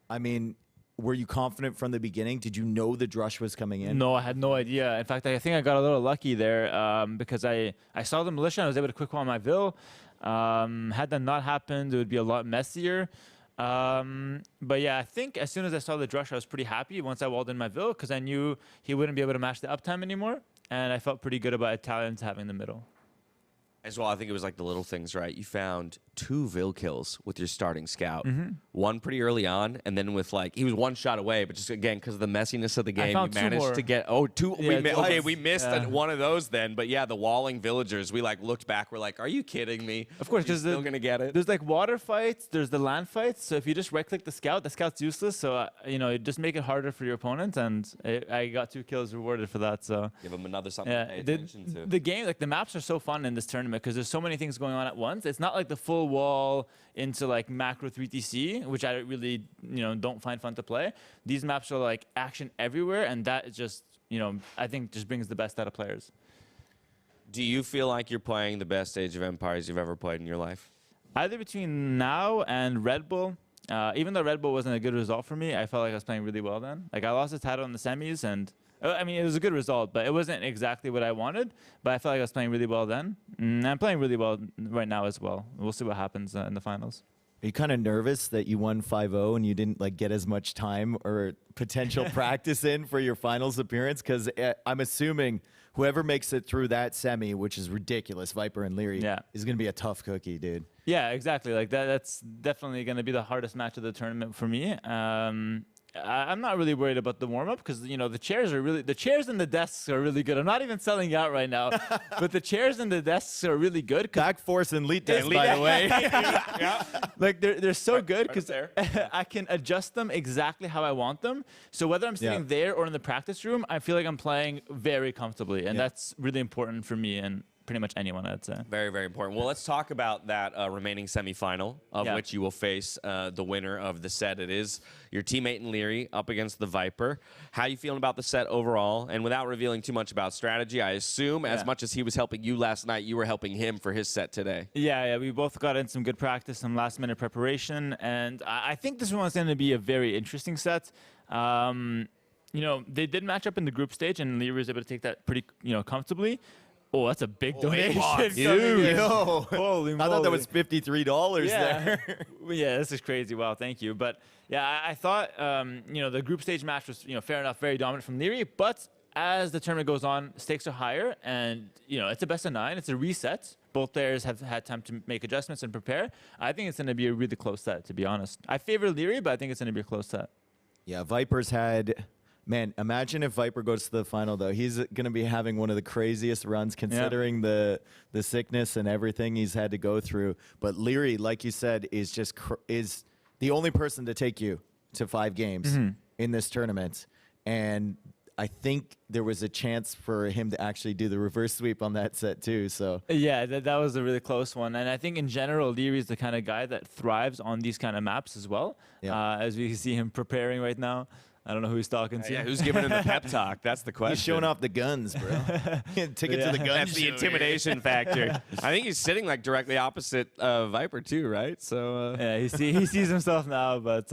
I mean, were you confident from the beginning? Did you know the drush was coming in? No, I had no idea. In fact, I think I got a little lucky there because I saw the militia and I was able to quick wall my Vill. Had that not happened, it would be a lot messier. But yeah, I think as soon as I saw the Drush, I was pretty happy once I walled in my Vill, because I knew he wouldn't be able to match the uptime anymore, and I felt pretty good about Italians having the middle. As well, I think it was like the little things, right? You found 2 Vill kills with your starting scout. One pretty early on, and then with like, he was 1 shot away, but just again, because of the messiness of the game, you managed to get, two. Yeah, we missed one of those then, but yeah, the walling villagers, we like looked back, we're like, are you kidding me? Of course, because still gonna get it. There's like water fights, there's the land fights, so if you just right-click the scout's useless, so, you know, you just make it harder for your opponent, and I got 2 kills rewarded for that, so. Give them another something to pay attention to. The game, like the maps are so fun in this tournament, because there's so many things going on at once. It's not like the full wall into like macro 3TC, which I really, you know, don't find fun to play. These maps are like action everywhere, and that is just, you know, I think just brings the best out of players. Do you feel like you're playing the best Age of Empires you've ever played in your life? Either between now and Red Bull, even though Red Bull wasn't a good result for me, I felt like I was playing really well then. Like I lost the title in the semis, and I mean, it was a good result, but it wasn't exactly what I wanted. But I felt like I was playing really well then. And I'm playing really well right now as well. We'll see what happens in the finals. Are you kind of nervous that you won 5-0 and you didn't like get as much time or potential practice in for your finals appearance? Because I'm assuming whoever makes it through that semi, which is ridiculous, Viper and Liereyy, is going to be a tough cookie, dude. Yeah, exactly. Like that's definitely going to be the hardest match of the tournament for me. I'm not really worried about the warm-up because, you know, the chairs and the desks are really good. I'm not even selling out right now, but the chairs and the desks are really good. Back force and LeetDesk, by the way. Yeah. Like they're so good because I can adjust them exactly how I want them. So whether I'm sitting there or in the practice room, I feel like I'm playing very comfortably, and that's really important for me and pretty much anyone, I'd say. Very, very important. Well, let's talk about that remaining semifinal, of which you will face the winner of the set. It is your teammate in Liereyy up against TheViper. How are you feeling about the set overall? And without revealing too much about strategy, I assume as much as he was helping you last night, you were helping him for his set today. Yeah, we both got in some good practice, some last-minute preparation, and I think this one's going to be a very interesting set. You know, they did match up in the group stage, and Liereyy was able to take that pretty, you know, comfortably. Oh, that's a big donation. Dude. Holy moly. I thought that was $53 there. Yeah, this is crazy. Wow, thank you. But yeah, I thought, you know, the group stage match was, you know, fair enough, very dominant from Liereyy. But as the tournament goes on, stakes are higher. And, you know, it's a best of 9. It's a reset. Both players have had time to make adjustments and prepare. I think it's going to be a really close set, to be honest. I favor Liereyy, but I think it's going to be a close set. Yeah, Viper's had... Man, imagine if Viper goes to the final, though. He's going to be having one of the craziest runs considering the sickness and everything he's had to go through. But Liereyy, like you said, is just is the only person to take you to 5 games in this tournament. And I think there was a chance for him to actually do the reverse sweep on that set, too. So yeah, that was a really close one. And I think in general, Liereyy is the kind of guy that thrives on these kind of maps as well, as we see him preparing right now. I don't know who he's talking to. Yeah, who's giving him the pep talk? That's the question. He's showing off the guns, bro. Ticket to the gun. That's the intimidation factor. I think he's sitting like directly opposite Viper too, right? So yeah, he sees himself now. But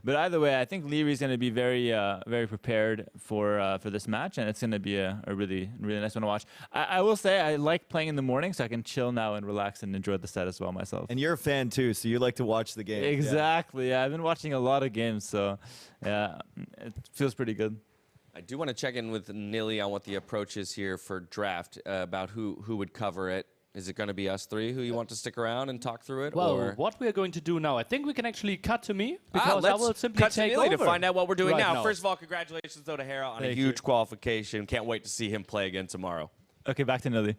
either way, I think Lierey's going to be very very prepared for this match, and it's going to be a really nice one to watch. I will say I like playing in the morning, so I can chill now and relax and enjoy the set as well myself. And you're a fan too, so you like to watch the game. Exactly. Yeah, I've been watching a lot of games, so yeah. It feels pretty good. I do want to check in with Nili on what the approach is here for draft, about who would cover it. Is it going to be us 3 who you want to stick around and talk through it? Well, or? What we're going to do now, I think we can actually cut to me, because I will simply cut take to Nili over to find out what we're doing right now. First of all, congratulations though to Hera on a huge qualification. Can't wait to see him play again tomorrow. Okay, back to Nili.